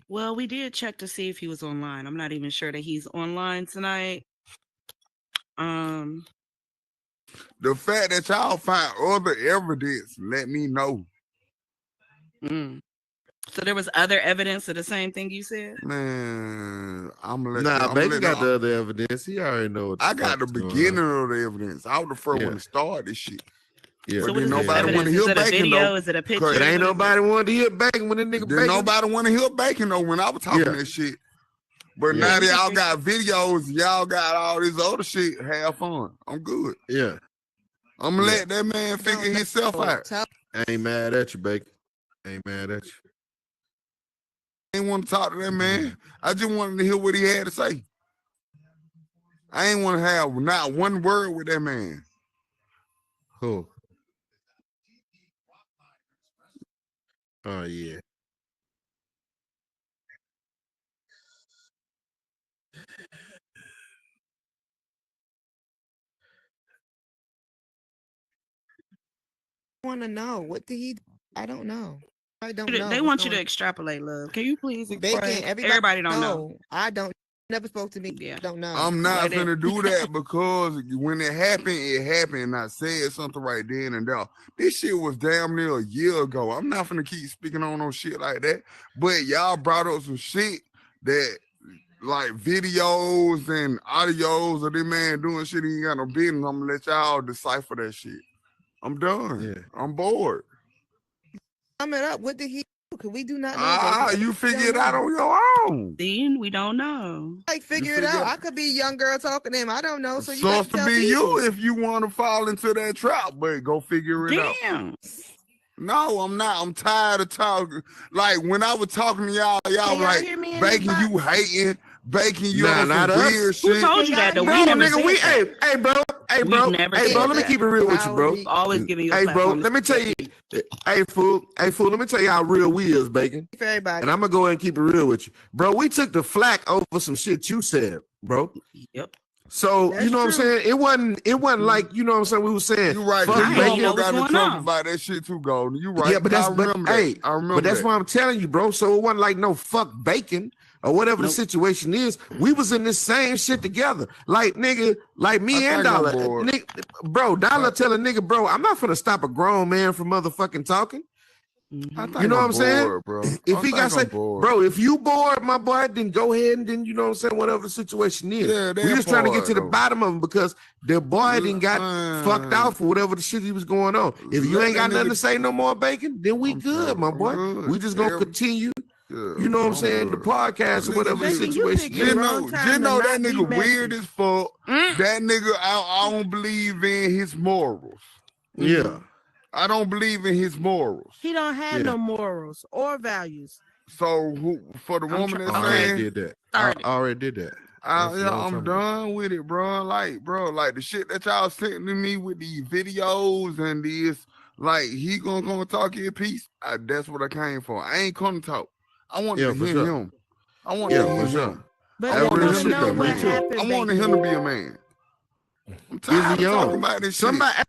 Well, we did check to see if he was online. I'm not even sure that he's online tonight. Um, The fact that y'all find other evidence, let me know. mm. So there was other evidence of the same thing you said? Man, I'm gonna let Nah, I'm gonna Bacon let got them. the other evidence. He already know what the I fuck got the is going beginning on. of the evidence. I was the first Yeah. one to start this shit. Yeah. So But what then is this nobody want evidence? to Is hear it a Bacon video? though. Is it a Cause picture? Ain't What is it? nobody wanted to hear Bacon when the nigga then Bacon. nobody want to hear Bacon though when I was talking Yeah. that shit. But Yeah. now Yeah, that we can y'all hear got videos, y'all got all this other shit. Have fun. I'm good. Yeah. I'm gonna Yeah. let that man figure Don't himself know. out. Tell I ain't mad at you, Bacon. Ain't mad at you. I ain't want to talk to that man. I just wanted to hear what he had to say. I ain't want to have not one word with that man. Who? Oh yeah. want to know what did he? I don't know. I don't know They what's want you going to on. extrapolate, love. Can you please Bacon. explain? Everybody Don't know. know. I don't. Never spoke to me. Yeah. Don't know. I'm not Like that. finna do that because when it happened, and I said something right then and there. This shit was damn near a year ago. I'm not finna keep speaking on no shit like that. But y'all brought up some shit that like videos and audios of this man doing shit he ain't got no business. I'm gonna let y'all decipher that shit. I'm done. Yeah. I'm bored. Sum it up. What did he do? Because we do not know. Bacon. You We figure don't it out know. on your own. Then we don't know. Like figure it figure out. it- I could be a young girl talking to him. I don't know. So you got Supposed to to tell be people. you if you want to fall into that trap, but go figure it out. Damn. No, I'm not. I'm tired of talking. Like when I was talking to y'all Can was y'all like, hear me in Bacon, this you box? hating, Bacon, you Nah, on some not us. weird Who shit. told you Can that though? y'all We Bro, hear never me? nigga, we said that. hey, bro, hey, We've bro, never hey, bro. said Let me that. keep it real with you, bro. Power. Always giving you a Hey, bro, platform to let me speak tell your you. piece. Hey, fool. Let me tell you how real we is, Bacon. For everybody. And I'm gonna go ahead and keep it real with you, bro. We took the flack over some shit you said, bro. Yep. So That's you know what I'm true. saying? It wasn't like you know what I'm saying. We were saying You right, fuck because I you ain't even know almost what's got in going trouble on. about that shit too, Golden. You right. Yeah, but I remember that. I remember but that's that. why I'm telling you, bro. So it wasn't like no fuck Bacon or whatever the Nope. situation is. We was in this same shit together. Like nigga, like me I and think I'm Dollar. bored. Bro, Dollar tell a nigga, bro, I'm not finna stop a grown man from motherfucking talking. I Mhm. think You know what I'm I'm saying? bored, bro. If I he got think I'm say, bored. bro, if you bored, my boy, then go ahead and then you know what I'm saying, whatever the situation is. Yeah, We that just trying to get to part the though. bottom of him because the boy didn't got fucked out for whatever the shit he was going on. If you Let ain't that got nothing nigga. to say no more, Bacon, then we I'm good, tired. my I'm boy. good. We just gonna Yeah, continue, yeah, you know what I'm I'm saying, the good. podcast or Nigga, whatever the Bacon, you situation picked the is. wrong Just time to know that not be nigga weird messy. as fuck. Mm. That nigga, I don't believe in his morals. Yeah, I don't believe in his morals. He don't have yeah. no morals or values. So for the I'm woman I that's okay. already saying, did that. I Started. already did that. That's a yeah, long I'm time ago. done with it, bro. Like the shit that y'all sent to me with these videos and this, like he gonna talk his piece. That's what I came for. I ain't come to talk. I wanted Yeah, to for hear sure. him. I wanted Yeah, to for hear sure. him. But I they That's wanted real want to him to shit be know though. a Me what too. man. I happened, wanted him Bacon. to be a man. I'm tired Easy of talking on. about this shit. Somebody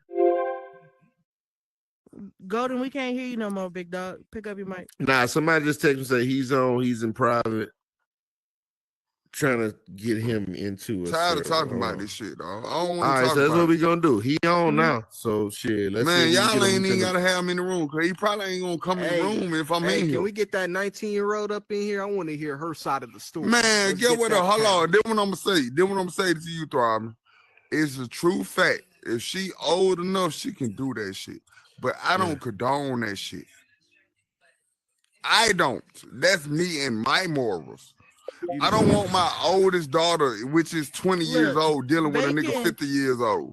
Golden, we can't hear you no more, big dog. Pick up your mic. somebody just text me say he's in private trying to get him into a Tired of server. talking Hold about on. this shit, dog. I don't All want to right, talk so that's about what it. we gonna do. He on now. So shit, let's see if Man, we can y'all get him ain't even to gotta have him in the room because he probably ain't gonna come in the Hey, room if I'm hey, in can here. we get that 19-year-old up in here? I want to hear her side of the story. Man, Let's get get what that hold on. count. Then what I'm gonna say. Then what I'm gonna say to you, Throbbing. It's a true fact. If she old enough, she can do that shit. But I don't condone that shit. I don't. That's me and my morals. I don't want my oldest daughter, which is 20 years Look, old, dealing with a nigga Bacon, 50 years old.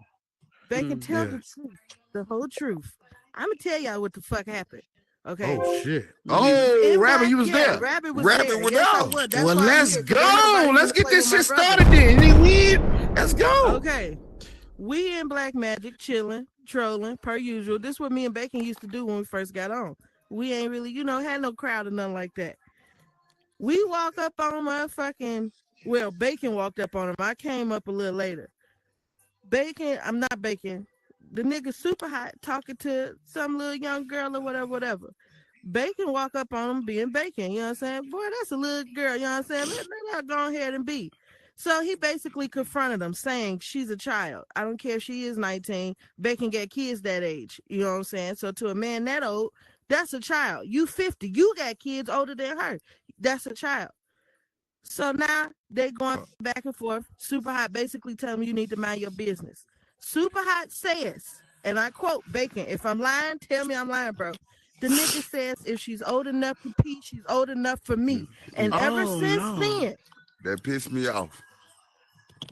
Bacon, tell Yeah. the truth, the whole truth. I'm gonna tell y'all what the fuck happened. Okay. Oh shit. We Oh, in Rabbit, Black, you was yeah, there. Rabbit was Rabbit there. was Yes, I there. was. That's Well, why I'm let's here, 'cause ain't go. nobody Let's finna get play this with my shit brother. started then. You win. Let's go. Okay. We in Black Magic, chilling, trolling, per usual. This is what me and Bacon used to do when we first got on. We ain't really, had no crowd or nothing like that. We walk up on motherfucking, well, Bacon walked up on him. I came up a little later. Bacon, I'm not Bacon. The nigga super hot talking to some little young girl or whatever, whatever. Bacon walk up on him being Bacon. You know what I'm saying? Boy, that's a little girl. You know what I'm saying? Let her go ahead and be. So he basically confronted him, saying she's a child. I don't care if she is 19. Bacon got kids that age. You know what I'm saying? So to a man that old, that's a child. You 50. You got kids older than her. That's a child. So now they going back and forth. Super Hot basically telling me you need to mind your business. Super Hot says, and I quote Bacon, if I'm lying, tell me I'm lying, bro. The nigga says if she's old enough to pee, she's old enough for me. And ever since then, that pissed me off.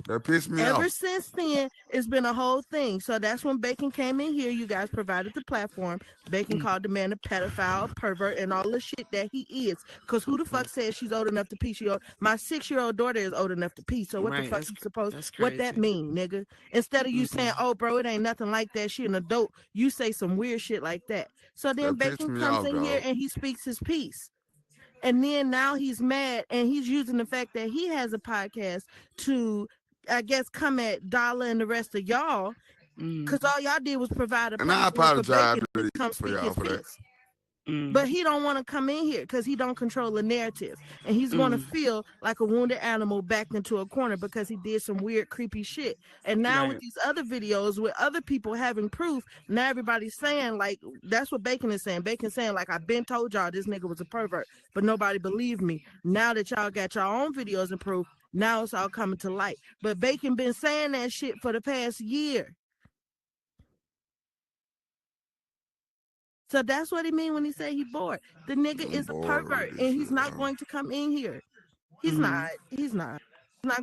Ever since then, it's been a whole thing. So that's when Bacon came in here. You guys provided the platform. Bacon called the man a pedophile, a pervert, and all the shit that he is. Because who the fuck says she's old enough to pee? My 6-year-old daughter is old enough to pee. So what the fuck you supposed? What that mean, nigga? Instead of you saying, "Oh, bro, it ain't nothing like that. She an adult," you say some weird shit like that. So then Bacon comes in here and he speaks his piece. And then now he's mad and he's using the fact that he has a podcast to, I guess, come at Dollar and the rest of y'all, because all y'all did was provide a and I apologize for y'all for that. But he don't want to come in here because he don't control the narrative, and he's going to feel like a wounded animal backed into a corner because he did some weird, creepy shit. And now with these other videos with other people having proof, now everybody's saying like that's what Bacon is saying. Bacon's saying like I've been told y'all this nigga was a pervert, but nobody believed me. Now that y'all got your own videos and proof, now it's all coming to light. But Bacon been saying that shit for the past year. So that's what he mean when he say he bored. The nigga is a pervert and he's not going to come in here. He's not. He's not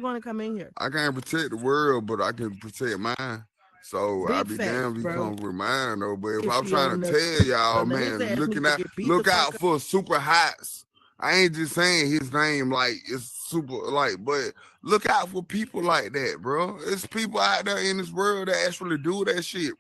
going to come in here. I can't protect the world, but I can protect mine. So Big I be facts, damned if you bro. come with mine though. But if If I'm you trying own to the- tell y'all, so his man, ass look need to out, get beat look the out fuck for Super Hots. I ain't just saying his name like it's super like, but look out for people like that, bro. It's people out there in this world that actually do that shit.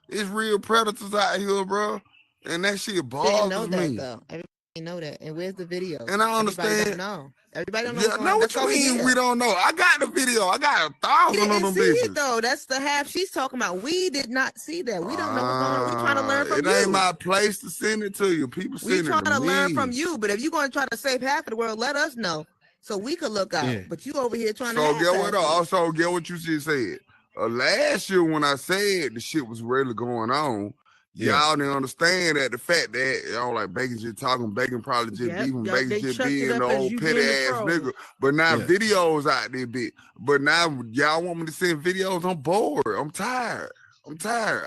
It's real predators out here, bro. And that shit Didn't know bothers that me. though. Everybody know that. And where's the video? And I Everybody understand. don't know. Everybody don't know. Yeah, what's going know on. what That's you all we mean? hear. We don't know. I got the video. I got 1,000 of Didn't them see bitches. it though. That's the half she's talking about. We did not see that. We don't know what's going on. We're trying to learn from It you. ain't my place to send it to you. People We send it trying to to learn me. from you. But if you're going to try to save half of the world, let us know so we could look out. Yeah. But you over here trying So to. get what? half-ass it. Also get what you just said. Last year when I said the shit was really going on, Yeah. y'all didn't understand that the fact that y'all like Bacon just talking, Bacon probably just Yep, beefing, yep, Bacon they just chucked it being up the as old you petty being the ass troll. nigga. But now Yeah. videos out there, bit. But now y'all want me to send videos. I'm bored. I'm tired.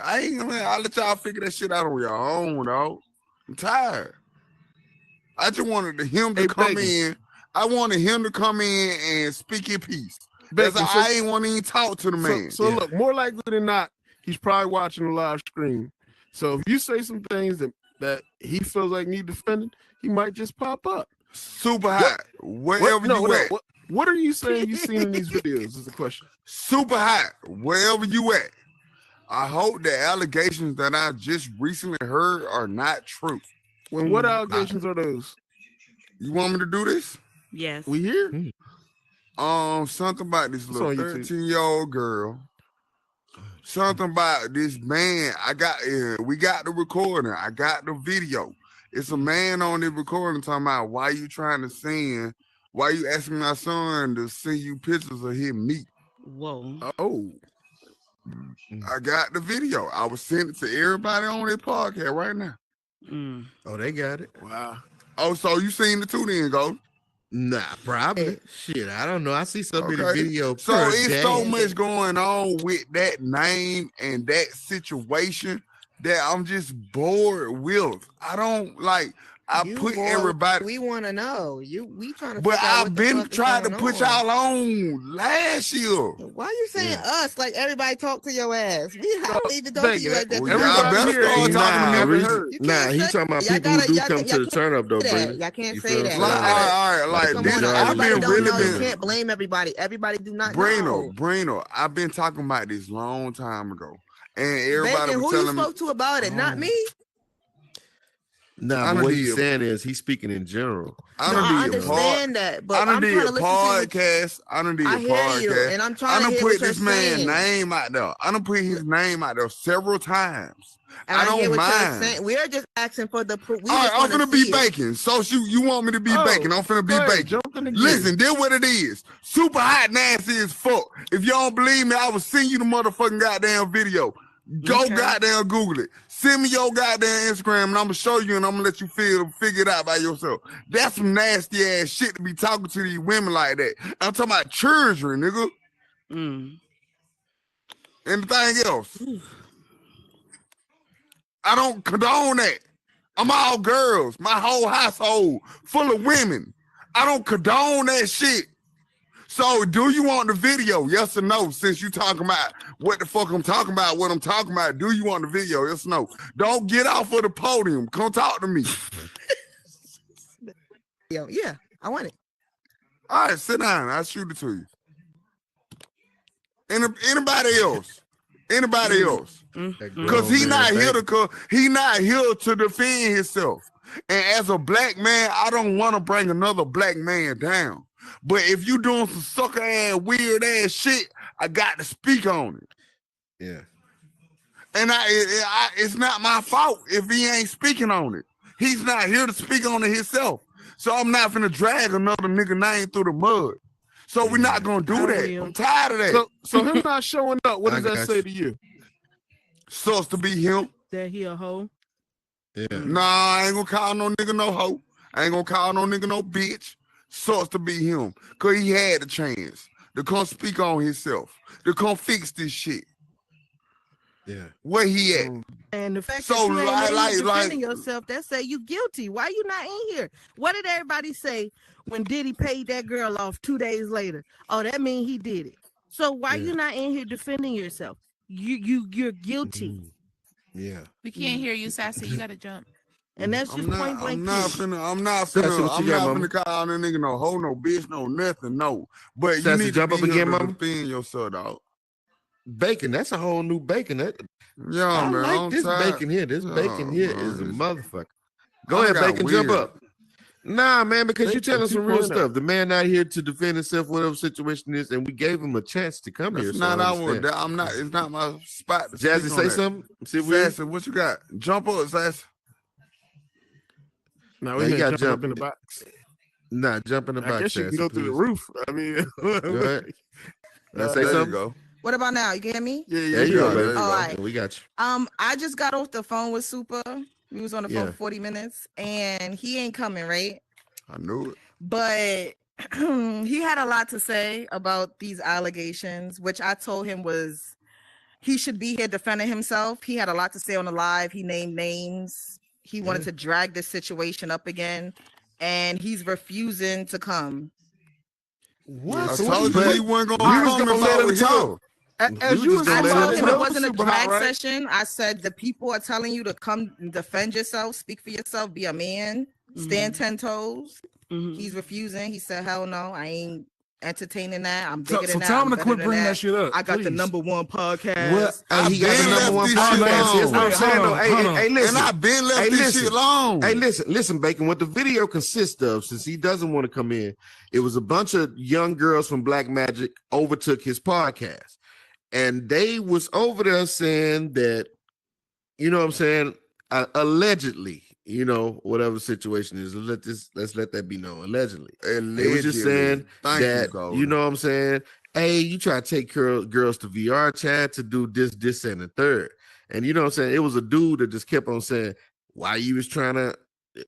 I ain't gonna. I'll let y'all figure that shit out on your own, dog. I'm tired. I just wanted him to Hey, come Bacon. in. I wanted him to come in and speak his piece. That's Bacon, all. I ain't want to even talk to the man. So Yeah. look, more likely than not, he's probably watching the live stream. So if you say some things that he feels like need defending, he might just pop up. Super hot. Wherever you at. What are you saying you seen in these videos is the question. Super hot. Wherever you at. I hope the allegations that I just recently heard are not true. What allegations are those? You want me to do this? Yes. We here? Something about this It's little on YouTube. 13-year-old girl. Something about this man. We got the recording. I got the video. It's a man on the recording talking about why you asking my son to send you pictures of his meat. Whoa. Oh, I got the video. I was sending it to everybody on this podcast right now. Oh, they got it. wow. Oh, so you seen it too then, go? Nah, probably. Shit, I don't know. I see so many Okay. videos. So per it's day. so much going on with that name and that situation that I'm just bored with. I don't like. I You put boy, everybody. We want to know. We trying to. But figure out I've what the been fuck is trying to going put on. y'all on last year. Why you saying us like everybody talk to your ass? I don't even talk to Bacon, you like that. Well, y'all everybody better here start ain't talking to me. never Reese- heard. You Nah, can't he say- talking about y'all people who gotta- do y'all come can't- to the y'all turn up though, that. Brandon. Y'all can't You say feel that. what I'm Like, saying? all right, like Come this. on, Majority I've everybody been don't really know. You been. can't blame everybody. Everybody do not know. Brino, I've been talking about this long time ago, and everybody Bacon, was who you telling me. spoke to about it? Not Oh. me. Nah, I but done what he's did- saying is he's speaking in general. I No, done I did understand that, but I done I'm did trying to listen to you. podcast. I done did I hear you, podcast. and I'm I trying to done hear put what you're this man's saying. name out there. I done put his name out there several times. And I I hear don't what you're mind. saying. We're just asking for the proof. We All right, just I'm wanna finna be see it. baking. So you want me to be Oh, baking? I'm finna be go ahead, baking. jump in the gear. Listen, this what it is. Super hot, nasty as fuck. If you don't believe me, I will send you the motherfucking goddamn video. Go Okay. goddamn Google it. Send me your goddamn Instagram and I'm gonna show you and I'm gonna let you figure it out by yourself. That's some nasty ass shit to be talking to these women like that. I'm talking about children, nigga. Anything else? I don't condone that. I'm all girls. My whole household full of women. I don't condone that shit. So do you want the video? Yes or no? Since you talking about what the fuck I'm talking about, what I'm talking about, do you want the video? Yes or no? Don't get off of the podium. Come talk to me. Yeah, I want it. All right, sit down. I'll shoot it to you. Anybody else? Anybody else? Because he not here to defend himself. And as a black man, I don't want to bring another black man down. But if you doing some sucker ass, weird ass shit, I got to speak on it. Yeah. And it's not my fault if he ain't speaking on it. He's not here to speak on it himself. So I'm not finna drag another nigga name through the mud. So we're not gonna do that. I'm tired of that. So him not showing up, what I does that got say you. to you? Sucks to be him. That he a hoe. Yeah. Nah, I ain't gonna call no nigga no hoe. I ain't gonna call no nigga no bitch. Sucks to be him. Cause he had the chance to come speak on himself, to come fix this shit. Yeah. Where he at? And the fact So, that you ain't like- defending yourself, that say you guilty. Why you not in here? What did everybody say when Diddy paid that girl off 2 days later? Oh, that mean he did it. So why you not in here defending yourself? You're guilty. Mhm. Yeah. We can't hear you, Sassy. You gotta jump. And that's just point blank. I'm not period. finna call that nigga no hoe, no bitch, no nothing, no. But you Sassy, need jump to up be again, here to mama. defend yourself, dog. Bacon, that's a whole new bacon. That Yeah, I man. like I'm this tired. bacon here. This Yeah, bacon here man, is a it's- motherfucker. Go I ahead, got bacon, jump weird. up. Nah, man, because you're Bacon telling some real 2.0. stuff. The man not here to defend himself, whatever situation is, and we gave him a chance to come here. That's So I not our. understand. I'm not. It's not my spot to Jazzy, speak on say that. something. See if we. Sassy, what you got? Jump up, Sassy. No, Yeah, we you got gotta jump jump. in the box. Nah, jump in the I box. guess you can Sassy, go through the please. roof. I mean, Go ahead. Now say There you something. go. What about now? You can hear me? yeah, There you go, there baby. you go. All right. We got you. I just got off the phone with Super. We was on the phone Yeah. for 40 minutes, and he ain't coming, right? I knew it. But he had a lot to say about these allegations, which I told him was he should be here defending himself. He had a lot to say on the live. He named names. He wanted to drag this situation up again, and he's refusing to come. What? I So told what you you he wasn't we gonna was come gonna if let I him was here. talk. As We you was was gonna I let told him him know. it wasn't a Super drag hot, right? session. I said the people are telling you to come defend yourself, speak for yourself, be a man, stand 10 toes. He's refusing. He said, "Hell no, I ain't entertaining that. I'm bigger So than that. tell I'm him to better quit than bringing that shit up. I got the please. #1 podcast." What? Hey, he got been the left number one this shit podcast. That's alone. what I'm Wait, saying. hold Though. on, Hey, hold hey, on. hey, And listen. I've been left Hey, this listen. shit long. Hey, listen, Bacon. What the video consists of, since he doesn't want to come in, it was a bunch of young girls from Black Magic overtook his podcast, and they was over there saying that, you know what I'm saying, allegedly, you know, whatever the situation is, let's let that be known. Allegedly, they was just saying that, you know what I'm saying. Hey, you try to take girls to VR chat to do this, and the third. And you know what I'm saying? It was a dude that just kept on saying, why you was trying to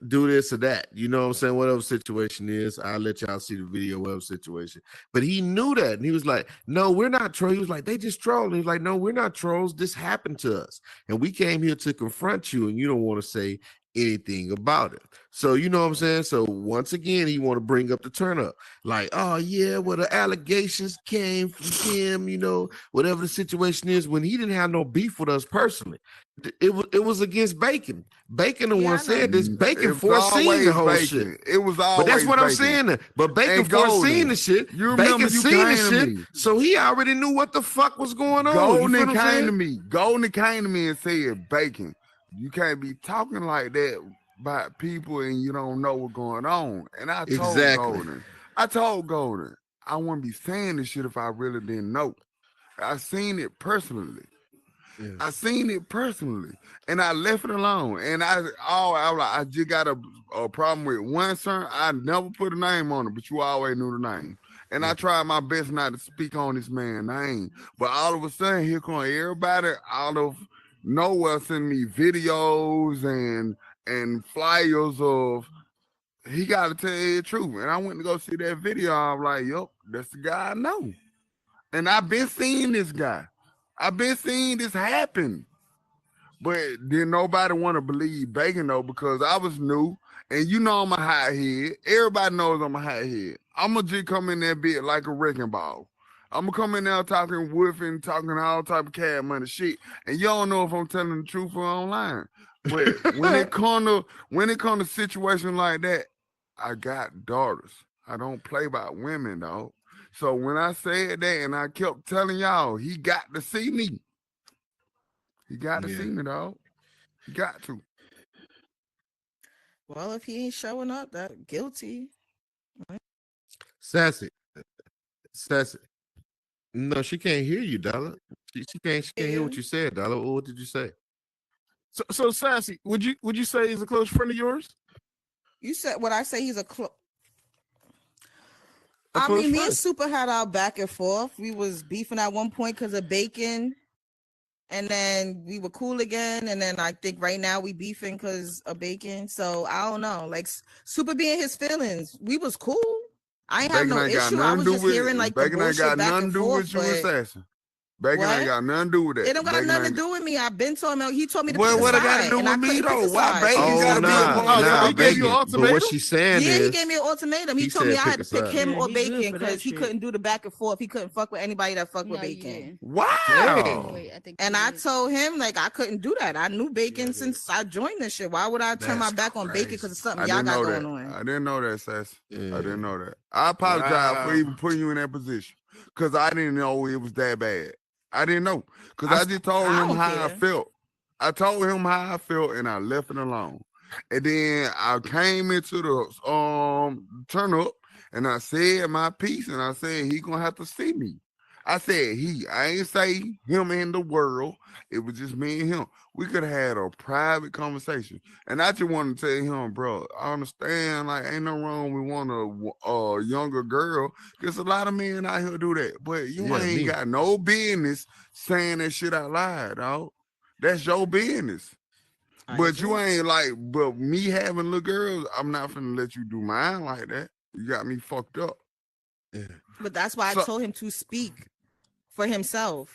do this or that. You know what I'm saying? Whatever situation is, I'll let y'all see the video, whatever situation. But he knew that. And he was like, no, we're not trolls. He was like, they just trolling. He was like, no, we're not trolls. This happened to us. And we came here to confront you, and you don't want to say anything about it. So you know what I'm saying? So once again, he want to bring up the turn up. Like, oh yeah, well, the allegations came from him, you know, whatever the situation is, when he didn't have no beef with us personally. It was against Bacon. Bacon the Yeah, one I know. said this. Bacon It was foreseen always the whole Bacon. shit. It was always But that's what I'm Bacon. saying. But Bacon And Golden. foreseen the shit. You remember Bacon you seen the came to shit. me. So he already knew what the fuck was going on. You Golden feel what I'm came saying? to me. Golden came to me and said, Bacon, you can't be talking like that about people and you don't know what's going on. And I told Exactly. Golden, I wouldn't be saying this shit if I really didn't know. I seen it personally. Yeah. I seen it personally, and I left it alone. And I was like, I just got a problem with one son. I never put a name on it, but you always knew the name. And I tried my best not to speak on this man's name. But all of a sudden, here come everybody out of nowhere sending me videos and flyers of he got to tell you the truth. And I went to go see that video. I'm like, yup, that's the guy I know. And I've been seeing this guy. I've been seeing this happen. But didn't nobody want to believe Bacon though, because I was new. And you know I'm a hot head. Everybody knows I'm a hot head. I'm going to just come in there bit like a wrecking ball. I'm going to come in there talking woofing, talking all type of cat money shit. And you don't know if I'm telling the truth or online. But when it come to situations like that, I got daughters. I don't play by women, though. So when I said that and I kept telling y'all, he got to see me. He got to see me, dog. He got to. Well, if he ain't showing up, that guilty. Sassy. No, she can't hear you, Dollar. She can't hear what you said, Dollar. What did you say? So Sassy, would you say he's a close friend of yours? You said what I say. He's a close. A I close mean, me friend. and Super had our back and forth. We was beefing at one point because of Bacon, and then we were cool again. And then I think right now we beefing because of Bacon. So I don't know. Like Super being his feelings, we was cool. I ain't have no issue. I was just hearing like the Bacon ain't bullshit got back nothing and to do forth. with you, But Assassin. Bacon What? ain't got nothing to do with that. it don't got Bacon nothing to ain't- do with me. I've been told him. He told me to Well, pick a what it side, got to do and I with me, couldn't pick though? a Why side. Bacon Oh, gotta be a nah, part of nah, it? he gave you Bacon. an But what ultimatum? she's saying Yeah, he is, gave me an ultimatum. He he told me said I pick had a to pick side. him Yeah, or he good Bacon for because that he shit. couldn't do the back and forth. He couldn't fuck with anybody that fucked with No, you Bacon. didn't. Wow. Wait, I think And you I did. told him like I couldn't do that. I knew Bacon since I joined this shit. Why would I turn my back on Bacon because of something I y'all didn't got know going that. on? I didn't know that, Sass. I Yeah. didn't know that. I apologize for Wow. even putting you in that position because I didn't know it was that bad. I didn't know because I just told I him don't how I care. felt. I told him how I felt and I left it alone. And then I came into the turn up and I said my piece and I said he gonna have to see me. I said he. I ain't say him in the world. It was just me and him. We could have had a private conversation. And I just want to tell him, bro, I understand, like, ain't no wrong with want a younger girl. There's a lot of men out here do that. But you Yeah, ain't me. got no business saying that shit out loud, dog. That's your business. But you ain't like, but me having little girls, I'm not finna let you do mine like that. You got me fucked up. Yeah. But that's why I So- told him to speak for himself.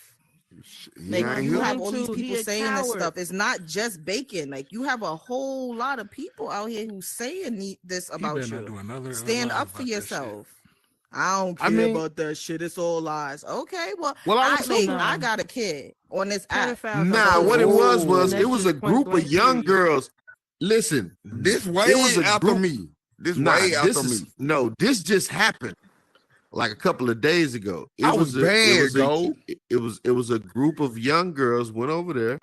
He Like ain't you here. have all these He people a saying this coward. stuff. It's not just Bacon. Like you have a whole lot of people out here who saying this about you. Stand up for yourself. I don't care I mean- about that shit. It's all lies. Okay, well, Well, I I, was like, hoping- I got a kid on this app. Pedophiles are Nah, both what it was wrong. And it that's was a just point group of blank young period. girls. Listen, This way it was a after group- me. This Nah, way this after is me. no. This just happened like a couple of days ago. I was bad, It was a group of young girls went over there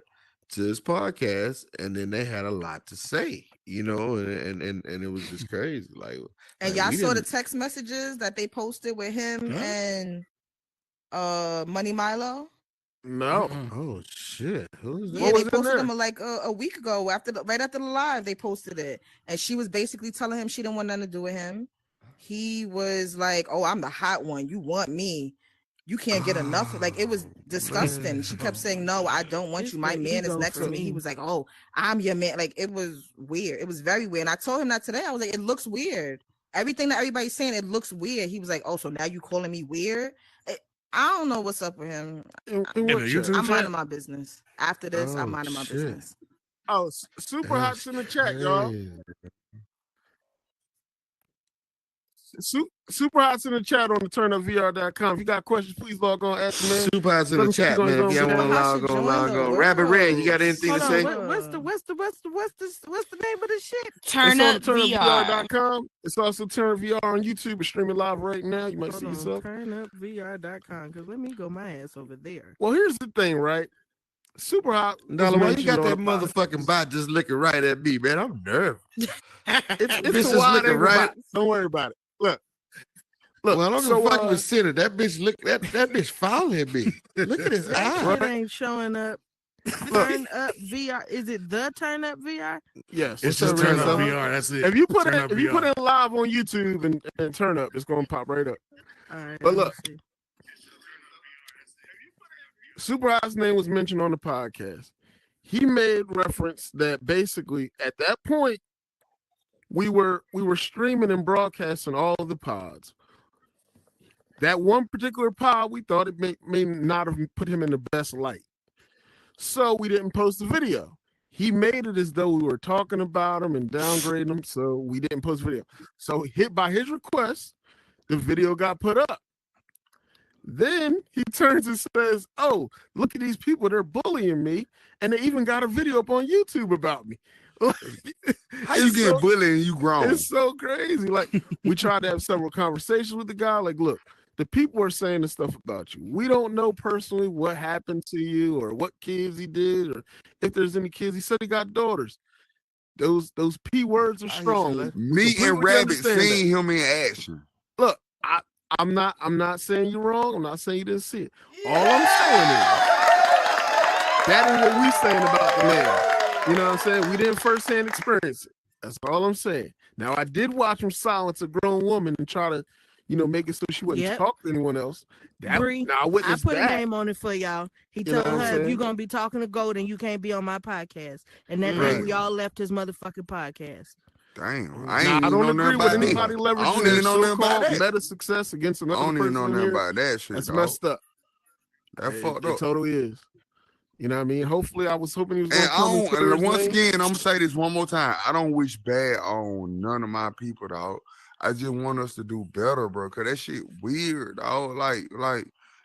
to his podcast, and then they had a lot to say, you know, and it was just crazy. Like, And like, y'all we saw the didn't- text messages that they posted with him Huh? and Money Milo. No. Oh shit! Who's that? Yeah, What was they in posted there? them like a week ago right after the live. They posted it, and she was basically telling him she didn't want nothing to do with him. He was like, "Oh, I'm the hot one. You want me? You can't get enough." Like it was disgusting. She kept saying, "No, I don't want It's you. My the man is ego next for to me." He me. was like, "Oh, I'm your man." Like it was weird. It was very weird. And I told him that today. I was like, "It looks weird. Everything that everybody's saying, it looks weird." He was like, "Oh, so now you calling me weird?" I don't know what's up with him. In what chat? I'm minding my business. After this, I'm Oh, minding my shit. business. Oh, Super Hot's in the chat, y'all. Super Hot's in the chat on the turnupvr.com. If you got questions, please log on. Ask the man. Super Hot's in Let the him speak chat, on his man. If own y'all want to behalf. I should log on, join log the on. Rabbit Red, you got world. anything Hold to on, say? what's the name of the shit? Turn It's on up VR. turnupvr.com. It's also Turn VR on YouTube. It's streaming live right now. You might Hold see on, yourself. turnupvr.com, because let me go my ass over there. Well, here's the thing, right? Super Hot. Dollar, why you got that mentioned on the motherfucking bot just looking right at me, man? I'm nervous. It's Bitch is a wide looking angle right. bot. Don't worry about it. Look. Well, I don't so, know fucking with Center. That bitch look that bitch following me. Look at his That eye. shit ain't showing up. Turn up VR. Is it the Turn Up VR? yes, It's a just turn real up song. VR. That's it. If you put Turn it, Up if you VR. put it live on YouTube and turn up, it's gonna pop right up. All right. But let me look. see. Super Hot's name was mentioned on the podcast. He made reference that basically at that point we were streaming and broadcasting all of the pods. That one particular pod, we thought it may not have put him in the best light. So we didn't post the video. He made it as though we were talking about him and downgrading him, so we didn't post the video. So by his request, the video got put up. Then he turns and says, "Oh, look at these people, they're bullying me, and they even got a video up on YouTube about me." How you get bullied and you grown? It's so crazy. Like, we tried to have several conversations with the guy. Like, look, the people are saying this stuff about you. We don't know personally what happened to you or what kids he did or if there's any kids. He said he got daughters. Those P words are strong. Me and Rabbit seen him in action. Look, I'm not saying you're wrong. I'm not saying you didn't see it. All I'm saying is that is what we saying about the man. You know what I'm saying? We didn't firsthand experience it. That's all I'm saying. Now, I did watch him silence a grown woman and try to, make it so she wouldn't talk to anyone else. Bree, now I I witnessed put that. a name on it for y'all. He You know told what I'm her, if saying? you're going to be talking to Golden, you can't be on my podcast. And that Right. night, we all left his motherfucking podcast. Damn, Nah, I ain't I even don't know agree nothing with about anybody that. leveraging I don't their even know nothing about so-called that. meta success against I another don't person even know in nothing here. about that shit, That's dog. messed up. That fucked It up. totally is. You know what I mean? Hopefully, I was hoping he was going And to come and clear his once name. again, I'm gonna say this one more time. I don't wish bad on none of my people, dog. I just want us to do better, bro. Cause that shit weird, dog. Like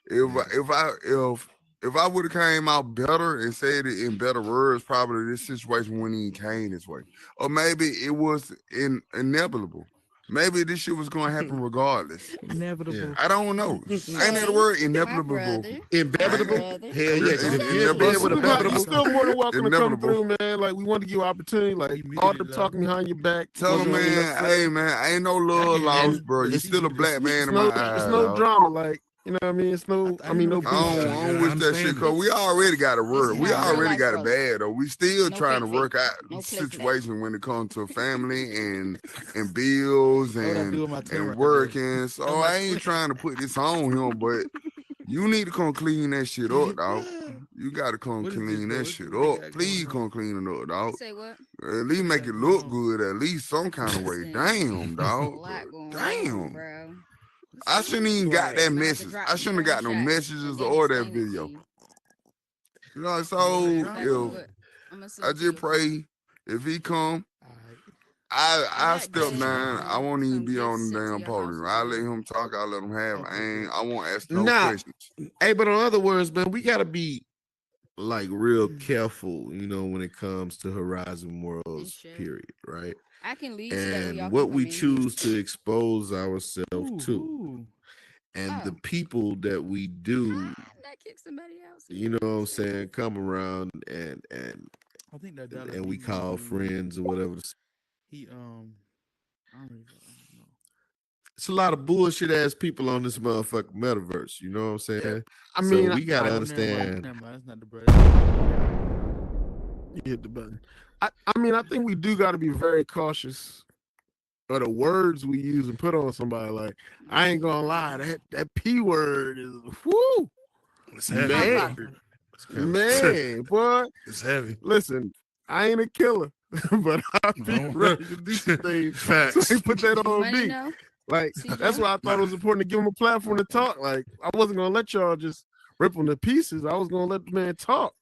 if I would have came out better and said it in better words, probably this situation wouldn't even came this way. Or maybe it was inevitable. Maybe this shit was gonna happen regardless. Inevitable. I don't know. Ain't that the word inevitable? Inevitable? Hell yeah. 'Cause if you're in bed with a You're inevitable, still more than welcome to come Inevitable. through, man. Like, we want to give you opportunity. Like, all the talking behind your back. Tell him, wasn't really man, necessary. hey man, ain't no love lost, bro. You still a black man in my eyes. It's no dog. drama. Like, you know what I mean? It's no, no I beef. don't wish that shit because we already got to work. We already got it bad though. We still No trying to fake work out No the place for that. situation when it comes to family and bills and working. So I ain't trying to put this on him, but you need to come clean that shit up, dog. You got to come clean that shit up. Please come clean it up, dog. Say what? At least make it look good, at least some kind of way. Listen, Damn, A dog. lot going Damn. on, bro. I shouldn't even got that I'm about to message. drop I shouldn't have got no screenshots messages and or then that explain it to video. you. You know, so That's if what I'ma send I to just you. pray if he come, I got step Dave down. I won't even some be gifts on the sent to damn your podium. house I or let something. him talk. I let him have. I won't ask no Nah. questions. hey, but in other words, man, we gotta be like real careful, when it comes to Horizon Worlds, shit. period, right? I can leave so that way y'all And what can we come in. choose to expose ourselves to, and the Oh. people that we do, That kicked somebody else. you know what I'm saying, come around and I think that Dallas and we P call dude, friends or whatever. He I don't really know. It's a lot of bullshit ass people on this motherfucking metaverse. You know what I'm saying? I So mean, we gotta Oh, understand. Never mind. That's not the brother. you hit the button. I mean, I think we do got to be very cautious of the words we use and put on somebody. Like, I ain't gonna lie, that P word is whoo, It's heavy. man, boy. It's heavy. Listen, I ain't a killer, but I be No. ready to do some things. Facts. So they put that on Money, me. no? Like, CJ? that's why I thought it was important to give him a platform to talk. Like, I wasn't gonna let y'all just rip him to pieces. I was gonna let the man talk.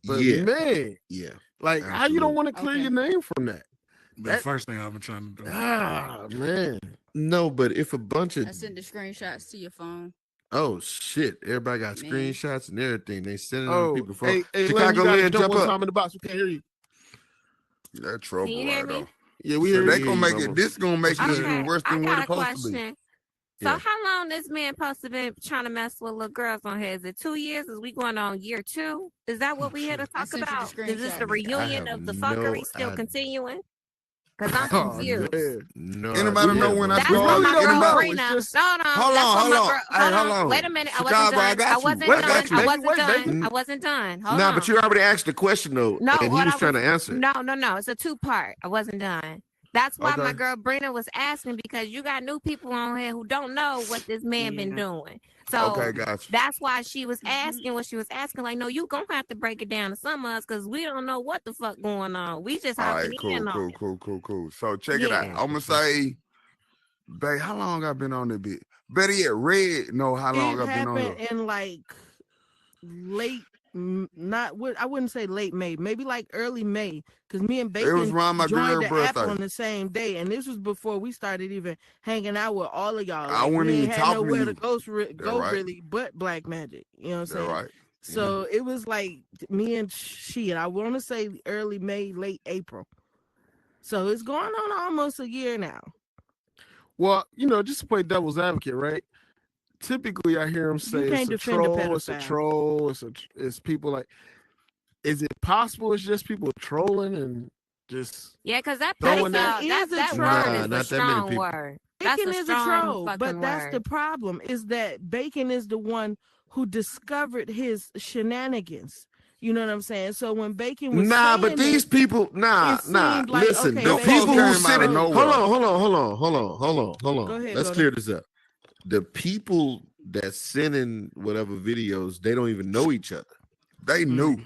But Yeah, man, yeah. like, how you don't want to clear Okay. your name from that? The first thing I've been trying to do. Ah, man. No, but if a bunch of I sent the screenshots to your phone. oh shit, everybody got Man. screenshots and everything. They sending Oh, them people from hey, Len, you Chicago. gotta Lynn, jump jump one up. time in the box. We can't hear you. That trouble Can you hear right me? though. Yeah, we So hear they you. gonna make it. This gonna make it Okay, even worse I than what got it's a supposed to be. question. So Yeah. how long this man supposed to been trying to mess with little girls on here? Is it 2 years? Is we going on year 2? Is that what we here to I talk sent you the about? Is this the screenshot. reunion have of the no fuckery still idea. continuing? Because I'm Oh, confused. man. No Anybody idea, know when I That's bro. what started? my really girl don't know. Anybody? Brina. It's just- No, Hold that's on, what hold my on. girl. Hey, hold on. Wait a minute. I Chicago, wasn't I done. got I you. wasn't Wait, done. bacon, I wasn't wait, done. bacon. I wasn't done. Hold Nah, on. but you already asked the question though, No, and he what was I trying was to answer. no. It's a 2-part. I wasn't done. That's why my Okay. girl Brina was asking because you got new people on here who don't know what this man been doing. So Okay, got you. that's why she was asking what she was asking. Like, no, you gonna have to break it down to some of us because we don't know what the fuck going on. We just All hopping right, cool, in on cool, it. cool. So check it out. Yeah. I'm gonna say, babe, how long I been on that bit? Better yet, Red know how long It I've been on happened here. in like late, I wouldn't say late May, maybe like early May, because me and It was Bacon around my joined girl the app birthday. on the same day, and this was before we started even hanging out with all of y'all. I Like wasn't we even ain't had talking to nowhere you. to go right. really, but Black Magic. You know what I'm That saying? right. So it was like me and she, and I want to say early May, late April. So it's going on almost a year now. Well, just to play devil's advocate, right? Typically, I hear him say it's can't a defend a troll, it's a pedophile. troll, it's people like. Is it possible it's just people trolling and just Yeah, because that Throwing pedophile, that- that is a word troll. is Nah, a not that many strong people. word. That's Bacon a is a strong troll, fucking but that's the word. problem is that Bacon is the one who discovered his shenanigans. You know what I'm saying? So when Bacon was Nah, saying but these it, people, it nah. seemed like, Listen, okay, the Them Bacon people folks who came sit out in, of hold nowhere. on. Go ahead, Let's go clear this up. The people that send in whatever videos, they don't even know each other. They knew.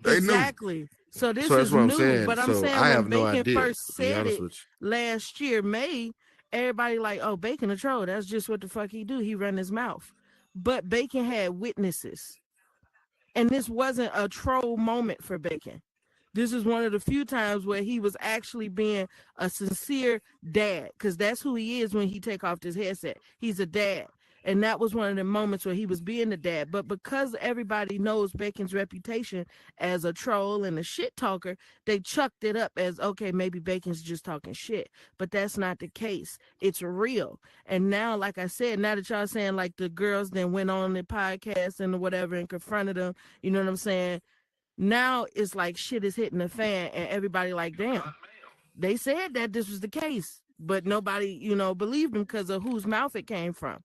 They exactly. So this So that's is what I'm new, saying. but I'm So saying I when have no Bacon idea. first To be said honest it with last year, May, everybody like, oh, Bacon a troll. That's just what the fuck he do. He run his mouth. But Bacon had witnesses. And this wasn't a troll moment for Bacon. This is one of the few times where he was actually being a sincere dad, because that's who he is when he take off this headset. He's a dad. And that was one of the moments where he was being the dad. But because everybody knows Bacon's reputation as a troll and a shit talker, they chucked it up as, okay, maybe Bacon's just talking shit. But that's not the case. It's real. And now, like I said, now that y'all saying like the girls then went on the podcast and whatever and confronted them, you know what I'm saying? Now it's like shit is hitting the fan and everybody like, damn, they said that this was the case, but nobody, believed him because of whose mouth it came from.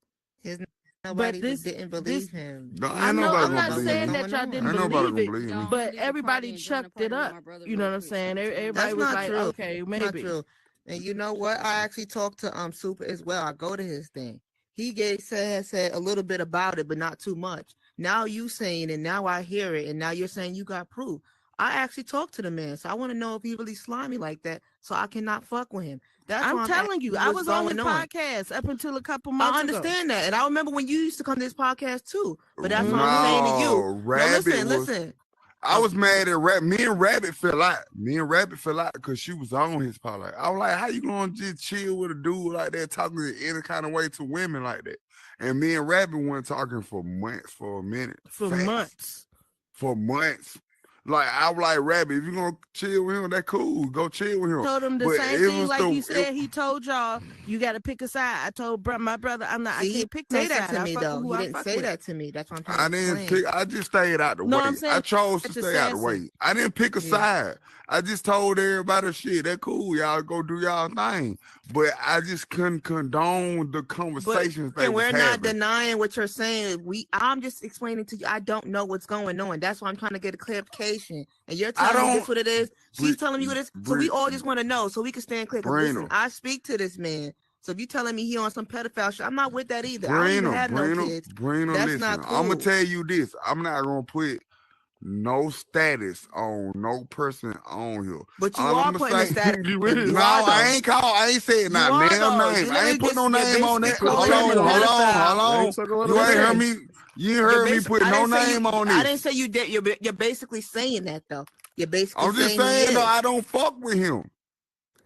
Nobody this- didn't this- believe him. knew. I Ain't know nobody I'm gonna not believe saying me. that y'all didn't Ain't nobody believe gonna it, believe me. but everybody chucked it up. You know what I'm saying? Everybody was not like, true. okay, Not maybe. true. And you know what? I actually talked to Super as well. I go to his thing. He said a little bit about it, but not too much. Now you saying it, now I hear it, and now you're saying you got proof. I actually talked to the man, so I want to know if he really slimy like that, so I cannot fuck with him. That's I'm why telling you, asking I what's was on his going on. podcast up until a couple months I ago. understand that, and I remember when you used to come to this podcast too. But that's what I'm saying to you. No, Rabbit listen. I was mad at Rabbit. Me and Rabbit fell out. Because she was on his podcast. I was like, how you gonna just chill with a dude like that, talking in any kind of way to women like that? And me and Rabbit weren't talking for months, for a minute. For Facts. months. For months. Like, I was like, Rabbit, if you're gonna chill with him, that's cool. Go chill with him. Told him the But same it thing was like the- he said. He told y'all you got to pick a side. I told my brother, I See, can't pick say no that side. to I me fuck with though. who He I didn't fuck say with. that to me. That's what I'm trying I to didn't explain. pick. I just stayed out the No, way. I'm saying I chose to that's a stay out the sassy. way. I didn't pick a Yeah. side. I just told everybody, shit, that cool. Y'all go do y'all thing. But I just couldn't condone the conversations they And was we're not having. denying what you're saying. I'm just explaining to you. I don't know what's going on. That's why I'm trying to get a clarification. And you're telling me this what it is. She's telling me what it is. So we all just want to know, so we can stand clear. 'Cause listen, Brina. I speak to this man. So if you telling me he on some pedophile shit, I'm not with that either. I don't even have no kids. Brina, That's listen. not I'm gonna cool. tell you this. I'm not gonna put no status on no person on here. But you All are I'ma putting a say- status. You No, is. you No, are, though. I ain't call. I ain't saying You not are, damn though. name. You I ain't put no literally name on that. basically Hold calling on, him a hold on, pedophile. hold on. Ain't talking about You a ain't heard man. me. You ain't You're heard me basi- put I no didn't say name on I this. didn't say you did. You're basically saying that though. You're basically I'm just saying he saying though, is. I don't fuck with him.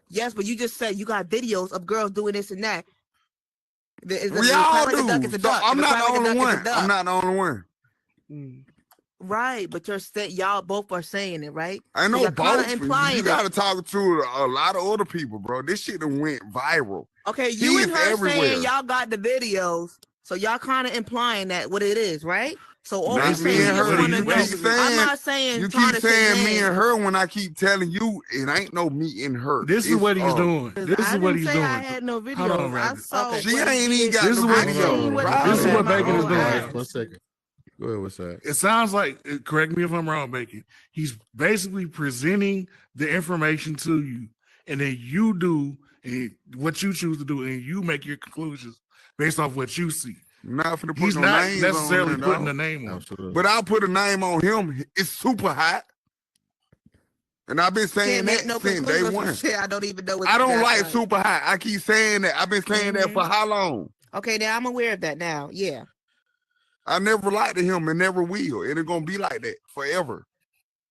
Yes, but you just said you got videos of girls doing this and that. We all like a duck, it's do. a So duck. I'm If it not cry the like a only duck, one. it's a duck. I'm not the only one. Right, but y'all both are saying it, right? I So know you're kinda both. implying You it. gotta talk to a lot of other people, bro. This shit done went viral. Okay, you He and is her everywhere. saying y'all got the videos, so y'all kind of implying that what it is, right? So all Not we me saying, and we just her. want to You know. keep saying, I'm not saying you trying keep to say saying me names. and her when I keep telling you it ain't no me and her. This is It's what he's us. doing. 'Cause This I is what didn't he's say doing. I had no Hold videos. on, I Rabbit. saw Okay. She what he ain't even did. got This is no what- video. I seen what he Right. This is did what with my Bacon is own doing. eyes. 1 second. Go ahead. What's that? It sounds like, correct me if I'm wrong, Bacon. He's basically presenting the information to you, and then you do what you choose to do, and you make your conclusions based off what you see. Not finna put He's no not names necessarily on putting there, a name on. Absolutely. but I'll put a name on him. It's super hot. And I've been saying Can't make that no since day conclusions one. from shit I don't even know what I don't that's like super hot. I keep saying that. I've been saying that for how long? Okay, now I'm aware of that now. Yeah. I never liked him and never will. And it's gonna be like that forever.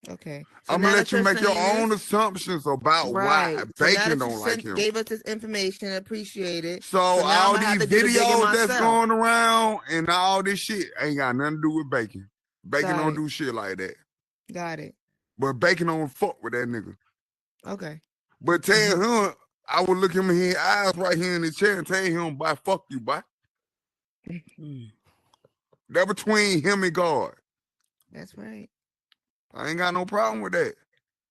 Okay. I'm now gonna let that you you're make your saying own this- assumptions about Right. why So now Bacon that you don't like him. gave us this information, appreciate it. So now all I'ma have these to do the digging videos that's myself. going around and all this shit ain't got nothing to do with Bacon. Bacon Got don't it. do shit like that. Got it. But Bacon don't fuck with that nigga. Okay. But tell him, I would look him in his eyes right here in the chair and tell him, "Boy, fuck you, boy." That between him and God. That's right. I ain't got no problem with that.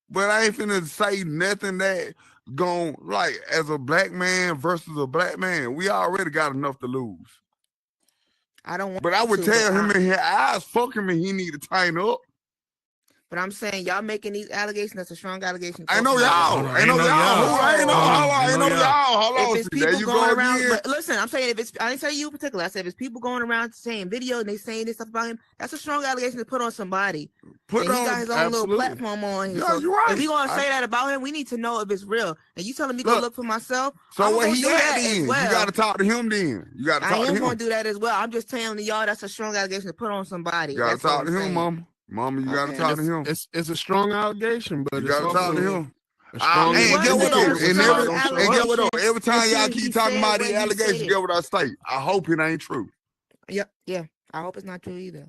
But I ain't finna say nothing that gon' like as a black man versus a black man. We already got enough to lose. I don't want But I would to, tell but him in his eyes, fuck him, and he need to tighten up. But I'm saying y'all making these allegations. That's a strong allegation. I know Talking about y'all. it. I know y'all. I ain't know. Hold on. I Ain't know no y'all. Hold If on. it's See, there people you going go around, again. but listen, I'm saying if it's, I didn't say you in particular. I said if it's people going around saying video and they saying this stuff about him, that's a strong allegation to put on somebody. Put and he on got his own absolutely. little platform on here. Yeah, So you're right. if we gonna I- say that about him, we need to know if it's real. And you telling me go Look, look for myself? So I'm where gonna he do at that then? as well. You got to talk to him then. You got to I talk to am him. gonna do that as well. I'm just telling y'all that's a strong allegation to put on somebody. You got to That's all talk to I'm him, saying. mama. Mama, you got to Okay. talk to him. It's a strong allegation, but You it's got to talk also to him. a strong And get what though? indication And that every, somebody gonna show and get up. what though? Every time y'all until he keep talking said about what the he allegations, said. get what I say. I hope it ain't true. Yep. Yeah. I hope it's not true either.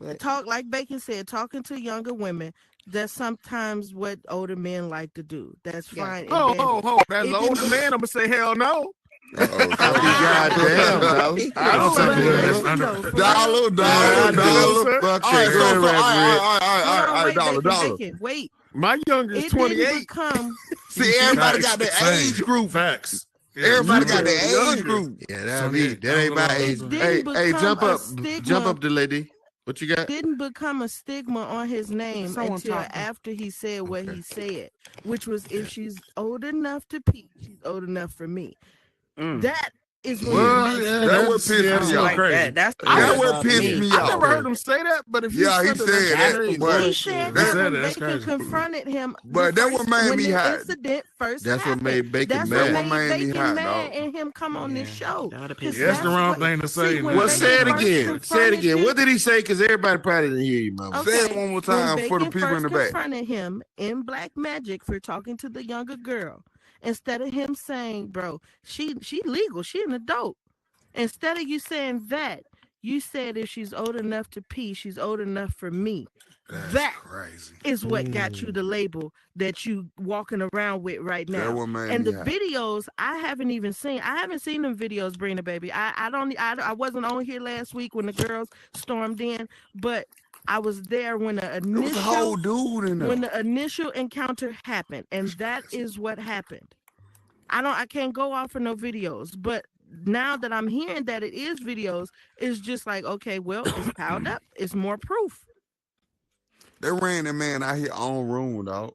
But- Talk like Bacon said, talking to younger women. That's sometimes what older men like to do. That's Yeah. fine. and Oh, dandy. that's It the older didn't- man. I'm gonna say hell no. Goddamn, Dollar. I don't But think let that's you under. know, for Dollar, real- dollar, dollar. Fuck All right, you. so, Go ahead, all right, Hold on, wait, dollar, Bacon, dollar. Bacon, wait. My youngest It didn't 28. become. See, everybody Facts. got the Same. age group. Facts. Yeah. Everybody got Younger. the age Younger. group. Yeah, that me. That ain't my age. It Hey, didn't hey, become jump a up, stigma. jump up, the lady. What you got? Didn't become a stigma on his name Someone until talking. after he said what Okay. he said, which was if she's old enough to pee, she's old enough for me. That is what Well, it yeah, makes That what that's pissed that's me so off. crazy. That's That what above pissed me. me I off. never heard him say that, but if he Yeah, he said said that, that, that's crazy. but He said that- that said when that, that's Bacon crazy. confronted him. But the that what first- made when me the hot. incident first That's what happened. made Bacon That's mad. what made me Bacon hot, mad dog. and him come on this Yeah, show. that would've 'Cause pissed Yeah, that's the wrong what- thing to say. see, when Well, Bacon say it first again. Say it confronted again. you- What did he say? Because everybody probably didn't hear you, mama. Okay. Say it one more time When for the Bacon people in the first back. confronted him in Black Magic for talking to the younger girl, instead of him saying, "Bro, she legal, she an adult," instead of you saying that, you said if she's old enough to pee, she's old enough for me. That crazy. is what got you the label that you walking around with right That now. what made And me the hot. videos I haven't even seen. I haven't seen them videos, Brina baby. I wasn't on here last week when the girls stormed in, but I was there when the There was a whole initial dude in when there. the initial encounter happened, and that is what happened. I can't go off of no videos, but now that I'm hearing that it is videos, it's just like, okay, well, it's piled up. It's more proof. They ran that man out here on room, dog.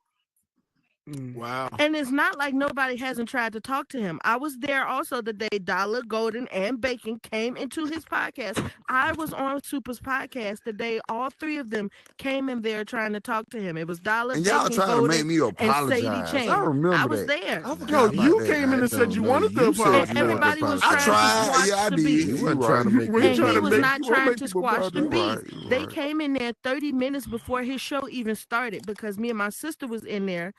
Wow. And it's not like nobody hasn't tried to talk to him. I was there also the day Dollar, Golden, and Bacon came into his podcast. I was on Super's podcast the day all three of them came in there trying to talk to him. It was Dollar, And y'all Bacon, trying to Golden, make me and Sadie apologize. Chain. I remember I was that. there. I forgot No, about you that. came in and said you wanted to You said apologize. you wanted Everybody to was apologize. trying I to tried. squash Yeah, I the did. beef. You You wasn't right. trying to make We me ain't And trying he to was make- not you wanna trying make to people squash the You beef. right, you They right. came in there 30 minutes before his show even started because me and my sister was in there.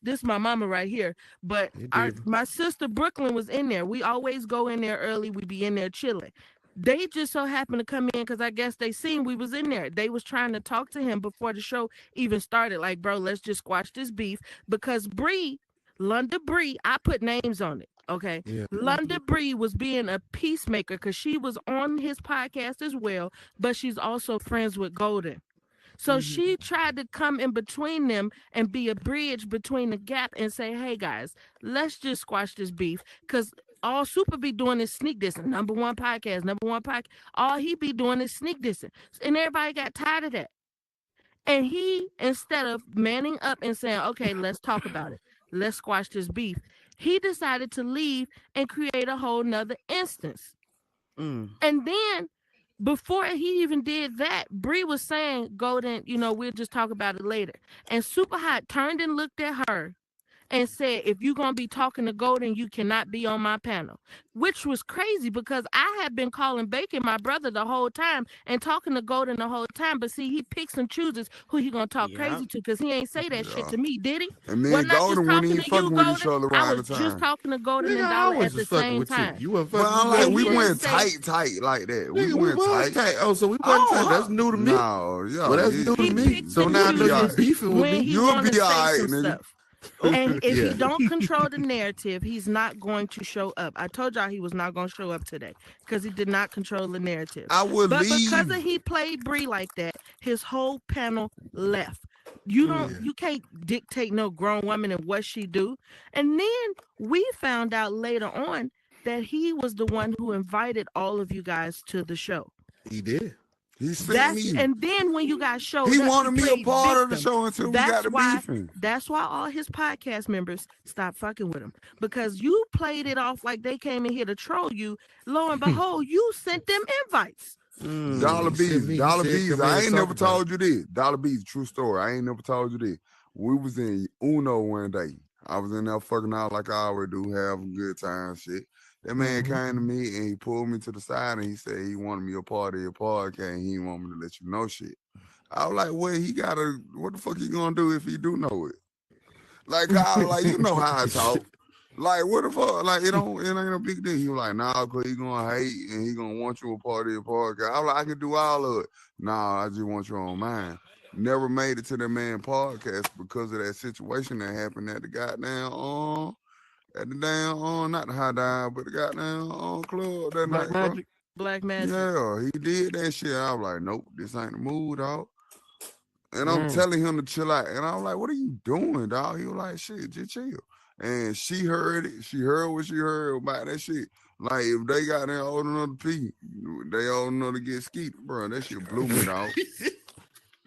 This is my mama right here, but Hey, Diva. my sister Brooklyn was in there. We always go in there early. We be in there chilling. They just so happened to come in because I guess they seen we was in there. They was trying to talk to him before the show even started. Like, bro, let's just squash this beef because Bree London Bree, I put names on it. Okay. Yeah. London Bree was being a peacemaker because she was on his podcast as well, but she's also friends with Golden. So she tried to come in between them and be a bridge between the gap and say, hey guys, let's just squash this beef. Because all Super be doing is sneak dissing. Number one podcast. All he be doing is sneak dissing. And everybody got tired of that. And he, instead of manning up and saying, okay, let's talk about it. Let's squash this beef. He decided to leave and create a whole nother instance. And then before he even did that, Bree was saying, Golden, we'll just talk about it later. And Super Hot turned and looked at her and said, if you're going to be talking to Golden, you cannot be on my panel, which was crazy because I had been calling Bacon my brother the whole time and talking to Golden the whole time. But see, he picks and chooses who he going to talk crazy to because he ain't say that shit to me, did he? And me and Golden wouldn't even fucking with each other I around was the time. just talking to Golden and Nigga, I Dollar was at the just fucking same with time. you. You weren't Well, fucking I'm with like, me. we didn't went say- tight like that. Nigga, We went was tight. Oh, so we wasn't tight. That's new to me. No, yeah. Well, that's new to He me. picked So and now I know chooses you're beefing with when me. he You'll want to be say all right, some nigga. stuff. And if Yeah. he don't control the narrative, he's not going to show up. I told y'all he was not going to show up today because he did not control the narrative. I would But leave. because he played Bree like that, his whole panel left. You can't dictate no grown woman and what she do. And then we found out later on that he was the one who invited all of you guys to the show. He did. He sent me. And then when you guys showed He up, wanted me a played part of the victim. show until we That's got to why- beefing. That's why all his podcast members stopped fucking with him because you played it off like they came in here to troll you. Lo and behold, you sent them invites. Dollar He Bees, said me. He Dollar said, Bees. "Come I in ain't and never talk about told you this. Dollar Bees, true story. I ain't never told you this. We was in Uno one day. I was in there fucking out like I always do, having good time, shit. That man came to me and he pulled me to the side and he said he wanted me a part of your podcast and he didn't want me to let you know shit. I was like, well, what the fuck he gonna do if he do know it? Like, I was like, you know how I talk. Like, what the fuck? Like, it ain't a big deal. He was like, nah, cause he gonna hate and he gonna want you a part of your podcast. I was like, I can do all of it. Nah, I just want you on mine. Never made it to the man podcast because of that situation that happened at the goddamn not the high dive, but the goddamn club that Black night, bro. Magic. Black Magic. Yeah, he did that shit. I was like, nope, this ain't the mood, dog. And I'm telling him to chill out. And I was like, what are you doing, dog? He was like, shit, just chill. And she heard it. She heard what she heard about that shit. Like, if they got there old enough to pee, they old enough to get skeeted, bro. That shit blew me, dog.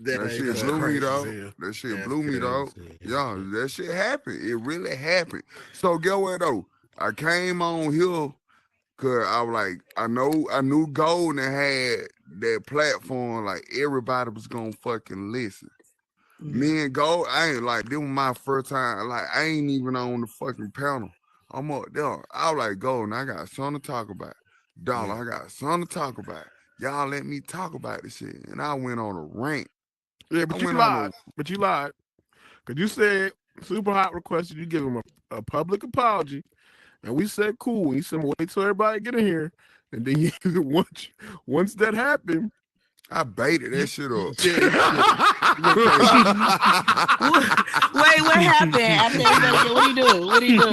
That shit blew me, dog. That shit blew me, dog. Yeah, that shit happened. It really happened. So get what though? I came on here cause I was like, I knew Golden had that platform, like everybody was gonna fucking listen. Me and Gold, I ain't like, this was my first time. Like, I ain't even on the fucking panel. I'm up there. I was like, Golden, I got something to talk about. Dollar, I got something to talk about. Y'all let me talk about this shit. And I went on a rant. Yeah, but you lied. But you lied. Because you said Super Hot requested you give him a public apology. And we said, cool. And you said, wait till everybody get in here. And then once that happened, I baited that shit up. Wait, what happened? After everybody, what he do?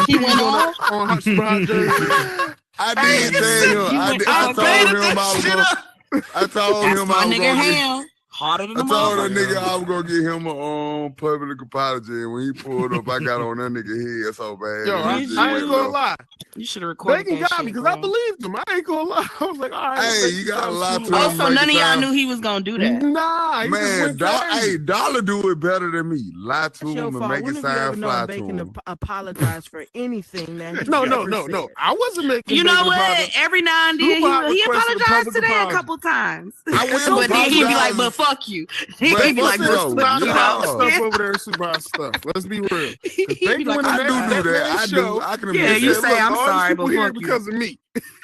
He went on Super Hot jersey. I did tell him. I told him I was gonna. I told him I was gonna get. Harder than I told that nigga I was gonna get him a public apology, and when he pulled up, I got on that nigga head so bad. Yo, I ain't gonna lie. You should have recorded Bacon that got shit, me because bro. I believed him. I ain't gonna lie. I was like, all right. Hey, you gotta lie to him. Oh, so make none of it y'all sound- knew he was gonna do that. Nah, he just Man, went crazy. Dollar do it better than me. Lie to That's your him and fault. make When it have you ever sound known fly to Bacon him. apologize for anything that he No. ever said? I wasn't making. You know Bacon what? apologize. Every now and then Super Hot he requested a apologized public today apology. a couple times. I will But then he'd be like, apologize. "But fuck you." But He'd be like, fuck "But you. Super Hot Yeah. stuff over there, Super Hot stuff. Let's be real. 'Cause He'd be Bacon like, went I in do that do that. man I show. do. I can Yeah, admit you that. say, Look, "I'm all the sorry, people but here fuck you." because of me.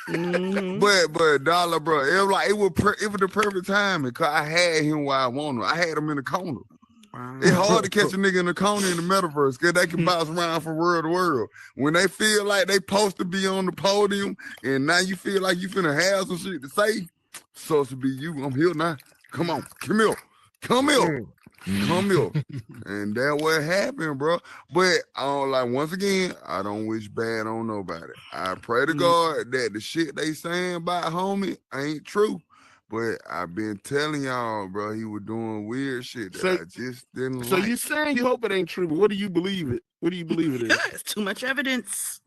Mhm. But Dollar, bro, it was like it was the perfect timing because I had him where I wanted him. I had him in the corner. It's hard to catch a nigga in the corner in the metaverse because they can bounce around from world to world. When they feel like they supposed to be on the podium and now you feel like you finna have some shit to say, supposed to be you. I'm here now. Come on, come here. Come here. Come here. And that what happened, bro. But I don't like, once again, I don't wish bad on nobody. I pray to God that the shit they saying about homie ain't true. But I've been telling y'all, bro, he was doing weird shit that I just didn't So like. you saying you hope it ain't true, but what do you believe it? What do you believe it is? It's too much evidence.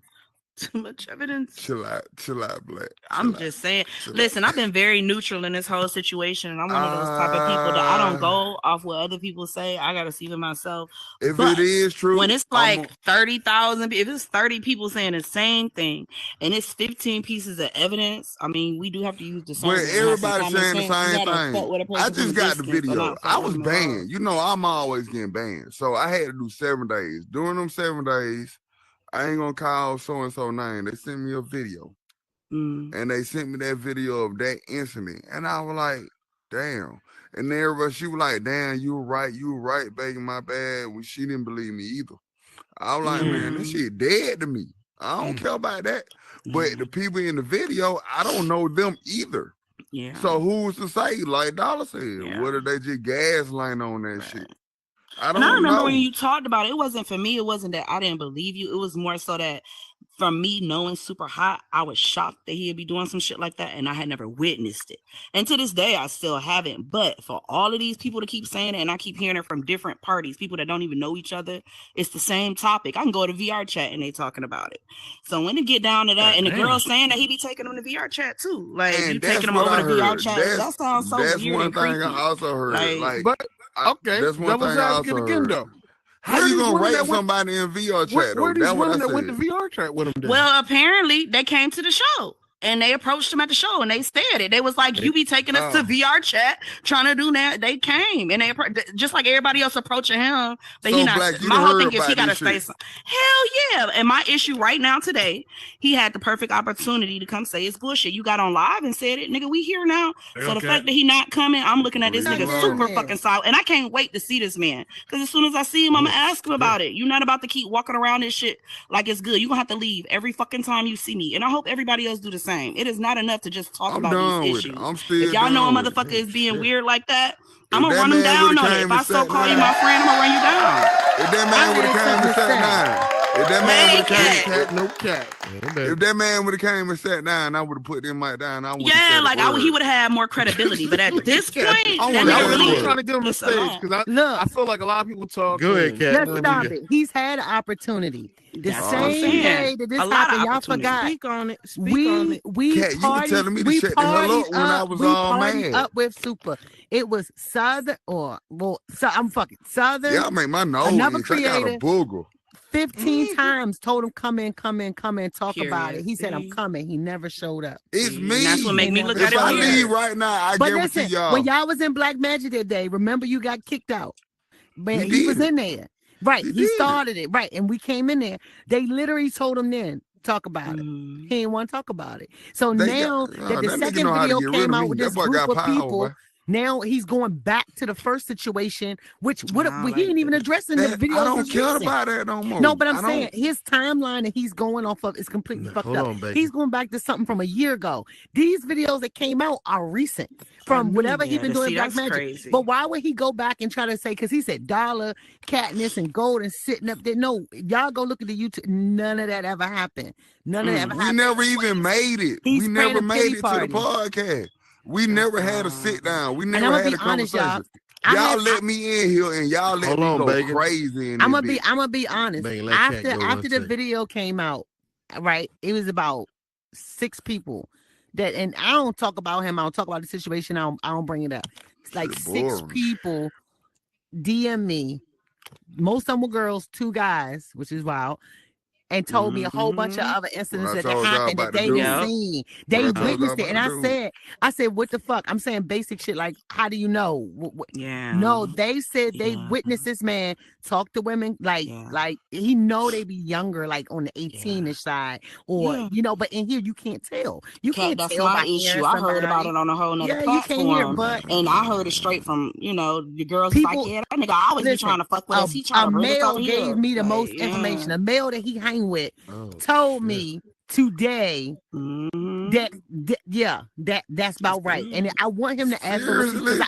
Too much evidence. Chill out, Black. I'm just saying. Listen, I've been very neutral in this whole situation, and I'm one of those type of people that I don't go off what other people say. I gotta see for myself. If But it is true, when it's like 30,000, if it's 30 people saying the same thing, and it's 15 pieces of evidence, I mean, we do have to use the same. But everybody's saying the same thing. I just got the video. I was banned. You know, I'm always getting banned. So I had to do 7 days. During them 7 days, I ain't gonna call so-and-so name. They sent me a video. And they sent me that video of that incident. And I was like, damn. And everybody, she was like, damn, you were right, baby, my bad. She didn't believe me either. I was like, man, this shit dead to me. I don't care about that. But the people in the video, I don't know them either. Yeah. So who's to say, like Dollar said, whether they just gaslighting on that shit? I don't and I remember know. when you talked about it, it wasn't for me. It wasn't that I didn't believe you. It was more so that from me knowing Super Hot, I was shocked that he'd be doing some shit like that, and I had never witnessed it. And to this day, I still haven't. But for all of these people to keep saying it, and I keep hearing it from different parties, people that don't even know each other, it's the same topic. I can go to VR chat and they talking about it. So when it get down to that, and the girl saying that he be taking them to VR chat too, like And you that's taking them what over I to VR heard. chat, That's- that sounds so That's weird one and thing creepy. I also heard. Like, But okay, that's one devil's thing I advocate also again heard. though. How you gonna rape somebody in VR chat though? Where these That's what I women that said. went to VR chat with him? Then? Well, apparently they came to the show and they approached him at the show and they said it. They was like, you be taking us to VR chat trying to do that. They came and they just like everybody else approaching him. But So, he not. Black, you My done whole heard thing is he about got to this say shit. something. Hell yeah. And my issue right now today, he had the perfect opportunity to come say it's bullshit. You got on live and said it, nigga. We here now. So the fact that he not coming, I'm looking at this nigga super fucking solid, and I can't wait to see this man. Because as soon as I see him, I'm gonna ask him about it. You're not about to keep walking around this shit like it's good. You're gonna have to leave every fucking time you see me, and I hope everybody else do the same. It is not enough to just talk I'm about done these with it. issues. I'm still If y'all know a done with it. motherfucker is being weird like that, If I'm gonna that run him man down would've on it. came If I and so sat call you down- my friend, I'm gonna run you down. If that man would have came and sat down, if that man would have came, cat, no cat. if that man would have came and sat down, I would have put them mic down. I would've Yeah, said a like word. he would have had more credibility. But at this point, that I nigga was really trying to give him a it's stage lot. because Look, I feel like a lot of people talk. Go ahead, Kat. let's stop it. He's had an opportunity. The That's what I'm same saying. day that this A lot of happened, y'all opportunity. forgot. Speak on it. Speak on We it. we Kat, you were partied, telling me to we shut the hell up partied when I was we all partied mad. up with Super. It was Southern I'm fucking Southern. Y'all make my nose Another itch. I got a creator. booger. 15 times told him come in, talk about Period. it. He said I'm See? coming. He never showed up. It's And me. that's what make me look If at it I weird. leave right now, I But guarantee listen, y'all. when y'all was in Black Magic that day, remember you got kicked out. But He he was did it. in there. Right. He He did it. started it. Right. And we came in there. They literally told him then, talk about it. Mhm. He didn't want to talk about it. So They now got- that the that nigga second know how to video get rid came of out me. with That this boy group got of power, people, boy. now he's going back to the first situation, which Nah, he like didn't even address in the That- video. I don't care about that no more. No, but I'm I don't- saying his timeline that he's going off of is completely fucked hold up. on, baby. He's going back to something from a year ago. These videos that came out are recent from whatever he's Yeah, been to doing see, Black that's Magic. crazy. But why would he go back and try to say? Because he said Dollar, Katniss, and Golden sitting up there. No, y'all go look at the YouTube. None of that ever happened. None of that ever We happened. never even made it. He's We never spraying a made pity it to the party. podcast. We never had a sit down. We And never I'm gonna had be a honest, conversation. y'all. Y'all let me in here and y'all let Hold me on, go Bacon. crazy in I'm this gonna bitch. be honest. Bang, let Kat go one After the second. video came out, right? It was about 6 people that, and I don't talk about him. I don't talk about the situation. I don't bring it up. It's like Shit 6 boring. people DM me. Most of them were girls, 2 guys, which is wild. And told me a whole bunch of other incidents I that told y'all happened that about the they dude. didn't see. They What I told y'all witnessed it. about And the dude. I said, what the fuck? I'm saying basic shit like, how do you know? Yeah. No, they said they Yeah. witnessed this man talk to women like he know they be younger, like on the 18ish side, or Yeah. but in here you can't tell. You Kat, can't that's tell my by issue. hearing I heard about somebody. it on a whole nother Yeah, you can't hear, platform, but and I heard it straight from the girls. People- Like, yeah, that nigga always be listen, trying to fuck with us. He trying a to bring us male over here. gave me the Like, most yeah. information. A male that he hang with Oh, told shit. me today Mhm. that's about right. And I want him to ask for receipts, 'cause Seriously?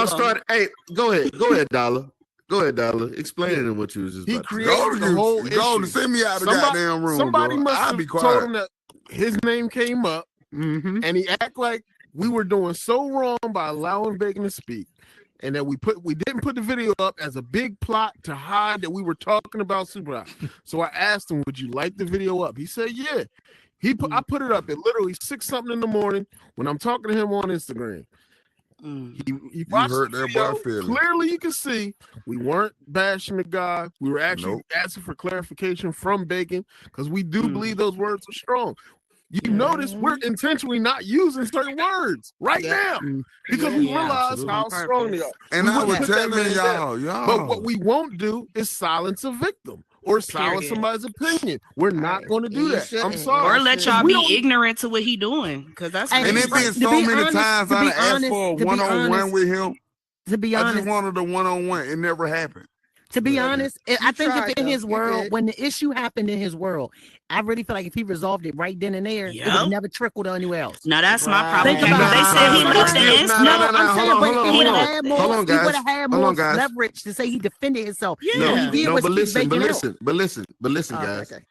y'all started. Hey, go ahead, Dollar. Go ahead, Dollar. Explain it in what you was just He about to say. created the whole issue. Send me out the Somebody- goddamn room. Somebody bro. must I'll have be told quiet. him that his name came up, and he act like we were doing so wrong by allowing Bacon to speak, and that we didn't put the video up as a big plot to hide that we were talking about Super Hot. So I asked him, "Would you like the video up?" He said, "Yeah." I put it up at literally 6 something in the morning when I'm talking to him on Instagram. He watched hurt the that video. boy feelings. Clearly, you can see we weren't bashing the guy. We were actually asking for clarification from Bacon because we do believe those words are strong. You notice we're intentionally not using certain words right now because we realize how strong they are. And We I wouldn't was put that telling man down. y'all. But what we won't do is silence a victim or silence Period. somebody's opinion. We're not going to do that. I'm sorry. Or let y'all We be don't- ignorant to what he doing, because that's And it been so many times I done asked for a one-on-one with him. To be I honest, just wanted a one-on-one. It never happened. To be honest, I think tried, if in though. his You world, did. when the issue happened in his world, I really feel like if he resolved it right then and there, it would Yep. have never trickled anywhere else. Now that's my problem. Think about They it. said he leaked the instant. No, I'm saying, but he would have had more. Hold on, He would guys. have had Hold more on, guys. leverage to say he defended himself. Yeah. What he did was keep listen, Bacon out. but listen, guys. Okay.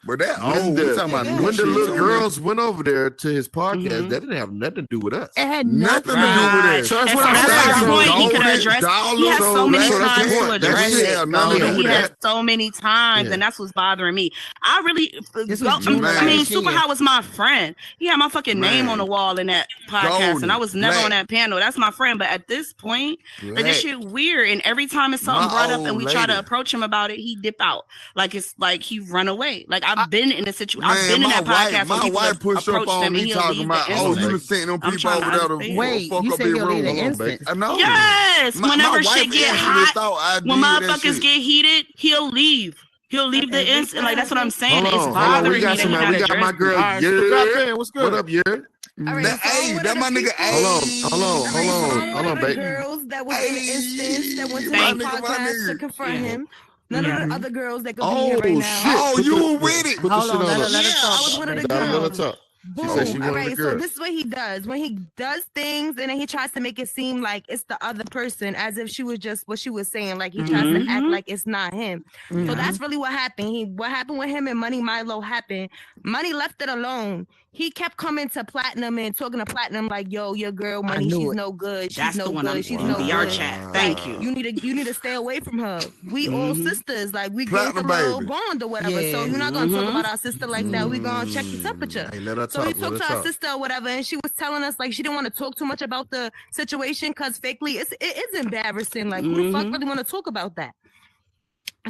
But that When we talking about when the little shit. girls went over there to his podcast, that didn't have nothing to do with us. It had Nothing to nothing. do with Right. it. So that's And what so I'm that's saying. our point. He could Golden address. He dollars, has so many so that's the times to point. That's address it. it. Have nothing to do He with has that. so many times, Yeah. and that's what's bothering me. I really, This was I June mean, last Super year. Hot was my friend. He had my fucking name on the wall in that podcast, Golden, and I was never black. on that panel. That's my friend. But at this point, like, Black. this shit weird. And every time it's something My brought up, old and we try to lady. approach him about it, he dip out. Like it's like he run away. Like I've been in a situation. I've Man, been in my that podcast. when wife people pushed up approached on him, and me he'll talking leave about, the oh, you instant. done sent them I'm people trying to over there to understand. Wait, fuck you up said their he'll leave room. the instant. I know. Yes, My whenever wife shit get actually hot, thought I when did that motherfuckers shit. get heated, he'll leave. He'll leave the instant. Like that's what I'm saying. Hold It's on, hold on. bothering We got me that he somebody. not We got my addressing girl. it. All right, so Yeah. goddamn, what's good? What up, yeah? All right, That, so hey, one that of my the nigga. people- Hold Hey. on, hold on, hold on, One of the baby. girls that was in the instance that went to Thank the you. podcast to confront him. None of the other girls that could be Oh here right now. shit! Oh, Put you the- were with it. Put the Hold shit on, on let her. her Yeah, talk. I was one of the Let her girls. talk. Boom. said she All one of the right, so girls. this is what he does. When he does things and then he tries to make it seem like it's the other person, as if she was just what she was saying. Like he tries to act like it's not him. So that's really what happened. What happened with him and Money Milo happened. Money left it alone. He kept coming to Platinum and talking to Platinum like, "Yo, your girl Money, knew she's it. no good. She's That's no the one I'm good. She's in no VR good. chat. Like, Thank you. You need to stay away from her. We all sisters. Like we get a Platinum little baby. bond or whatever. Yeah. So you're not gonna talk about our sister like that. We gonna check the temperature." Hey, let her So he talk. Let talked her to our talk. sister or whatever, and she was telling us like she didn't want to talk too much about the situation because fakely it is embarrassing. Like who the fuck really want to talk about that?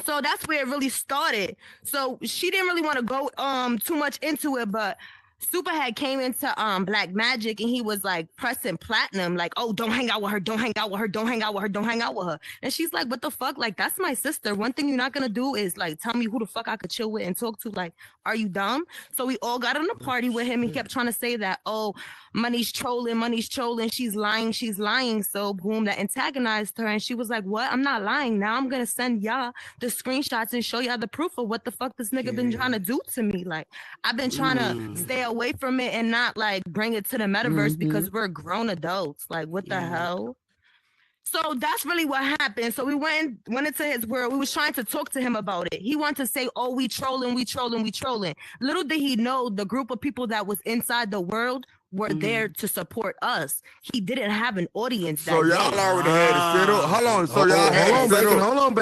So that's where it really started. So she didn't really want to go too much into it, but Super had came into Black Magic and he was like pressing Platinum, like, "Oh, don't hang out with her, don't hang out with her, don't hang out with her, don't hang out with her." And she's like, "What the fuck? Like, that's my sister. One thing you're not gonna do is like tell me who the fuck I could chill with and talk to. Like, are you dumb?" So we all got on a party with him. He kept trying to say that, "Oh, Money's trolling, she's lying." So boom, that antagonized her, and she was like, "What? I'm not lying. Now I'm gonna send y'all the screenshots and show y'all the proof of what the fuck this nigga been trying to do to me. Like, I've been trying to stay away from it and not like bring it to the metaverse because we're grown adults. Like, what the hell?" So that's really what happened. So we went into his world. We was trying to talk to him about it. He wanted to say, "Oh, we trolling. Little did he know the group of people that was inside the world were there to support us. He didn't have an audience. So that y'all day. already had it set up. Hold on. So Hold y'all on, had it set Bacon. up. Hold on,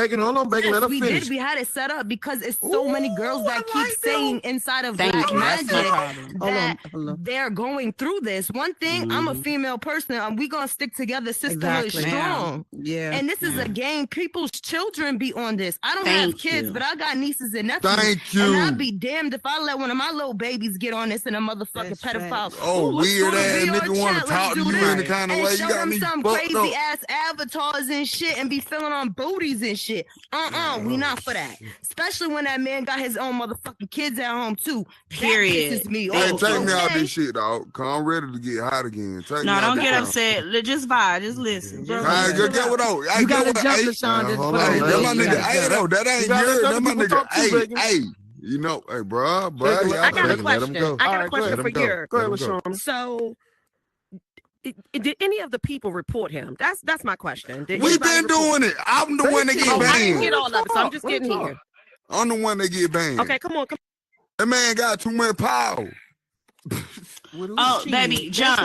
Bacon. Let her We finish. did. We had it set up because it's so many girls that keep saying inside of Thank Black you. That's my Magic problem. that Hold on. they're going through this. One thing, I'm a female person. We gonna stick together. Sisterhood is Exactly. strong. Yeah. And this is a game. People's children be on this. I don't Thank have kids, you. but I got nieces and nephews. Thank you. And I'd be damned if I let one of my little babies get on this and a motherfucking That's pedophile. Oh, "Ooh, let's weird go to ass VR nigga want chat, to talk let's to do you this," any kind of and way. You show got them me some fucked crazy up. ass avatars and shit and be feeling on booties and shit. We not for that. Especially when that man got his own motherfucking kids at home too. Period. That pisses me Hey, off. take me out Okay? this shit, dog. Cause I'm ready to get hot again. Take me No, out don't this get shit. upset. Just vibe. Just listen. Just All right, listen. get what out. You gotta jump, LaShawn. Just hold put on, Hey, it that in. my You nigga. gotta Hey, jump. though, that ain't You gotta yours. let That the my people nigga. talk too, Hey, Bacon. hey. You know, hey, bro, Bacon, y'all I got a Let him question. go. I got All a right, question let him for go. Gary. Go ahead, Let him go. LaShawn. So Did any of the people report him? That's my question. Did We anybody been report- doing it. I'm the one that get Oh, I didn't banned. get all of it, so I'm just getting here. I'm the one that get banned. Okay, come on. That man got too much power. Oh, baby, jump,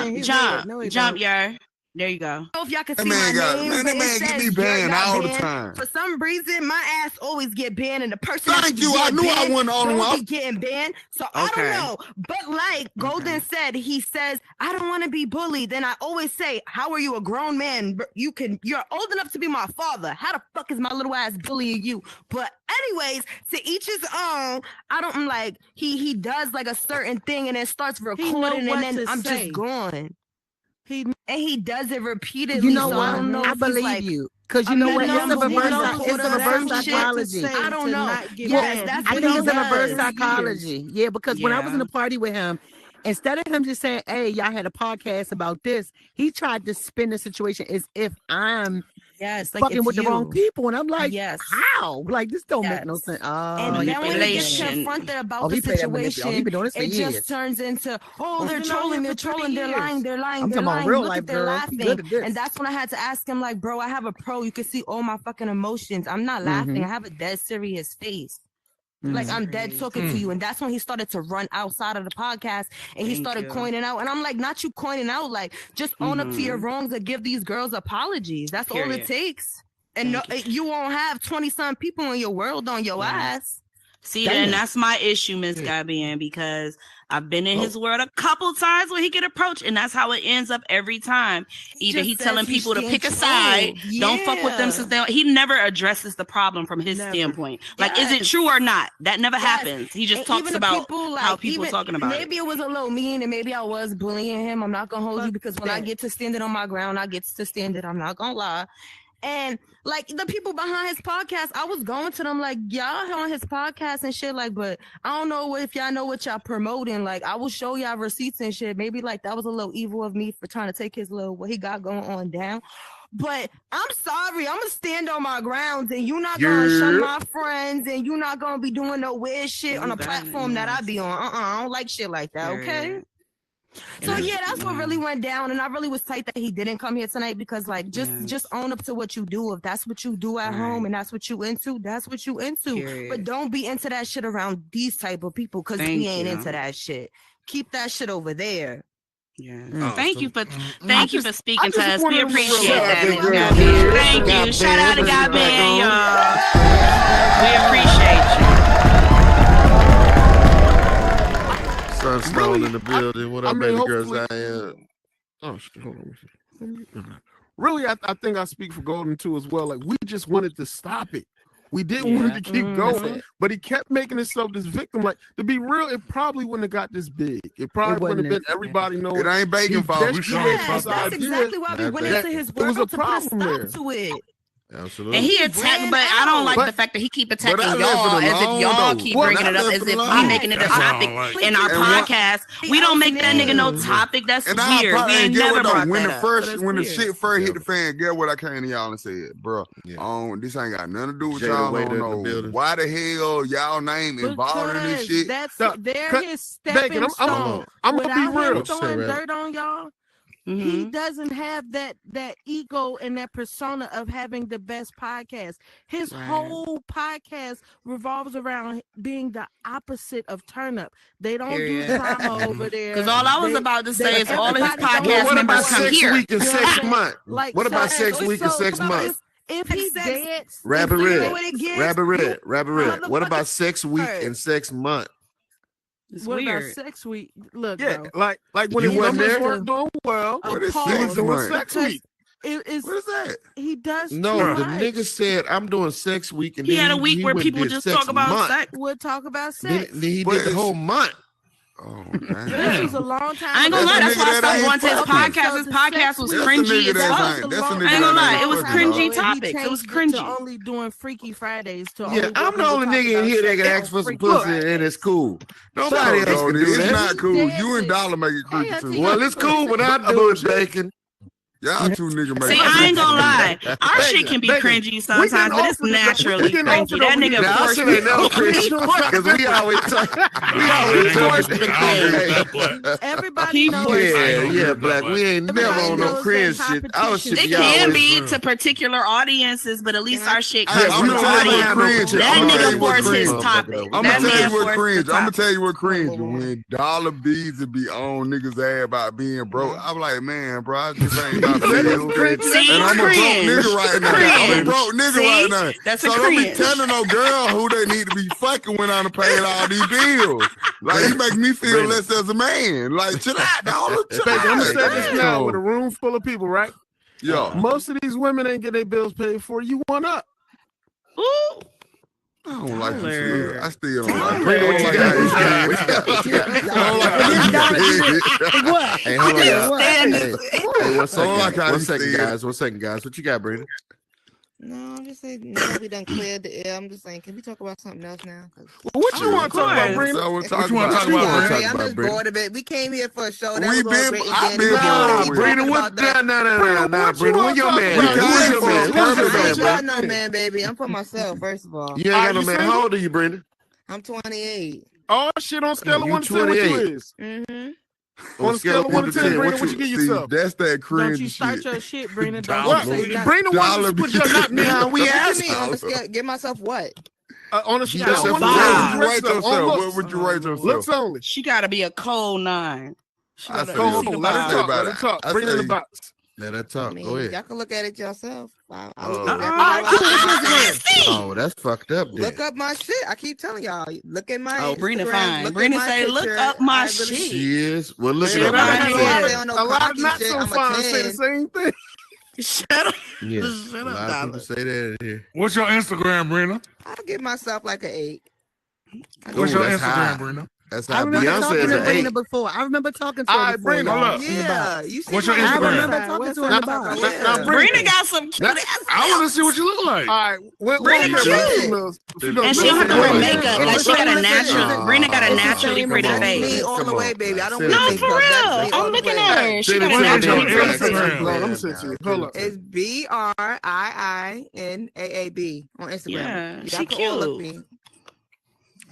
y'all. There you go. If y'all can That see man my got- name, man, that but it man get says me you're banned not all the banned. time. For some reason, my ass always get banned, and the person Thank that you. I get knew I banned wasn't the only don't one. be getting banned. So I Okay. don't know. But like Golden said, he says, I don't want to be bullied. Then I always say, how are you a grown man? You're old enough to be my father. How the fuck is my little ass bullying you? But anyways, to each his own. I'm like, he does like a certain thing and then starts recording, what and then to I'm say. just gone. He does it repeatedly. You know so what? I don't know. I if he's believe like you. Because you know what? It's a reverse psychology. I don't know. Yes, that's I what think he it's a reverse does. psychology. Yeah, because when I was in the party with him, instead of him just saying, "Hey, y'all had a podcast about this," he tried to spin the situation as if I'm like fucking it's with the wrong you. people, and I'm like, Yes. how? Like this don't make no sense. Oh, And then when he gets manipulation. confronted about Oh, the he played that manipulation. situation, He been doing this for it years. just turns into, oh, they're He's been out trolling, here they're for 30 trolling, they're lying, years. they're lying, I'm they're talking about lying. real Look life, at they're girl. He laughing. good at this. And that's when I had to ask him, like, bro, I have a pro. You can see all my fucking emotions. I'm not laughing. I have a dead serious face. Like I'm dead talking to you. And that's when he started to run outside of the podcast and he Thank started you. coining out. And I'm like, not you coining out, like just own up to your wrongs and give these girls apologies. That's all Period. it takes. And no, you won't have 20-some people in your world on your ass. See, and that's my issue, Miss Gabian, because I've been in his world a couple times where he get approached, and that's how it ends up every time. Either just he's says telling he's people to getting pick a side, trolled. don't fuck with them Yeah. since he never addresses the problem from his standpoint. Like, is it true or not? That never happens. He just And talks even the about people, how like, people even- talking about maybe it was a little mean and maybe I was bullying him. I'm not gonna hold you because when I get to stand it on my ground, I get to stand it. I'm not gonna lie. And like the people behind his podcast, I was going to them like, y'all on his podcast and shit, like, but I don't know if y'all know what y'all promoting. Like, I will show y'all receipts and shit. Maybe like that was a little evil of me for trying to take his little what he got going on down. But I'm sorry, I'm gonna stand on my grounds, and you're not gonna shun my friends, and you're not gonna be doing no weird shit on a platform that I be on. I don't like shit like that. Okay. So yeah, that's what really went down, and I really was tight that he didn't come here tonight because, like, just own up to what you do. If that's what you do at home and that's what you into, that's what you into. Period. But don't be into that shit around these type of people because Thank we ain't you. into that shit. Keep that shit over there. Yeah. Thank you for speaking to us. We wanted to appreciate shout that, out Miss to Gabi. girls. Thank you. Shout out to Gabi. Gabi, y'all. We appreciate you. Sunstone in the building. What up, I mean, baby girls? hopefully- Oh shit, hold on. Really, I think I speak for Golden too as well. Like we just wanted to stop it. We didn't want it to keep going, but he kept making himself this victim. Like to be real, it probably wouldn't have got this big. It probably wouldn't have been everybody knowing. It ain't bacon fault. We sure Yes, that's exactly why we went into his There was world a to put a problem stop there. to it. Absolutely. And he attacked, but I don't like the fact that he keep attacking I left y'all it as if alone, y'all though. keep Well, bringing I it up left as it if alone. we making it a That's all topic right. in our And what- podcast. We don't make that nigga no topic. That's And I weird. probably We ain't get never what though. brought When that the up. first, So that's when the weird. shit first hit the fan, get what I came to y'all and said, bro. This ain't got nothing to do with Jada y'all. I Waiter don't in the know building. why the hell y'all name involved in this shit. That's Now, they're cut- his stepping Bacon, I'm stone. gonna Without be him real. throwing Say, dirt on y'all, Mm-hmm. he doesn't have that ego and that persona of having the best podcast. His Right. whole podcast revolves around being the opposite of Turn Up. They don't Period. do drama over there. Because all I was They- about to they- say is all of his everybody don't podcast Well, what members about come sex here. week and You know sex what I'm saying? month? Like, What about so- sex week and so sex come on, month? If he Sex- dead, Rabbit you know Red. what it gets? Rabbit Red. Rabbit Red. What Motherfucking about sex week bird. and sex month? It's what about weird. sex week? Look, Yeah, bro. like when You his wasn't numbers there? weren't doing well. What is Pause. He was sex doing month? sex Because week. it is What is that? he does No, too the much. nigga said I'm doing sex week, and He then had a week where went people and did just sex talk about month. sex. We'll talk about Then, sex. then he But did the it's- whole month. Oh, This damn. was a long time. I ain't gonna ago. lie, that's why I nigga that stopped ain't going to his fucking. podcast. His podcast was That's the cringy nigga as that's fuck. ain't- that's the I nigga ain't gonna that lie, ain't it was fucking, cringy dog. topics. It was cringy. To only doing Freaky Fridays. To Yeah, only I'm where the we only talk nigga in about here that sex can on ask for some Freaky pussy, Fridays. and it's cool. Nobody Shut else up, can Goldie. do It's that. not cool. Dead You and to- Dollar make it creepy Hey, too. Well, it's cool when I do it, Bacon. Y'all two niggas make See, I ain't gonna lie. Our shit can be cringy sometimes, but it's naturally cringy. That nigga forced ain't never cringy because we always talk. We always talk. Everybody knows. Yeah, Black. We ain't never on no cringe shit. Our shit It be can always be fun. to particular audiences, but at least our shit Hey, can I'm gonna tell you what cringe. That nigga forced his topic. I'm That gonna tell man you what forced cringe. the I'm gonna topic. tell you what cringe. When Dollar Bees would be on niggas' ass about being broke, I'm like, man, bro, I just ain't about to deal. See, And I'm a broke cringe. nigga right now. I'm a broke nigga See? right now. That's so a don't be cringe. telling no girl who they need to be fucking when I'm paying all these bills. Like, you make me feel less as a man. Like, chill out, dog. Chill Baby, I'm gonna out. say this now with a room full of people, right? Yeah. Most of these women ain't get their bills paid for. You one up. Ooh. I don't like you still. I still don't like Bring you. what you got. What you got? What? Hey, hold on, y'all. What? Hey, 1 second. like how 1 you second, see it. guys. 1 second, guys. What you got, Brandon? No, I'm just saying, now we done cleared the air. I'm just saying, can we talk about something else now? What you want to talk about, Brandon? So What you want to talk about? I'm just bored of it. We came here for a show. That We was all been- great I and been dandy. bored. Brandon, what? No, Brandon. Where your man? about? Where's your man? Where's your I man, ain't bro? got no man, baby. I'm for myself, first of all. You ain't got no you man. single? How old are you, Brandon? I'm 28. Oh shit! On scale of You 1 to 10, what you 28. is? Mm-hmm. On a scale of 1 to 10, Brandon, what you give See, yourself? that's that cringe Don't you start shit. your shit, Brandon. Don't What? you say nothing. Brandon, Dollar what? Put your not me. Nah, we What you asked. mean on the scale? Give myself what? On a You scale yourself of 1 a to 10, five. what would you rate yourself? On What looks. would you rate yourself? Looks only. She gotta be a cold 9. She I gotta say Go be yes. home. a Let her I say talk. about Let her it. talk. I Bring it in the say- box. Let her I talk. mean, Go ahead. y'all can look at it yourself. I look Uh, exactly all right, how I cool. look at it. Oh, that's fucked up. Then. Look up my shit. I keep telling y'all. Look at my Oh, Brina Instagram, fine. look at Brina my say, look picture. up my I really- shit. She is. Well, look Shit, it up. I Like ain't you had said. Say on no A lot of cocky not shit, so I'm a fine say the 10. same thing. Shut up. Yeah. Shut A up, lot of Dollar. people say that in here. What's your Instagram, Brina? I'll give myself like an 8. What's Ooh, your that's high. Instagram, Brina? That's I how remember Beyonce talking is to an Brina 8. before. I remember talking to All her right, before. Brina, y'all, hold up. in the Yeah, box. you see What's your my I Instagram? remember website. talking to her Website. in the box. Yeah. Now, Brina got some cute ass. I want to see what you look like. All right, Brina cute. And she don't have to wear makeup. Like she got a natural. Brina got a naturally pretty That's me face. all the way, baby. I don't No, wear No, makeup. for That's real. me all I'm the looking way. at her. She got a What is your naturally pretty Instagram? face. Hold on, let me send it to you. Hold up. It's BRIINAAB on Instagram. Yeah, Y'all she can all look cute. me.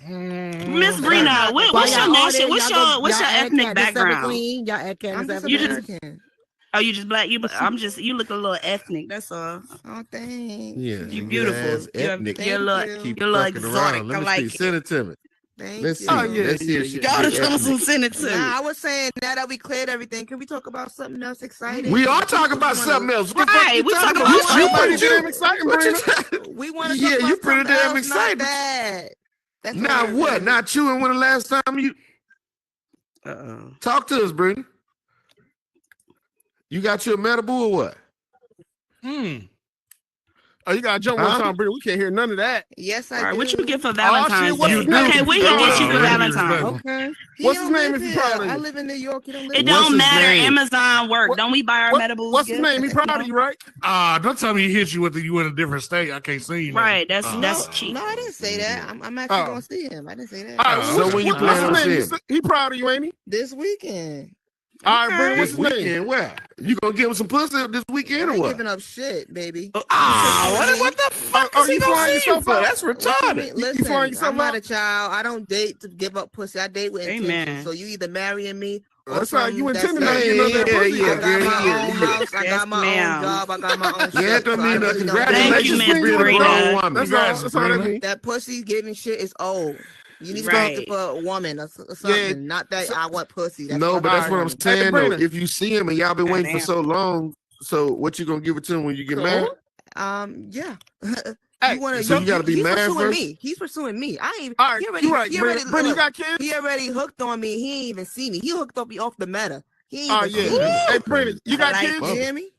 Miss Brina, what's While your y'all nation? all there, What's y'all your go- what's your y'all add ethnic Candace background? Everqueen, y'all add Candace I'm just You just- American. Oh, you just black. You look a little ethnic. That's all. Oh, thanks. Yeah, You good beautiful. ass ethnic. You're a little, you. Keep you're a little fucking exotic. around. Let I me like see. it. Send it to me. Thank Let's you. see. Oh, yeah, Let's see if she yeah, can Go be to ethnic. some send it to me. Nah, I was saying now that we cleared everything, can we talk about something else exciting? We are talking about something else. What the fuck Right, you we talking talking about? about You you. pretty damn exciting, What you Brina. talking? We want to Yeah, talk about you pretty something damn else, excited. Not that. That's Now we're what? saying. Not you. And when the last time you talk to us, Brandon? You got your medical or what? Oh, you gotta jump one Huh? time, Brina. We can't hear none of that. Yes, I All right, do. what you get for Oh, Valentine's shit, what's Day? his name? Okay, we can get you for Valentine's. Okay. He What's don't his name live if you here. proud of I you? live in New York. He don't live It here. What's don't his matter. name? Amazon work. What- Don't we buy our medibles? What's his gifts? name? He proud of you, right? Don't tell me he hit you with you in a different state. I can't see you. now. Right, that's cheap. No, I didn't say that. I'm actually Oh. going to see him. I didn't say that. All right, So when you what's plan on his name? seeing? He proud of you, ain't he? This weekend. All right, Brina, what's This his name? weekend, where? You gonna give him some pussy this I weekend or ain't what? giving up shit, baby. What the fuck Oh, is he you gonna flying see you yourself for? out? That's What you retarded. mean? You Listen, flying yourself I'm not out? a child. I don't date to give up pussy. I date with intention. Amen. So you either marrying me or That's how you something that's intended to it. get no damn pussy. Yeah, I got my yeah, own yeah. house. I Yes, got my ma'am. own job. I got my own shit. Yeah, that don't so I mean really nothing. don't Thank you, Congratulations Miss for being a Brina. grown woman. That's all that Brina. means. That pussy giving shit is old. You need to Right. be looking for a woman or something. Not that I want pussy. That's No, but that's what I'm saying. saying. Though, Brina. if you see him and y'all been waiting for Goddamn. so long, so what you gonna give it to him when you get married? Yeah. Hey, So you gotta be he's married pursuing first. me. He's pursuing me. I ain't. All right, He already. you're right, He already. Brina. Brina, you look, got kids? He already hooked on me. He ain't even see me. He hooked up me off the meta. He ain't Oh even yeah. see me. Hey, Brina, you got like kids? You hear me?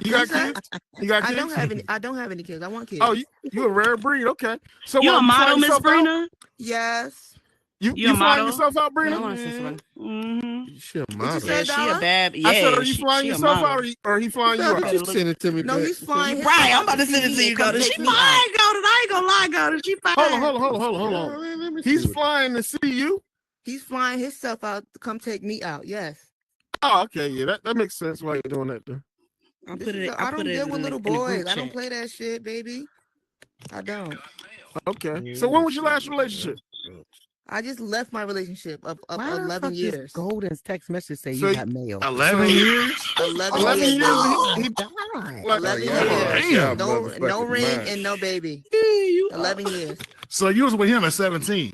You got What's that? kids? You got I kids? don't have any. I don't have any kids. I want kids. Oh, you a rare breed. Okay. So You what, a model, flying Miss yourself out? Brina? Yes. You You a flying model? yourself out, I Brina? want to see somebody. Mm-hmm. She a you model. say, Yeah, she a Dollar? bad. I said, Yeah, are you flying she a yourself model. out or he flying you Nah, out? but you send it to me. No, back. he's flying. his Right, self I'm about to out send it to see me you, and come Golden. She take fine, me out. Golden. I ain't gonna lie, Golden. She fine. Hold on. Man, let me He's see what- flying to see you. He's flying himself out to come take me out. Yes. Oh, okay, yeah, that makes sense why you're doing that. Then. I put it. I don't deal with little boys. I don't chat. play that shit, baby. I don't. Okay. So when was your last relationship? I just left my relationship of Why the 11 fuck does years. Golden's text message say So you got mail? 11 years? 11 years. He God. 11 yeah, years. yeah, No motherfucking ring mind. and no baby. 11 years. So you was with him at 17.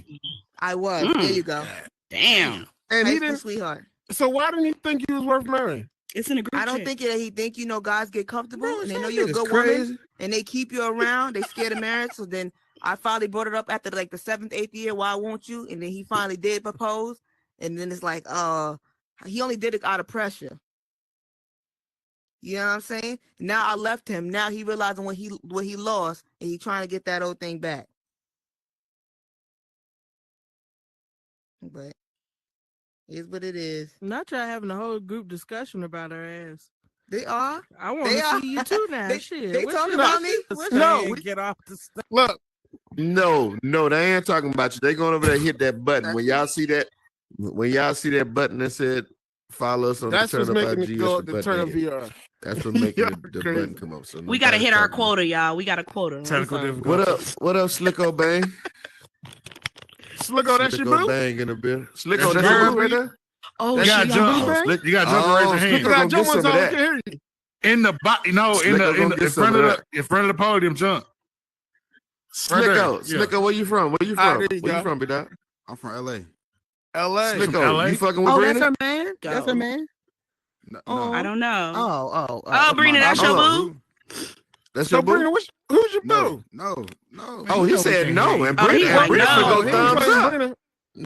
I was. There you go. Damn. and High he school didn't. sweetheart. So why didn't he think you was worth marrying? It's in a group I don't chat. think that he think guys get comfortable Bro, and they that know you're a nigga's good crazy. woman and they keep you around. They scared of marriage. So then I finally brought it up after like the 7th, 8th year. Why won't you? And then he finally did propose. And then it's like, he only did it out of pressure. You know what I'm saying? Now I left him. Now he realizing what he lost and he trying to get that old thing back. But it's what it is. Not y'all having a whole group discussion about her ass. They are. I want They to are. see you too now. They- Shit. they what talking you about got me? to No, say? we- Get off the stage. Look, No, they ain't talking about you. They going over there and hit that button. When y'all see that button that said follow us on that's the what's Turn Up making IG, it go that's the to turn button up they hit. VR. That's what making Y'all the crazy. button come up. So We gotta nobody's hit our talking. quota, y'all. We got a quota. Technical I'm sorry. difficulties. What up, Slicko Bang? Slicko, that's your Slicko boo? Bang in the building. Slicko, That's that's your your boo boo right there? Oh, You That's got your jump. boo, Bang? You got jump to raise your Oh, hand. You Slicko got gonna jump get on some so of I that. can hear you. In the Slicko gonna get some of that. in front of the podium, jump. Right there. Slicko, Yeah. Slicko, where you from? Where you Ah, from? there you Where go. you from, big dog? I'm from LA. LA. From Slicko, LA? you fucking with Oh, that's Brina? her man. That's her man. No, Oh, I don't know. Oh, Brina, that's your Hold boo? That's So your boo? Brina, who's your no, boo? no. Oh, he said no, and Oh, he Brina, like, Brina no. go He ain't thumbs playing up. Brina.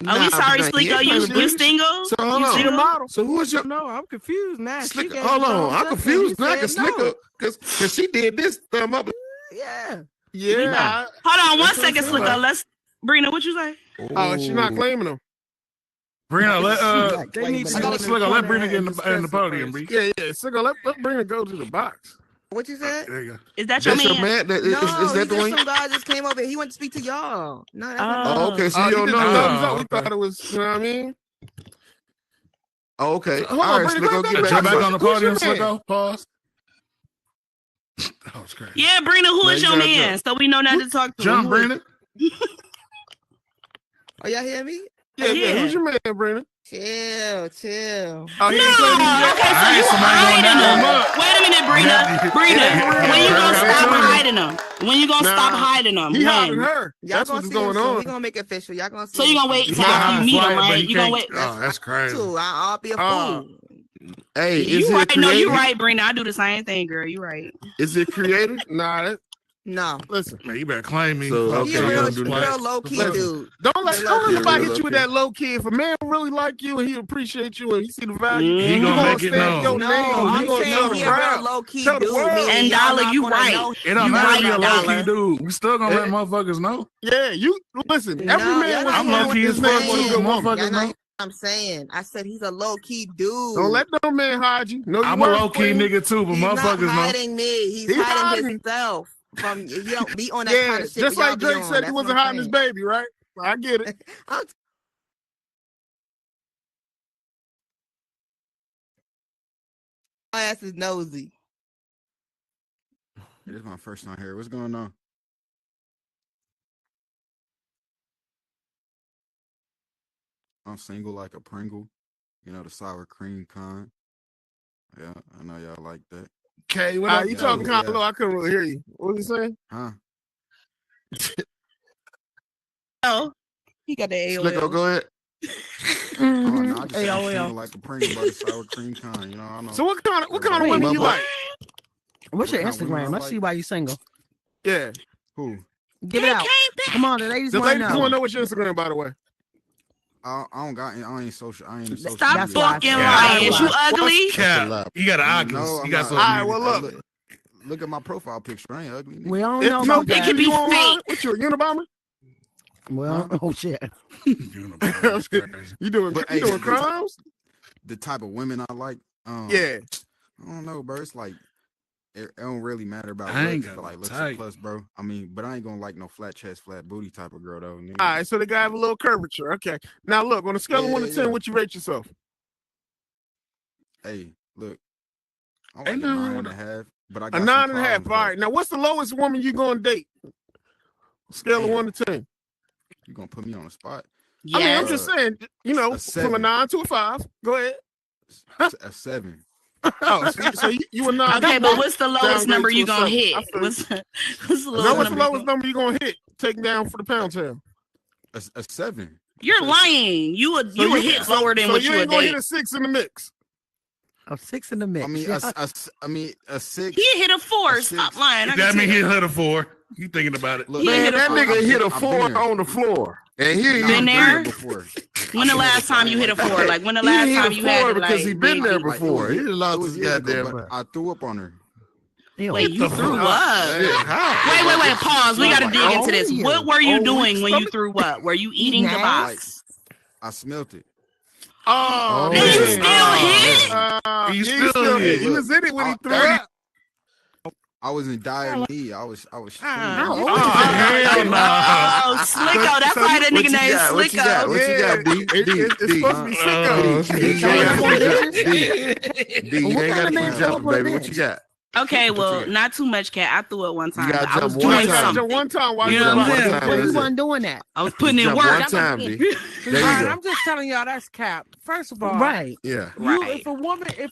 Oh, we sorry, Nah, Slicko. he You ain't playing single? So hold You on. She the single? model. So who is your No, I'm confused now. She Slicko? gave Hold you on, thumbs I'm up and confused you now said because no. Slicko, because she did this thumb up. Yeah. Yeah. Hold on one That's what I'm second, saying. Slicko. Let's Brina, what you say? Oh, she's not claiming him. Brina, let They need to I go got in Slicko, let corner Brina get in and the podium, discuss it B. Yeah. Slicko, let Brina go to the box. What you said? There you go. Is that your That's your man? man. That, No, is that he the just one? some guy just came over. He went to speak to y'all. No, that's not Oh, me. okay. So Oh, you he don't did know the him. thumbs up. Oh, We okay. thought it was, you know what I mean? Oh, okay. Hold All on, right, Brina, Slicko, go get back. back Jump back to on the it. Who's your podium, man? Slicko. Pause. That was crazy. Yeah, Brina, who Now is you your gotta man? jump. So we know not to talk to Jump, him. Who is- Brina. Oh, y'all hear me? Yeah. Yeah. Who's your man, Brina? Chill. Oh, he No, ain't playing you yet? okay, so Alright, you somebody gonna hiding nab him them. up. Wait a minute, Brina. Brina, when you gonna stop hiding them? When you gonna stop hiding them? He hiding When? her. Y'all That's gonna what's see going him soon. We on. gonna make it official. Y'all gonna see So him you gonna soon. wait till after you meet him, right? You gonna wait? Oh, that's crazy. Too. I'll be a Oh. fool. Hey, is You it right? No, you creative? right, Brina. I do the same thing, girl. You right. Is it creative? Nah, No. listen. Man, you better claim me. So, He okay, a you real, don't do real that. low key Listen. dude. Don't let Real low-key. nobody Yeah, hit you with okay. that low key. If a man really like you and he appreciate you and he see the value, He he gonna gonna make it stand known. your No, name. I'm He gonna saying tell the he a real crowd. low key Tell the dude. world. Meaning And y'all Dollar, not you gonna right. know- It don't You matter right, if you're a low key Dollar. dude. We still gonna let motherfuckers know. Yeah, you listen. No, Every y'all man not was I'm hearing low what key I'm as fuck. saying. One of the Y'all motherfuckers not know. hearing what I'm saying. I said he's a low key dude. Don't let no man hide you. No, you I'm a worth low key playing. nigga too, but He's not motherfuckers know. hiding me. He's He hiding hiding. himself from you. Don't be on that Yeah, kind of shit. just where y'all like be Drake on. said he That's wasn't what I'm hiding his saying. baby, right? I get it. I'm My ass is nosy. This is my first time here. What's going on? I'm single like a Pringle. You know, the sour cream kind. Yeah, I know y'all like that. Okay, what up? You Yeah, talking kind yeah. of low. I couldn't really hear you. What was you saying? Huh? Oh, he got the AOL. Slicko, go ahead. Oh, no, I just said I'm AOL. single like a Pringle, but the sour cream kind. You know, I know. So what kind of Everybody women you Bubba. like? What's your What kind of women Instagram? I Let's see like? why you single. Yeah. Who? Give it out. Come on, the ladies The want to ladies want to know. know what's your Instagram, by the way. I don't got. I ain't social. I ain't in social Stop That's media. why I fucking said- lying. That's Is you why. ugly? Cap. You got an Oculus. No, I'm You got not. social All right, media. well, Hey, look. Look at my profile picture. I ain't ugly. We don't If know no about that. picture be you online, fake. what you a Unabomber? Well, oh shit. That's crazy. You doing But, you hey, doing crimes? The type of women I like. Yeah. I don't know, bro. It's like it don't really matter about I ain't looks, got but like no looks type. a plus, bro. I mean, but I ain't gonna like no flat chest, flat booty type of girl though. Nigga. All right, so the guy have a little curvature. Okay. Now look, on a scale of 1 to 10, Yeah. what you rate yourself? Hey, look. I'm Ain't like a nothing wrong 9.5, but I A got 9.5. some All right. Now, what's the lowest woman you gonna date? Scale of 1 to 10. You gonna put me on the spot? I mean, I'm just saying, you know, a from a 7. 9 to a 5. Go ahead. A 7. Oh, so you a 9. Okay, but what's the lowest downgrade number to you a gonna 7. hit? I feel What's you. what's the Now, lowest what's the number? lowest number you gonna hit? Taking down for the pound town. A 7. You're lying. You would So you would hit lower than so what you you ain't would gonna date. hit a 6 in the mix. A 6 in the mix. I mean, a 6. He hit a 4. Stop lying. I That can mean tell. he hit a 4. You thinking about it? Look, He Man, hit a that 4. nigga hit a I've 4 been there. on the floor. And he Been there? Before. When the last time you hit a 4? Like when the last time you had to, because he like, been there big- before. He lost It was his years ago, goddamn but mind. I threw up on her. Wait, you threw fuck? up? Yeah, how? Wait. Pause. We got to dig into this. you? What were you Oh, doing when you stomach? threw up? Were you eating the Eating box? I smelt it. Oh, Oh, And you man. still hit? He still still hit. hit. He was in it when he threw Hey, it. I was in dire need. I was. How old Hell no. Oh, Slicko. That's why that What nigga you named got? What you got? Slicko. What you got, D? It's supposed to be sicko. D, you What ain't kind got of man to throw jump, up on a baby. What bench? you got? Okay, well, not too much, Cat. I threw it one time. gotta I was jump one doing time. Jump something. one time while You you know what I'm was saying? like, Time But is you it? wasn't doing that. I was putting in Jump work. one time, D. There you Right, go. I'm just telling y'all that's cap. First of all, Right. Yeah. you, Right. if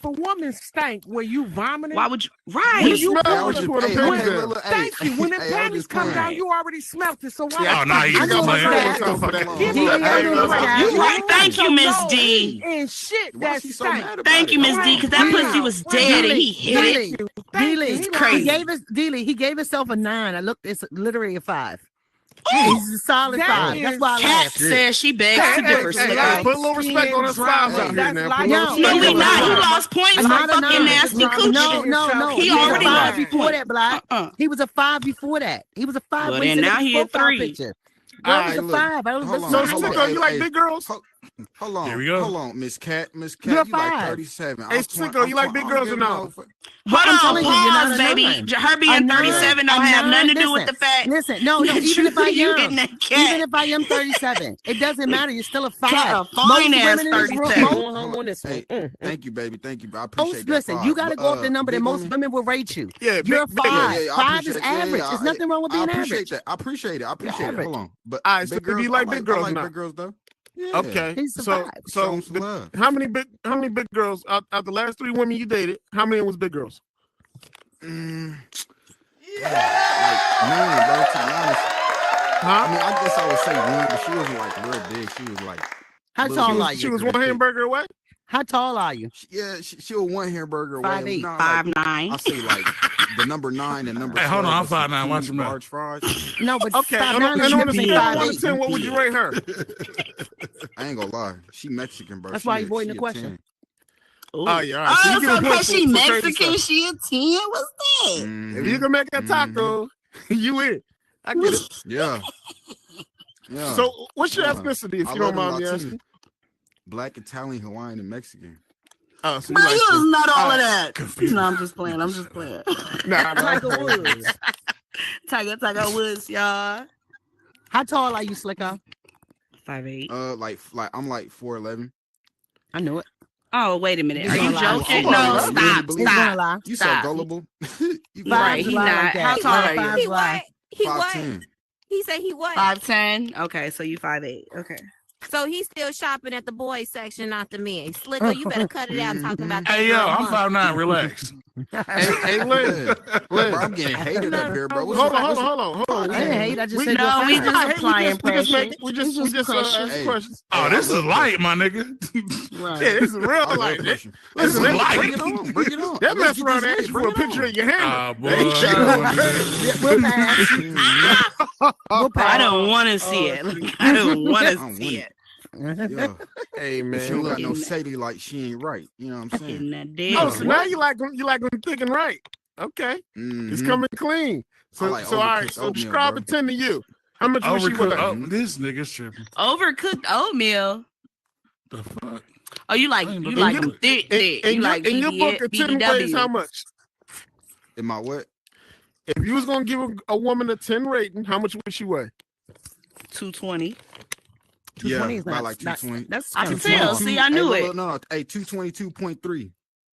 a woman stank, were you vomiting? Why would you? when Right. you Hey, pull I was the just, put them hey, panties okay, down. look, hey, Thank you. When the hey, I was panties just come playing. down, you already smelt it. So why? Oh, nah, you I know just what's playing. that. Hold on, hold on. D, I know what's that. You right. Thank you, Miss Your D. nose And shit Why that she so stank. mad about Thank it? you, Miss D, because that Wow. pussy was Wow. dead and he hit it. Thank you. Thank you. He crazy. He gave us Dealey. He gave himself a 9. I looked. It's literally a 5. Ooh. He's a solid That 5. That's is- why I Cat laughed. says she begs Hey, to differ, hey, Slicko. put a little respect on us fives out here That's now. like- Put a little Yo, No, we respect on us not. He fives. lost points Not for a fucking 9. nasty No, coochie. No. He He was already a 5 lost before points. that, Black. He was a 5 before that. He was a 5 Well, when he then said now his he a profile 3. picture. All That right, was a look. 5. I was Hold on, So, hold on. Slicko, you like Hey, big girls? Hold on. Here we go. Hold on, Miss Cat. Miss You're Cat, a you like 5. 37. Hey, Slicko, you like big girls or no? But I'm Hold telling on, you, you're not pause, a baby. 9. Her being 37 don't have nothing to do with the fact. Listen, no, that even if I you am, hitting that even cat. if I am 37, it doesn't matter. You're still a 5. Cat a Most fine ass women in this room, 37. most, Going home on this one. Hey, thank you, baby. Thank you. I appreciate most that. listen, you got to go up the number that big most women? women will rate you. Yeah, You're a big- 5. I 5 is appreciate- average. There's nothing wrong with I being appreciate average. that. I appreciate it. I appreciate it. average. Hold on. But All right, so big do you girls, like I big girls I like now? big girls though. Yeah. Okay. He's a So, 5. so Show 'em some love. how many big girls out the last 3 women you dated? How many was big girls? Like none, bro. To be honest, I mean, I guess I would say one, but she wasn't like real big. She was like, How little tall bit. are you? She was one hamburger away. How tall are you? Yeah, she was one hamburger away. 5'8". Nah, 5'9". I say like the number 9 and number. Hey, hold 12 on, I'm was some 5'9", watch huge your mouth. large fries. No, but Okay, 5'9" and on is a different scale than of 1 to 5'8". 10, what would you rate her? I ain't gonna lie, she Mexican, bro. That's She why a- you avoiding she the a question. 10. Oh yeah, all right. So you Oh, get so a point because she for crazy Mexican, stuff. she a 10? What's that? If you can make that taco, you in. I get it. Yeah. Yeah. So, what's your Yeah. ethnicity, if I you love don't mind them me Latinos. asking? Black, Italian, Hawaiian, and Mexican. Oh, so Bro, you like you was to- not all uh, of that. No, I'm just playing. I'm just playing. Nah, Tiger Woods. Tiger Woods, y'all. How tall are you, Slicko? 5'8". Like I'm like 4'11". I knew it. Oh, wait a minute. He's Are you gonna lie. joking? Oh, No, yeah, stop. you really believe He's gonna Stop. lie. You so Stop. gullible. You Right, Fives he lie not. like that. How tall are you? Fives He lie. what? He what? 5'10". He said he what? 5'10". Okay, so you 5'8". Okay. So he's still shopping at the boys section, not the men. Slicko, you better cut it out talking about that. Hey, yo, girl I'm month. 5'9". Relax. Hey, Lynn. Bro, I'm getting hated up here, bro. What's Hold up? on. I didn't hate. I just We- said No, you're we fine. just Hey, applying pressure. we just ask Hey. questions. Oh, this is light, my nigga. Right. Yeah, this is real I love life. pressure. This is Listen, light. Bring it on. Bring it on. that Let's mess get around this and in. ask for Bring a it picture on. of your hand. Ah, boy. Hey, Yeah, we'll pass. We'll I pass. don't want to see it. I don't want I to want see it. it. Yeah. Hey If she don't man. got no shady like she ain't right. You know what I'm saying? Getting that dick. Oh, so now you like them thick and right. Okay. It's Mhm. coming clean. So I like all right. overcooked So oatmeal, describe bro. a 10 to you. How much was she Overcooked. with? Oh, this nigga's tripping. Overcooked oatmeal. The fuck? Oh, you like I ain't you looking like at them it. thick, thick. You like in your book of 10 ways, how much? In my what? If you was gonna give a woman a 10 rating, how much would she weigh? 220. 220 is about not like 220. That's I kind can of tell. small. See, I knew Hey, it. look, no, hey, 222.3.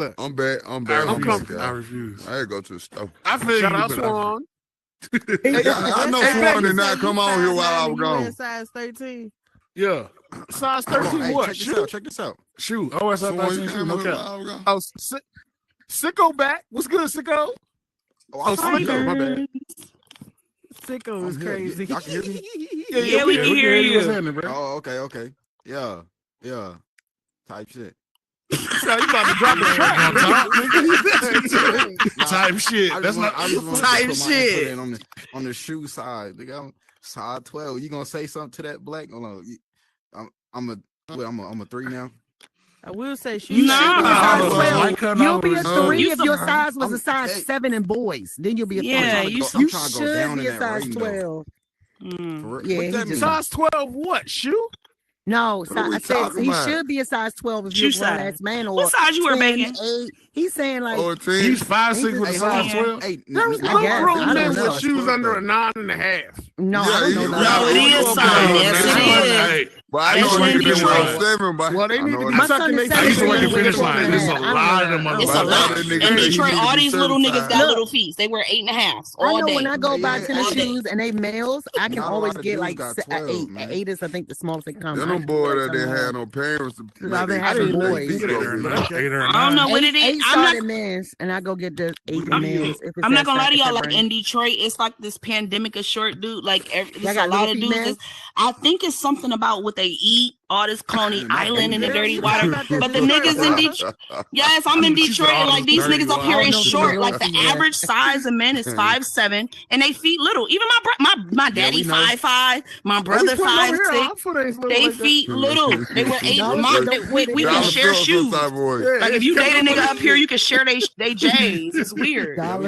look. I'm back. I'm back. I I'm refuse. back, I y'all. refuse. I had to go to the store. I feel Shout you, out but Swan. I know Hey, Swan Becky, did not come on here while I was You wear gone. size 13. yeah. Size Hold on, 13 hey, what? check this Shoe? out. Check this out. Shoot. Oh, that's Swan, not you shoot. came No on here cap. while I was gone. Oh, Sicko back. What's good, Sicko? Oh, Slicko. my bad. Sicko is I'm here. crazy. Y'all can hear me? Yeah, we can hear What's you. happening, bro? Oh, okay. Yeah. type shit. So you about to drop a track. Type shit. That's not type shit. On the shoe side, nigga, I'm size 12. You gonna say something to that black? Hold on. I'm a 3 now. I will say you'll be a 3 if your size was a size 7 in boys. Then you'll be a 3. Yeah, you should be a size 12. Yeah, size 12 what? Shoe? No, I said he should be a size 12 if you're a grown ass man. Or what size you were making? 8. He's saying like he's 5'6" with a size 12. There's no grown men with shoes under a 9.5. No, I don't know. No, it is size. Yes, it is. But I know you can run 7, but well, they need to be sucking their I used to work at finish line. There's a lot of them. It's a lot. In Detroit, all these little niggas got little feet. They wear 8.5s all I know day. when I go buy tennis shoes and they males, I can always get like 8. 8 is I think the smallest they come. Them boys that didn't have no parents. I've been having boys. I don't know what it is. 8 started men's, and I go get the 8 men's. I'm not gonna lie to y'all. Like in Detroit, it's like this pandemic of short dude. Like there's a lot of dudes. I think it's something about what they eat. All this Coney Island and the dirty water. But the niggas in Detroit, yes, I'm in Detroit, and like these niggas up here is short. Like the average size of men is 5'7", and they feet little. Even my daddy 5'5", my brother 5'6". They feet little. They wear 8. We can share shoes. Like if you date a nigga up here, you can share they J's. It's weird. Nah,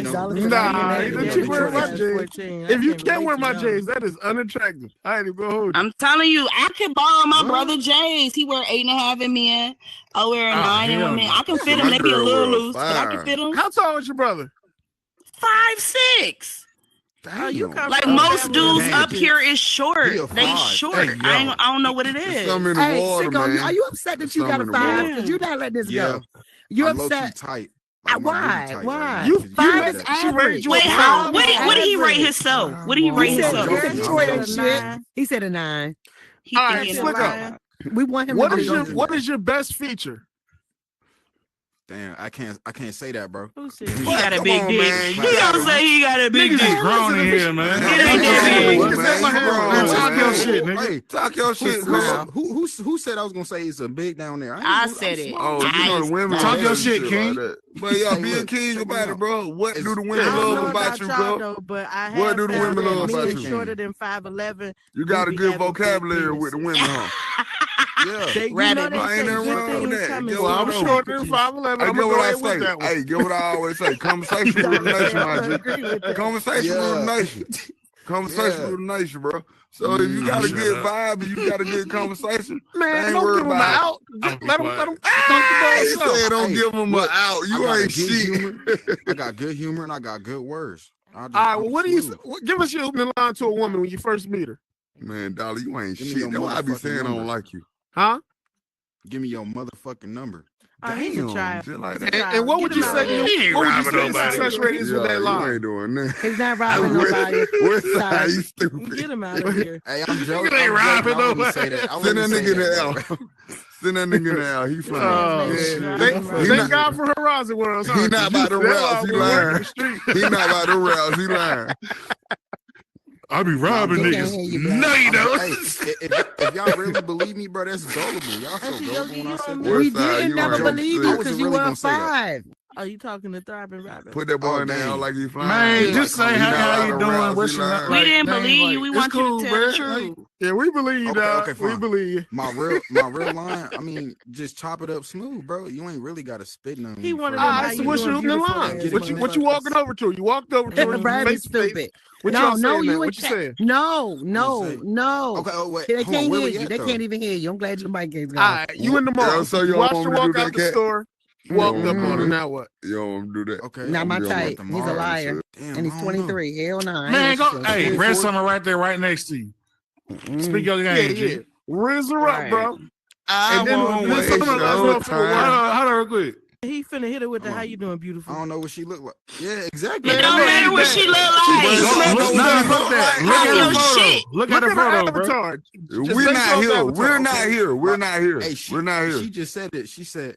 if you can't wear my J's, that is unattractive. I ain't even gonna hold you. I'm telling you, I can borrow my brother J's. He wear 8.5 in men. I wear a 9 in women. I can fit him. They be a little loose, but I can fit him. How tall is your brother? 5'6". Like most dudes up here is short. They short. I don't know what it is. Hey, Sicko, are you upset that you got a 5? Because you not let this go. You upset? Tight. Why? Why? You 5 is average. Wait, how? What did he rate himself? What did he rate himself? He said a 9. All right, Slicko. We want him. What is your best feature? Damn, I can't say that, bro. He got a big dick. You don't say he got a big dick. Grown in here, man. It ain't that big. Talk your shit, nigga. Hey, talk your shit, bro. Who said I was gonna say it's a big down there? I said it. Oh, you know the women. Talk your shit, King. But y'all be a king about it, bro. What do the women love about you, bro? But what do the women love about you? Shorter than 5'11". You got a good vocabulary with the women, huh? Yeah, rabbit. I ain't nothing wrong with that. Well, I'm shorter than 5'11". Hey, get what I say. Hey, get what I always say. Conversation with the nation, my G. Conversation with the nation. Conversation with the nation, bro. So if you got a good vibe and you got a good conversation, man, don't give them an out. Let them say don't give them an out. You ain't shit. I got good humor and I got good words. All right, well, what do you give us your opening line to a woman when you first meet her? Man, Dolly, you ain't shit. That's why I be saying I don't like you. Huh? Give me your motherfucking number. He's a child. Like that. And what would you say? Success rate is with that line? You ain't doing that. He's not robbing nobody. You stupid. Get him out of here. Hey, I'm joking. You ain't robbing nobody. Send that nigga in the L. Send that nigga in the L. He flying. Thank God for Horizon Worlds. He not about to rouse. He lying. He not about to rouse. He lying. I be robbing niggas. No, you don't. Hey, if y'all really believe me, bro, that's gullible. Y'all so gullible when I said that. We didn't never believe you because you were 5. Are you talking to Thriving Rabbit? Put that boy in there like he flying. Man, just say how you doing. What's your We didn't believe you. We want you to tell the truth. Yeah, we believe you, dog. Okay, we believe you. My real line. I mean, just chop it up smooth, bro. You ain't really got to spit on me. He wanted to know how so what's your opening line? What you walking over to? You walked over to her. Stupid. No, you what you saying? No. Okay, oh wait. They can't hear you. They can't even hear you. I'm glad your mic is gone. All right, you in the mall. So you watched her walk out the store. Walked up on her. Now what? You don't want to do that. Okay. Not my type. He's a liar. And he's 23. Hell no. Man, go. Hey, rent something right there, right next to you. Speak your game. Yeah. Riz her up, bro. I won't waste your time. Hold on real quick. He finna hit her with the "How you doing, beautiful." I don't know what she look like. Yeah, exactly. It don't matter what she look like. Look at her photo, bro. We're not here. We're not here. Hey, she just said it. She said,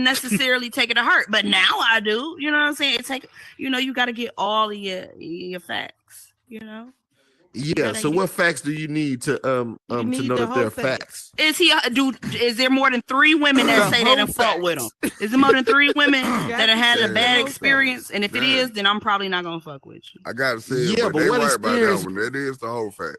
didn't necessarily take it to heart, but now I do. You know what I'm saying? It's like, you got to get all of your facts. Yeah. So what facts do you need to know that they're facts? Is there more than 3 women that say they done fought with him? Is there more than 3 women that have had a bad experience? And if it is, then I'm probably not gonna fuck with you. I gotta say, but they right about that one. That is the whole fact.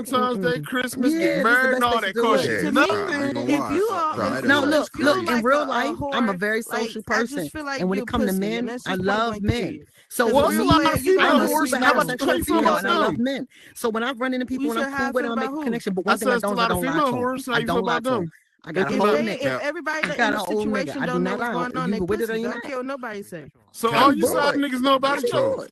Valentine's Day, Christmas, Yeah, get this is married, the and all best that way to cost do you it. To nothing. me, if you are, No, look, feel in like real a life, I'm a whore, very like, social I just person. feel like And when you it comes to pussy, men, and that's I just love point blank men. period. So Well, for it's a me, lot of female I'm a whores. super How about heterosexual you and I love them? men. So when I run into people You and I'm should cool have with them, feel I make about a who? connection. But I one thing said I it's a don't lot I of don't lie female to 'em. whores. How I you feel don't lie about to 'em. them? I got a If whole they, nigga. if everybody I in got the an old nigga. situation I do don't know not what's lie. going on, You they with it or pussies. you I not. don't care what nobody say. So Cap, all I'm you side bored. niggas know about I'm each other. bored.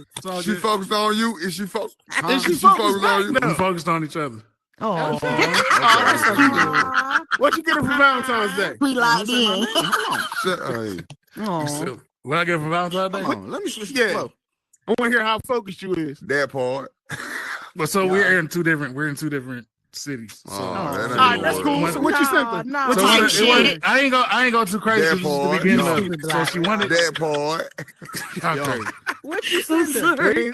is. She focused on you. Is she focused? Is she focused focused on you? We focused on each other. Oh, that's so cute. What you getting for Valentine's Day? We locked in. So, what I get for Valentine's Day? Let me switch Yeah. I want to hear how focused you is. That part. But so we're in two different cities. So, that's cool. So what you sent her? No, so I ain't go too crazy. That This is the part. beginning No. of it. So she wanted that part. Y'all crazy. What you send her?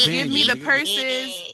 Give me the nigga. purses.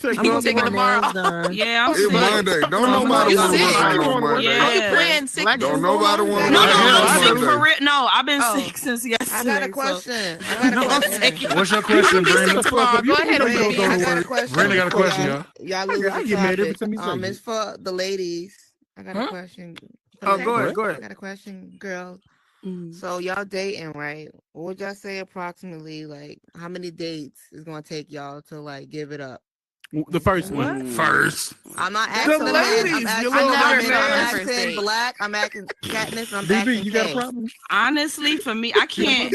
taking He off taking tomorrow? tomorrow. Yeah, I'm It's sick. Monday. Don't nobody You want to sick? work on no Monday. Yeah. You playing sick? Don't nobody want to No, work no, on I'm no sick for Monday. real. No, I've been Oh. sick since yesterday. I got a question. I got a question. What's your question, Brandon? Go ahead, Brandon, I got a question. Brandon got a question, y'all. Y'all lose I the get mad every topic. time you say It's for the ladies. I got a question. Oh, go ahead, go ahead. I got a question, girls. So y'all dating, right? What would y'all say approximately, like, how many dates is gonna take y'all to like give it up? The first one. First. I'm not asking The men. ladies, I'm you asking little women. I'm man. asking Black. I'm asking Katniss. I'm DB, asking you got a Kay. problem? Honestly, for me, I can't.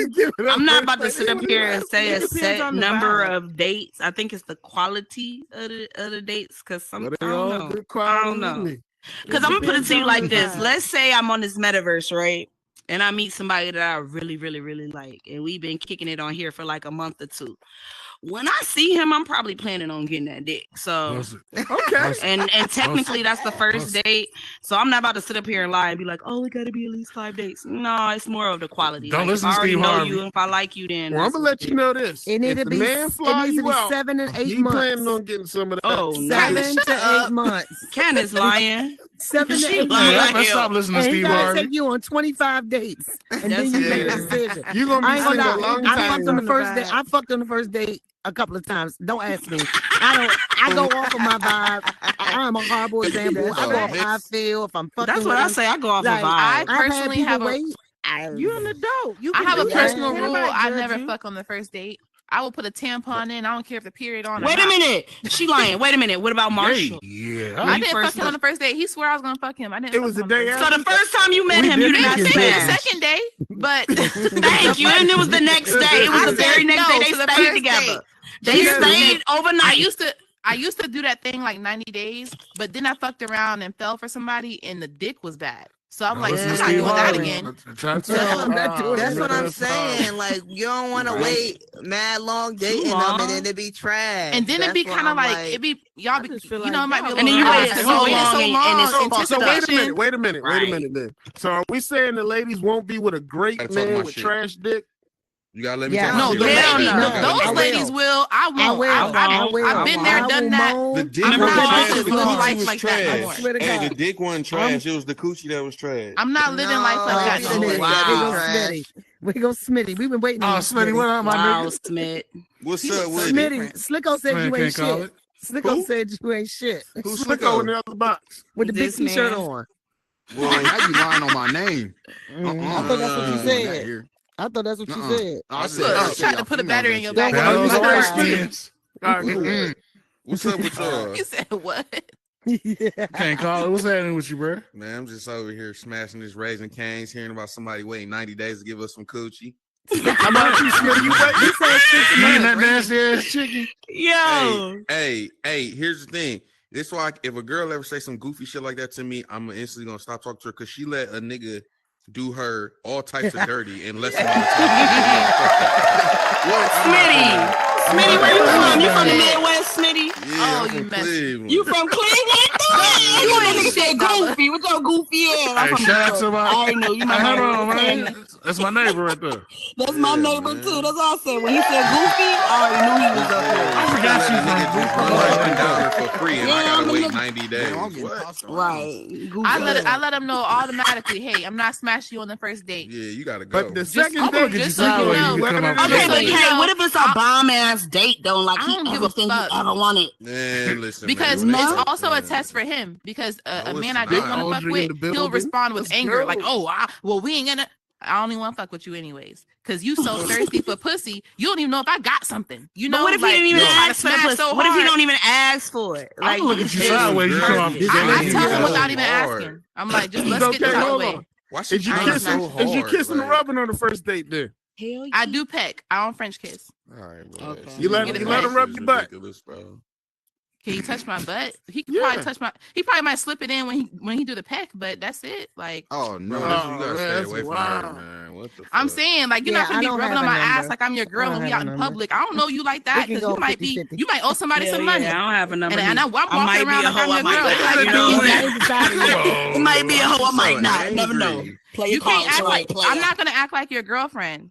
I'm not about to sit up here and say a set number of dates. I think it's the quality of the dates, because some I don't know. I don't know. Because I'm gonna put it to you like this. Let's say I'm on this metaverse, right? And I meet somebody that I really, really, really like, and we've been kicking it on here for like a month or two. When I see him, I'm probably planning on getting that dick. So okay, and technically that's the first date. So I'm not about to sit up here and lie and be like, oh, it got to be at least 5 dates. No, it's more of the quality. Don't like, listen if I to already Steve know Harvey. you, if I like you, then Well, I'm gonna let you know this. It need If to the be. man fly It needs to you be out, 7 and 8 he months. planning on getting some of that. Oh, 7 to 8 months. Candace lying. 7 to She 8 lying. months. Let's stop listening to And he Steve gotta Harvey. take you on 25 dates, and then That's you make a weird. decision. You gonna be I ain't gonna single a lie. long I time. fucked on the first date. I fucked on the first date a couple of times. Don't ask me. I go off of my vibe. I'm a horrible example. I go off how I feel. If I'm fucking. That's what I say. I go off like, a vibe. I I've had personally people have a. wait. You're an adult. You I can have a do that. personal Ain't rule. nobody I judge never you. fuck on the first date. I will put a tampon in. I don't care if the period on. or Wait a not. minute. She lying. Wait a minute. What about Marshall? Yeah. I didn't fuck him on the first date. He swore I was gonna fuck him. I didn't. It fuck was him the on day first So after. the first time you met We him, you did did not get Maybe smash. the second day, but Thank you. And it was the next day. It was I the very said next no day they to the stayed first together. date. They Yes. stayed overnight. I used to do that thing like 90 days, but then I fucked around and fell for somebody, and the dick was bad. So I'm like, I'm not doing that again. That's what I'm saying. Like, you don't want to wait mad long dating them and then it be trash. And then That's it be what kind of I'm like it be y'all be you know it might be a And then little you hard waited because so you waited long so and long. it's So wait a anticipation. minute, wait a minute then. So are we saying the ladies won't be with a great Gotta talk man my with shit. trash dick? You gotta let me Yeah. talk. No, my the shit. Hell ladies, no. those I ladies will. I won't. I will. I've been there, I done will that. moan. The dick I'm wasn't not trash. about to The live coochie life was like that no trash. more. Swear to Hey, God. the dick wasn't trash. It was the coochie that was trash. I'm not living life like that no maybe more. the Wow. dick We is go trash. Smitty. We go Smitty. We've been waiting Oh, on you, Smitty, what up, my Wow, nigga? Smith. What's He up looks with so it? Smitty, Slicko said Man, you ain't can't call shit. it. Slicko Who? said you ain't shit. Who's Slicko in Slicko? the other box With the big This t-shirt man. on. Well, now you lying on my name. I thought that's what you Not said. here. I thought that's what you said. I said, Look, I she said tried to y'all put a females battery in ain't your shit. back. That was All right, first Smitty. skins. All right, good. What's up with y'all? You said what? Yeah. Can't call it. What's happening with you, bro? Man, I'm just over here smashing this Raising Cane's, hearing about somebody waiting 90 days to give us some coochie. How about you, Smitty? You wait. You said 6 You eating months. that nasty ass chicken? Yo. Hey, here's the thing. This why if a girl ever say some goofy shit like that to me, I'm instantly gonna stop talking to her because she let a nigga do her all types of dirty in less than Smitty. Smitty, where you from? You from the Midwest, Smitty? Yeah, Oh, I'm you from messy. Cleveland. You from Cleveland? You ain't nigga say goofy. What's your goofy ass? I'm Hey, from shout out New to York. my. I already know you my Hold on, neighbor. man. That's my neighbor right there. That's my Yeah, neighbor man. too. That's all I said. When he said goofy, I already knew he was up there. I forgot Let you a nigga from just run up and down there for free, and I Yeah, gotta I'm wait nigga. 90 days. Damn, I'm getting What? tossed around. Right. Goofy. I let them know automatically. Hey, I'm not smashing you on the first date. Yeah, you gotta go. But the Just- second I'm gonna date, get you just so you sideways. know. You can come out Okay, Just but so you hey, know, what if it's a bomb ass date though? Like I he don't give a everything you fuck. ever wanted. Man, listen, Because man, No. it's also a man. test for him. Because a No, man it's I don't not. want to fuck Audrey in with, the he'll building. respond with Let's anger. go. Like, oh, well, we ain't gonna. I only want to fuck with you anyways. Because you so thirsty for pussy, you don't even know if I got something. You know, But what if like, he didn't even you try to ask for the smash pussy? so What if he hard. don't even ask for it? I'm Like, gonna look at you it's sideways. You come out. Perfect. I tell him so without even hard. asking. I'm like, just let's Okay, get this out of the hold way. on. Why she Is you trying kissing? so hard? Is you kissing and Like, rubbing on the first date then? Hell I do peck. I don't French kiss. all right, bro. Okay. You let Get it you let back. him rub your butt. Ridiculous, bro. Can he touch my butt? He could Yeah. probably touch my. He probably might slip it in when he do the peck, but that's it. Like Oh Bro, no. listen, you gotta man, stay that's away from wild. her, man. What the fuck? I'm saying, like, you're Yeah, not gonna I be don't rubbing have on a my ass number. like I'm your girl I and don't we have out a in number. public. I don't know you like that can because go you might be 50-50. you might owe somebody Hell some yeah, money. I don't have a number. And I'm neither. walking I might around be a like I'm hoe. I your might girl. not. Like, You know what I I'm ain't decided yet. saying? It might be a hoe. I might So not. Never know. angry. Play You your can't cards act right. like Player. I'm not gonna act like your girlfriend.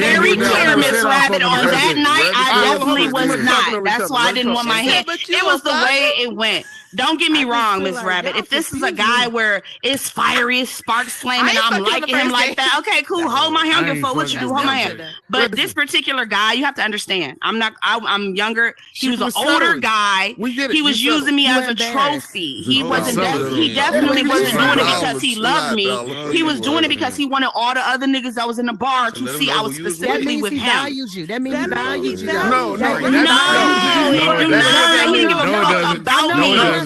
very clear, Miss Rabbit. On that night, I Rabbit. definitely was Rabbit. not. That's why I didn't want my hand. But you It was the a way it went. Don't get me wrong, feel Miss like Rabbit. y'all If this is a confusing guy me. where it's fiery, it's sparks flaming, ain't I'm fucking on liking the him first like date. that. Okay, cool. Hold my hand. I Don't ain't give a fuck what you do. fucking Hold my with hand. that. But this particular guy, you have to understand. I'm younger. He She was an was older settling. guy. We get it. He was You settled. using me You as a embarrassed. trophy. He Oh, wasn't. settling. He definitely Yeah, wasn't doing it $5, because he loved me. $5. He was doing it because he wanted all the other niggas that was in the bar So to let him see know I who was you was with. That specifically means with he him. values you. That means he values you. No, That- no, No, that's it do No, not. it He didn't give a doesn't. fuck about No, me. it doesn't.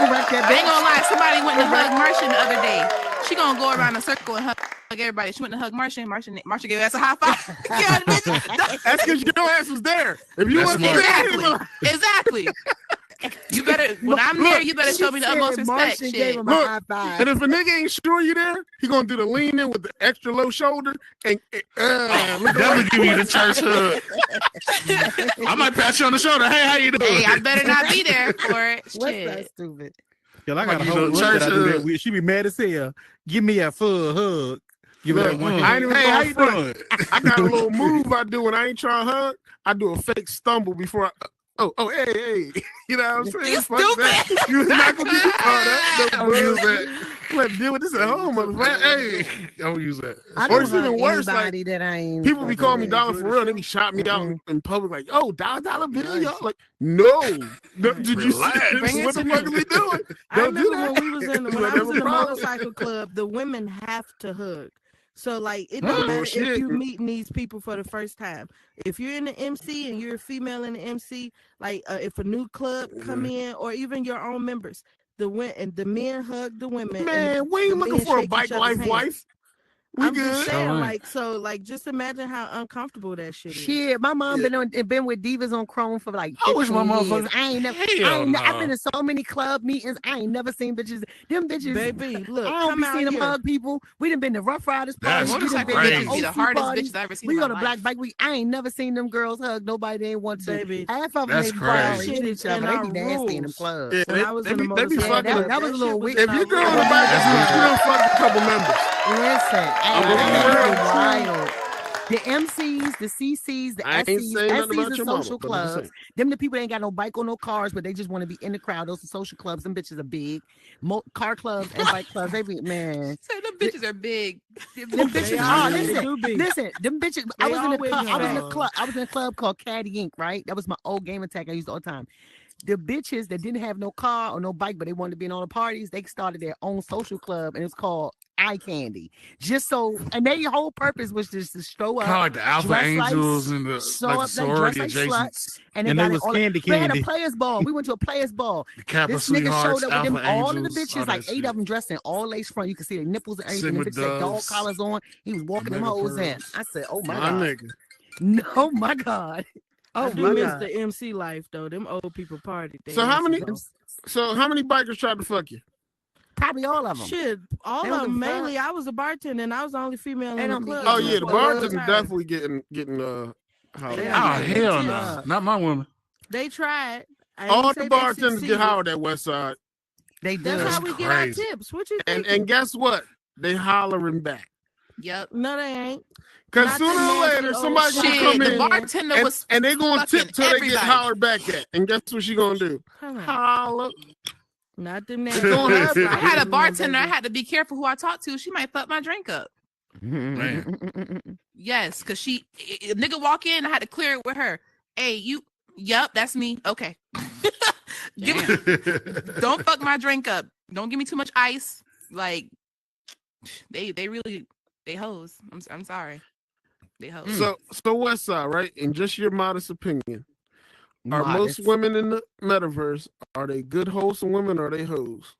Correct that I ain't bitch. gonna lie. Somebody went to hug Marsha the other day. She gonna go around a circle and hug everybody. She went to hug Marsha. Marsha gave us a high five. Yeah, bitch. That's because your ass was there. If you wasn't there, Exactly. You better when I'm there, you better show me the utmost respect. Shit. Look, and if a nigga ain't sure you there, he gonna do the lean in with the extra low shoulder and Definitely give you the church hug. I might pat you on the shoulder. Hey, how you doing? Hey, I better not be there for it. What's Shit. that stupid? Yo, I got a Like, you whole know, look that I church do that hug. with. She be mad as hell. Give me a full hug. Give me Look, that one. I ain't even Hey, going how you front. doing? I got a little move I do when I ain't trying to hug. I do a fake stumble before I. Hey. You know what I'm saying? You Fuck that. stupid. You was not gonna get caught up. Don't use that. Let deal with this at home, motherfucker. Hey, I don't use that. I or don't it's hug even worse. Like anybody that I ain't. people be calling me fucking Dollar with. for real. They be shot me out in public like, "Oh, dollar bill, y'all." Like, no. Did you see Relax. this? Bring it What the to fuck me. are we doing? I Don't do remember that. when we was in when I was in the motorcycle club, the women have to hug. So like it don't matter if shit. you meeting these people for the first time. If you're in the MC and you're a female in the MC, like if a new club come in or even your own members, the men hug the women. Man, and we ain't the looking men for a shake bike each other's life hands. wife. We I'm good. just saying, All right. like, so, like, just imagine how uncomfortable that shit is. Shit, my mom been with divas on Chrome for like 15 I wish my years. motherfucker. I ain't never. Hell no. I've been to so many club meetings. I ain't never seen bitches. Them bitches, Baby, look, I don't come be out seeing them here. hug people. We done been to Rough Riders That's parties. We done been crazy. to Be the OC hardest parties. bitches I ever seen We in go my to Black life. Bike Week. I ain't never seen them girls hug nobody they ain't want to. Baby, Half of them That's they crazy. hit each other. in They our be nasty in them rules. clubs. Yeah, When I was in the they be motorcycle fucking. that was a little shit was weird. If you in go our on the rules. bike, That's you done fucked a couple members. Listen, I'm hey, gonna be that real. is wild. The MCs, the CCs, the I ain't SCs, saying nothing SCs about are your mama, social but I'm just clubs. saying. Them the people that ain't got no bike or no cars, but they just want to be in the crowd. Those are social clubs. Them bitches are big. Car clubs and bike clubs, they be, man. Say them bitches are big. Them bitches They are. are. They Listen, do be. listen. Them bitches. They I was in a always club. I was in a fat. club. I was in a club called Caddy Inc. Right. That was my old game attack I used all the time. The bitches that didn't have no car or no bike, but they wanted to be in all the parties, they started their own social club, and it's called Eye Candy. Just so, and their whole purpose was just to show up, Kind of like the Alpha dress Angels like, and the show like the up, like, sorority dress like adjacent. sluts, and they And got they it was all. candy We had a candy. players ball. We went to a players ball. The Kappa This nigga Sweethearts, showed up with them, Alpha all of the Angels, bitches, all like that 8 shit. of them dressed in all lace front. You can see their nipples and everything. Sigma The bitches had dog Doves, collars on. He was walking them Omega hoes in. Pearls. I said, oh my My God. nigga. No, my God. I Oh do my miss God. the MC life though. Them old people party. So how many bikers tried to fuck you? Probably all of them. Shit, all They of don't them. give a fuck. Mainly, I was a bartender and I was the only female They in the don't be club. Oh giving yeah, a the fuck. bartender Tired. definitely getting how They Oh are getting hell tips. no, not my woman. They tried. I ain't all say the they bartenders get succeeded. high at West Side. They do. That's how we get our crazy. tips. What you And think? guess what? They hollering back. Yep. No, they ain't. Cause Not sooner the or nasty later old somebody's gonna Shit, come the in bartender and, was and they gonna tip fucking till they everybody. get hollered back at. And guess what she gonna do? Come on. Holler. Not them It's nasty. gonna happen. I had a Mm, bartender. I baby. had to be careful who I talked to. She might fuck my drink up. Man. Yes, because a nigga walk in, I had to clear it with her. Hey, you. Yep, that's me. Okay. Don't fuck my drink up. Don't give me too much ice. Like they really they hoes. I'm sorry. They hoes. So West Side, right? In just your modest opinion, are most Modest. women in the metaverse, are they good wholesome women or are they hoes?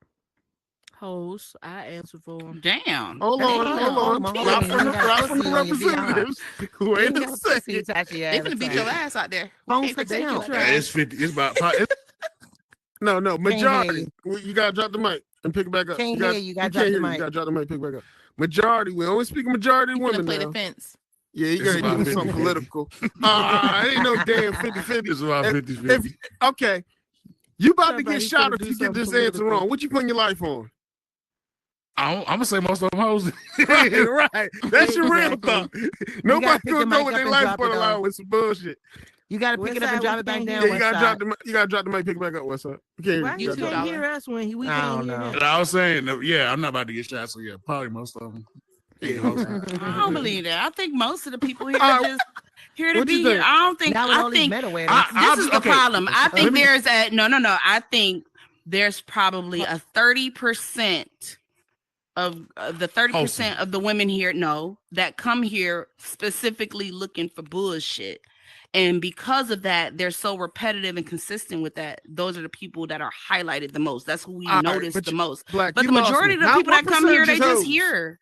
Hoes. I answer for them. Damn. Hold on. Not from the representatives. Wait a second. They finna beat your ass out there. Phone Can't for protect down. you. Yeah, it's 50. It's about. No, majority. hear You gotta drop the mic and pick it back up. Can't gotta, hear you. Gotta drop the hear mic. You gotta drop the mic, pick it back up. Majority. We only speak majority of You finna women play now. the fence. Yeah, you It's gotta about give me 50. something political. Ain't no damn 50-50. It's about 50-50. Okay, you about to Somebody get shot finna if do you get this something answer political. wrong. What you putting your life on? I'm gonna say most of them hoes. right. That's your real thought. Nobody pick the gonna mic go with up their and life drop for it the down. line with some bullshit. You gotta pick West it up and side, drop we it back can't down. Yeah, you West gotta side. drop the you gotta drop the mic, pick it back up. What's up? You can't Why hear you you. can't hear us when we I can't don't hear know. him? And I was saying, yeah, I'm not about to get shot, so yeah, probably most of them. I don't believe that. I think most of the people here All are right. just here to What be you here. think? I don't think. Now with all I these think meta weddings. this is the okay. problem. I Let think me- there's a no. I think there's probably a 30% of the 30% of the women here that come here specifically looking for bullshit. And because of that, they're so repetitive and consistent with that. Those are the people that are highlighted the most. That's who we All right, notice but the you- most. Black, But you the lost majority me. of the people What that come here, percentage they is just hoes? here.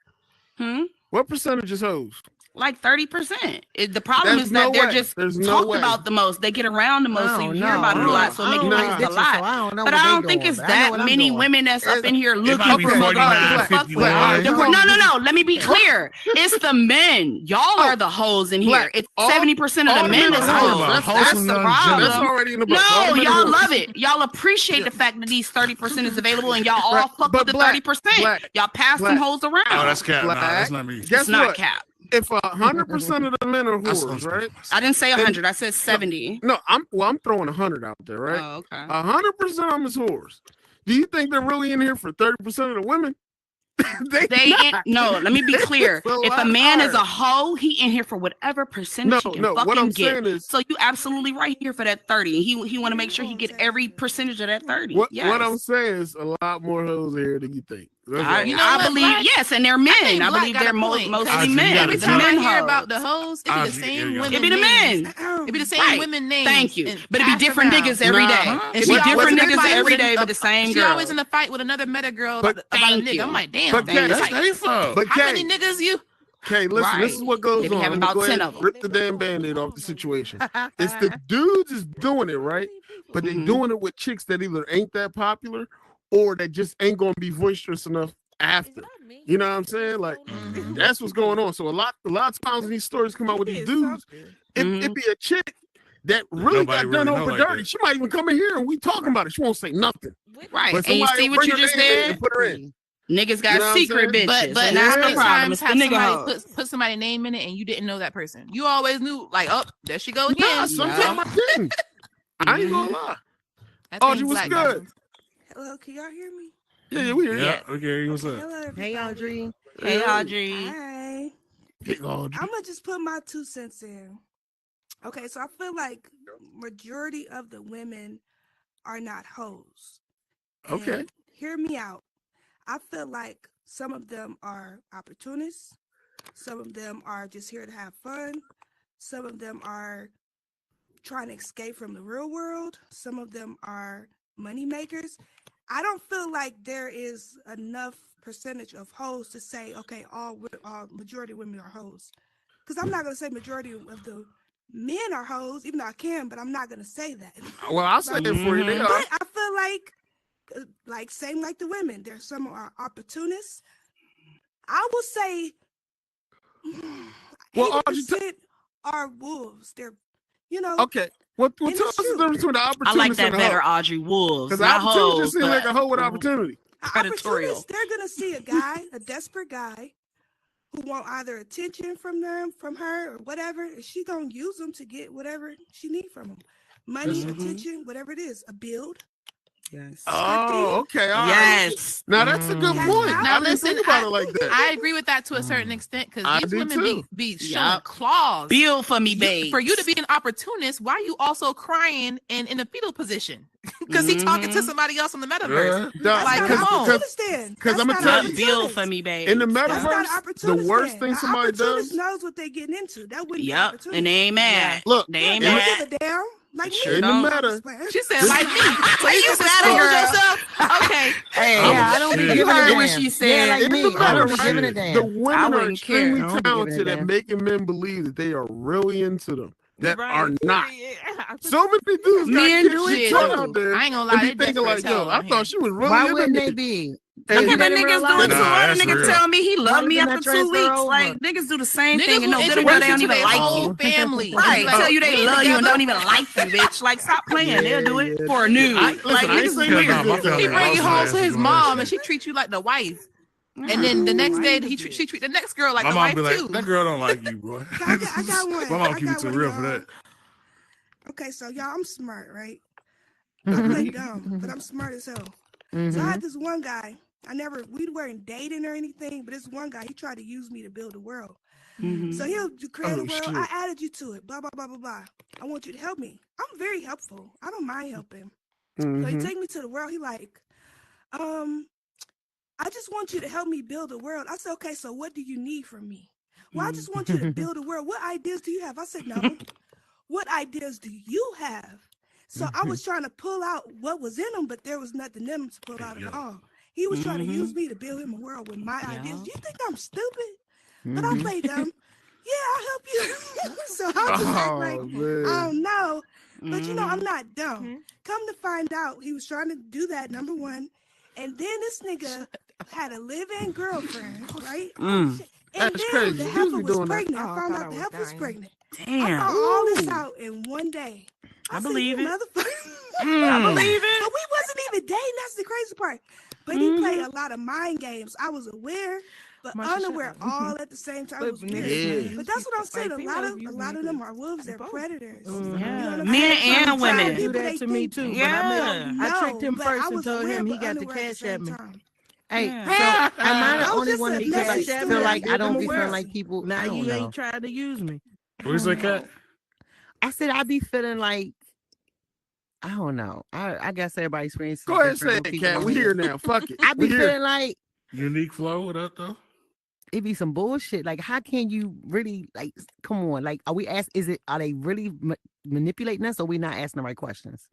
What percentage is hoes? Like 30%. The problem There's is that no they're way. just There's no talked way. about the most. They get around the most, so you I hear don't about it a know. lot, so it I make don't you know notice these a bitches, lot. so I don't know But what I they don't think doing, it's but I know that what I'm many doing. women that's up in here looking might be for 49, fuck 51. No. Let me be clear. It's the men. Y'all are the hoes in here. Black. It's All- 70% all of the the men men that's are hoes. hoes. That's wholesome the young problem. That's already in the book. All No, the men are y'all hoes. love it. Y'all appreciate the fact that these 30% is available, and y'all all fuck But with the Black, 30%. Black, Y'all pass them Black. hoes around. Oh, that's cap. Nah, Black. that's not me. Guess It's not what? cap. If 100% of the men are whores, right? I didn't say Then- 100. I said 70. No, I'm throwing 100 out there, right? Oh, okay. 100% of them is whores. Do you think they're really in here for 30% of the women? No, let me be clear. It's a If a man is a lie. hoe, he in here for whatever percentage he can No, fucking what I'm get. saying is- so you absolutely right here for that 30. He want to make sure he get every percentage of that 30. What Yes. I'm saying is a lot more hoes here than you think. That's all. I believe yes, and they're men. I believe they're mostly men. Every The time I men hear hoes. about the hoes, it be the same women. It be the names. men. It be the same Right. women names. Thank you. and But it be passed different around. niggas every day. Nah. It She be always different in a niggas fight every with day, a- but the same She girl. always in a fight with another meta girl But about a thank nigga. you. I'm like, damn. But Kay, it's that's like, their fault. But how Kay- many niggas you? Okay, listen, this Right. is what goes They be on. having I'm gonna about go 10 ahead of and 'em. rip the damn band-aid off the situation. It's the dudes is doing it, right? But they doing it with chicks that either ain't that popular or that just ain't gonna be boisterous enough after. You know what I'm saying? Like that's what's going on. So a lot of times when these stories come out with these dudes, it be a chick that really Nobody got really done know over like dirty. that. She might even come in here and we talking about it. She won't say nothing. Right. But And you somebody see will what you bring her just name in said? and put her in. Niggas got You know what I'm secret saying? bitches. But and that's how the many problem. times It's the have nigga somebody hoes. put somebody's name in it and you didn't know that person? You always knew, like, oh, there she go again. Nah, sometimes I didn't. I ain't gonna lie. That Audrey, thing's what's black good? Hello, can y'all hear me? Yeah, we hear you. Yeah, okay, what's up? Hello, everybody. Hey, Audrey. Hey, Audrey. Hi. Hey, Audrey. I'm gonna just put my 2 cents in. Okay, so I feel like majority of the women are not hoes. Okay. And hear me out. I feel like some of them are opportunists. Some of them are just here to have fun. Some of them are trying to escape from the real world. Some of them are money makers. I don't feel like there is enough percentage of hoes to say, okay, all majority of women are hoes. Because I'm not going to say majority of the men are hoes, even though I can, but I'm not going to say that. Well, I'll say it for you. They are. But I feel like same like the women. There's some who are opportunists. I will say, Well, 80% are wolves. They're, you know. Okay. What and tell us it's the true. difference between the I opportunity like that and the better, hoe? Audrey. Wolves, Because not opportunity hoes. just seems like a hoe with opportunity. Predatorial. Opportunists, they're gonna see a guy, a desperate guy, who want either attention from her, or whatever. And she gonna use them to get whatever she need from him, money, attention, whatever it is, a build. Yes. Oh, okay. All right. Yes. Now that's a good Cash point. out. Now I didn't listen, think about it like that. I agree with that to a certain extent I because these do women too. be showing Yup. claws. Build for me, babe. For you to be an opportunist, why you also crying and in a fetal position? Because he talking to somebody else in the metaverse. Yeah. Like, That's come not on. opportunist then. Because That's I'm gonna not tell an you, Build opportunist. for me, babe. in the That's not metaverse, an the opportunist worst then. thing An somebody opportunist does. knows what they getting into. That wouldn't be Yep. opportunist. And they ain't mad. Look, They ain't They mad. don't give a damn. Like Sure me. in the don't. meta, She said like me. So you just Atta expose girl. yourself. Okay. Hey, Yeah, I don't be shit. giving You a heard damn. what she Yeah, said. like in me. the I meta, don't be right? giving a The damn. women are wouldn't care. extremely I don't be giving a talented at damn. making men believe that they are really into them that Right. are not. So many dudes got Men kids do it shit too. out there I ain't gonna and lie, be they thinking desperate like, as hell yo, I on thought here. she was really Why into wouldn't me. they be? And Okay, Isn't but that in real niggas do life? it too. Nah, I had a that's nigga real. tell me he Why loved me doesn't after that 2 transfer weeks. over? Like niggas do the same Niggas thing and will no good and introduce well they you don't to even their like whole you. family. Right, Like, tell you we they ain't love you and together. don't even like you, bitch. Like stop playing. They'll do it for a nude. Listen, Like I ain't niggas saying weird. Nah, my He family bring you loves home ass to his doing that mom shit. and she treats you like the wife. And then the next day she treat the next girl like My the mom wife be like, too. that girl don't like you, boy. I got one. My mom I keep it got too one, real for y'all. that. Okay, so y'all, I'm smart, right? Mm-hmm. I play dumb, but I'm smart as hell. So I had this one guy. We weren't dating or anything, but this one guy, he tried to use me to build the world. So he'll create a world. shit. I added you to it. Blah blah blah blah blah. I want you to help me. I'm very helpful. I don't mind helping. So he Mhm. take me to the world. He like, I just want you to help me build a world. I said, okay. So what do you need from me? Well, I just want you to build a world. What ideas do you have? I said, no. What ideas do you have? So I was trying to pull out what was in him, but there was nothing in him to pull out at all. He was trying to use me to build him a world with my ideas. Do you think I'm stupid? But I play dumb. Yeah, I'll help you. So I just act like, I don't know. But you know, I'm not dumb. Come to find out, he was trying to do that, number one. And then this nigga had a live-in girlfriend, right? And That's then crazy. the Dudes heifer be was doing that. pregnant. Oh, I I found thought out I the was heifer was dying. pregnant. I Damn. found all this out in one day. I believe said, it. Motherfucker. I believe it. But we wasn't even dating. That's the crazy part. But he played a lot of mind games. I was aware, but unaware all at the same time. It was weird. Yeah. But that's what I'm saying. A lot of them are wolves. They're predators. You know Yeah. what I'm Men saying? and Some women. Do people, that they to me think too. Yeah. But I tricked him but first I and was told aware, him he but got the unaware at the cash same at me. time. Hey, Yeah. so am I the I was only just one a that feel message like, to feel me. like I don't be Give 'em feeling a like people? Now I don't you know. ain't trying to use me. What you say, Kat? I said I be feeling like I don't know. I guess everybody's experience. Go ahead and say it, Cat. We here now. Fuck it. I be We here. feeling like Unique flow with that though. it be some bullshit. Like, how can you really like? Come on, like, are we ask? Are they really manipulating us, or we not asking the right questions?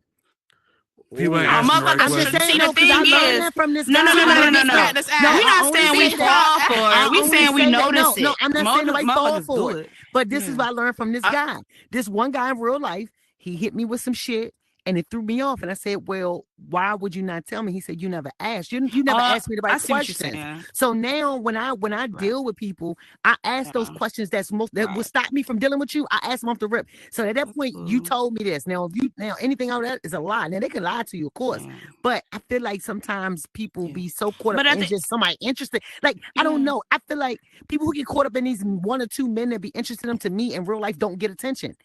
People ain't Oh, asking the right motherfuckers I'm just should saying, see no, the 'cause thing I learned is, that from this no, guy. We're I not only saying we say that- fall for I it. We only saying we say that- notice it. No, I'm not saying nobody fall Motherfuckers for do it. But this is Yeah. what I learned from this guy. This one guy in real life, he hit me with some shit. And it threw me off. And I said, well, why would you not tell me? He said, you never asked. You never asked me the I right see what you're questions. saying. So now when I deal with people, I ask those questions that will stop me from dealing with you. I ask them off the rip. So at that point, you told me this. Now, anything out of that is a lie. Now they can lie to you, of course. But I feel like sometimes people be so caught up in just somebody interested. Like, I don't know. I feel like people who get caught up in these one or two men that be interested in them to me in real life don't get attention.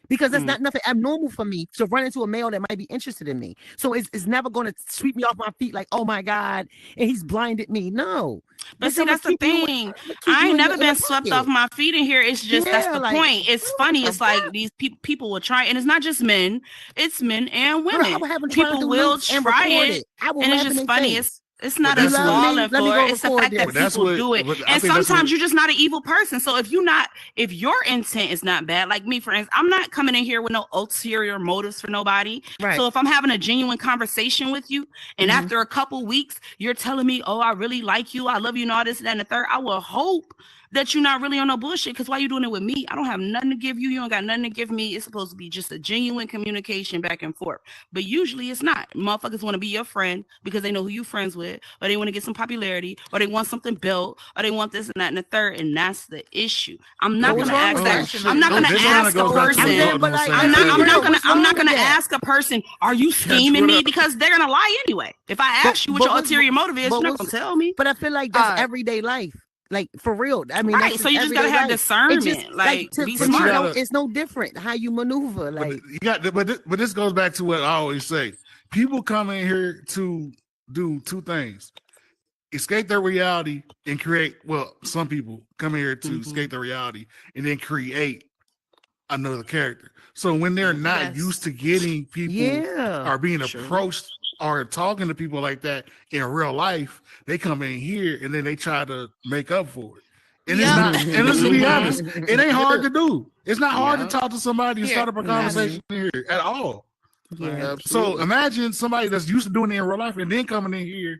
Because that's not nothing abnormal for me to run into a male that might be interested in me. So it's never going to sweep me off my feet like, oh my God, and he's blinded me. No. But see, that's the thing. I ain't never been swept off my feet in here. It's just that's the point. It's funny. It's like these people will try, and it's not just men. It's men and women. People will try it, and it's just funny. It's not us falling for it. It's the fact that people do it. And sometimes you're just not an evil person. So if your intent is not bad, like me, for instance, I'm not coming in here with no ulterior motives for nobody. Right. So if I'm having a genuine conversation with you, and after a couple weeks, you're telling me, oh, I really like you, I love you, and all this, and that, and the third, I will hope that you're not really on no bullshit. Because why you doing it with me? I don't have nothing to give you. You don't got nothing to give me. It's supposed to be just a genuine communication back and forth. But usually it's not. Motherfuckers want to be your friend because they know who you friends with, or they want to get some popularity, or they want something built, or they want this and that and the third. And that's the issue. I'm not gonna ask that. I'm not gonna ask a person. I'm not gonna ask a person, are you scheming me? Because they're gonna lie anyway. If I ask you what your ulterior motive is, you're not gonna tell me. But I feel like that's everyday life. Like, for real. I mean, right. So you just gotta have discernment. Be smart. It's no different how you maneuver. Like, you got, but this goes back to what I always say. People come in here to do two things: escape their reality and create. Well, some people come in here to escape their reality and then create another character. So when they're not used to getting people or being approached or talking to people like that in real life, they come in here and then they try to make up for it. And it's not, and let's be honest, it ain't hard to do. It's not hard to talk to somebody and start up a conversation here at all. So imagine somebody that's used to doing it in real life and then coming in here,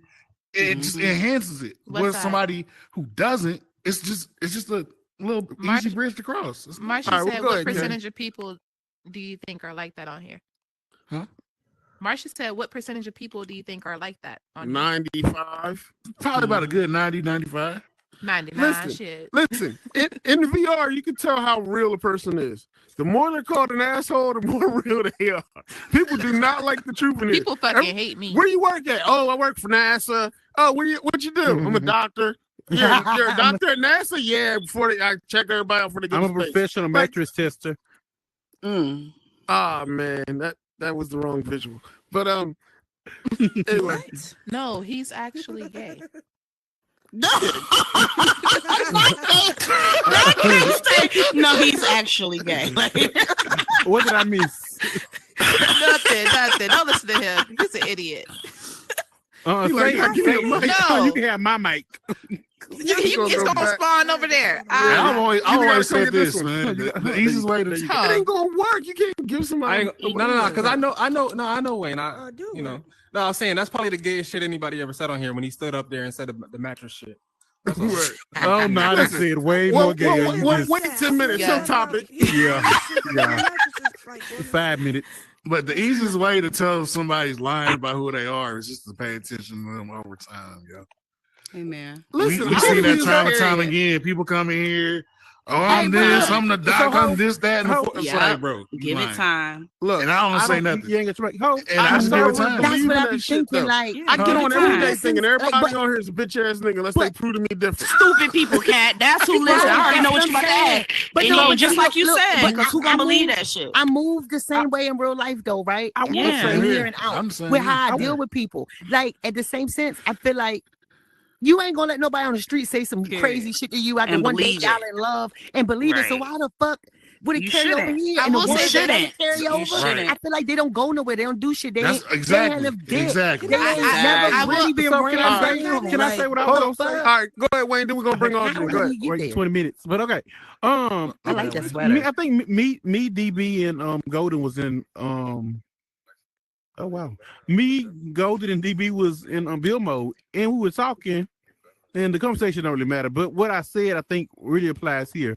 it just enhances it. With somebody who doesn't, it's just a little easy bridge to cross. Marcia said, what percentage of people do you think are like that on here? Huh? Marcia said, what percentage of people do you think are like that on 95. Probably about a good 90, 95. 99 shit. Listen, in the VR, you can tell how real a person is. The more they're called an asshole, the more real they are. People do not like the truth in it. People fucking hate me. Where you work at? Oh, I work for NASA. Oh, what you do? I'm a doctor. You're a doctor at NASA? Yeah, I check everybody out before they get I'm a to space. professional mattress tester. Ah, man, that was the wrong visual. But anyway. No, he's actually gay. No, he's actually gay. What did I miss? Nothing. Don't listen to him. He's an idiot. You can have my mic. It's gonna spawn over there. I always said this, man. The easiest way to it ain't gonna work. You can't give somebody. No, because I know Wayne. No, I'm saying that's probably the gayest shit anybody ever said on here when he stood up there and said the mattress shit. Oh no, I said way more gay. Wait 10 minutes. Some topic. Yeah. 5 minutes. But the easiest way to tell somebody's lying about who they are is just to pay attention to them over time, yo. Amen. Listen, we see that time and time again. People come in here. Oh, I'm this. I'm the doc. I'm this, that. And it's like, bro, give it time. Look, and I don't say nothing. You ain't get your and I just give it time. That's what I be thinking. Like, I get on every day thinking everybody on here is a bitch ass nigga unless they prove to me different. Stupid people, Cat. That's who listen. I already know what you about to ask. But no, just like you said, because who gonna believe that shit? I move the same way in real life, though, right? I Yeah. in here and out with how I deal with people. Like, at the same sense, I feel like You ain't gonna let nobody on the street say some crazy shit to you after And one day believe y'all it. in love and believe it. So Right. why the fuck would it You carry over shouldn't. here? I And the will woman say that let shouldn't. it carry You over? shouldn't. I feel like they don't go nowhere. They don't do shit. They That's ain't, they ain't exactly. enough dick. Exactly. They ain't never I will- really been So running can I around. say? Can I say what I Hold was gonna say? on. All right, go ahead, Wayne. Then we're gonna bring on you. Go ahead. You Wait there. 20 minutes. But okay. I like that sweater. I think me, DB, and Golden was in oh wow. Me, Golden, and DB was in Bill mode, and we were talking, and the conversation don't really matter. But what I said, I think, really applies here.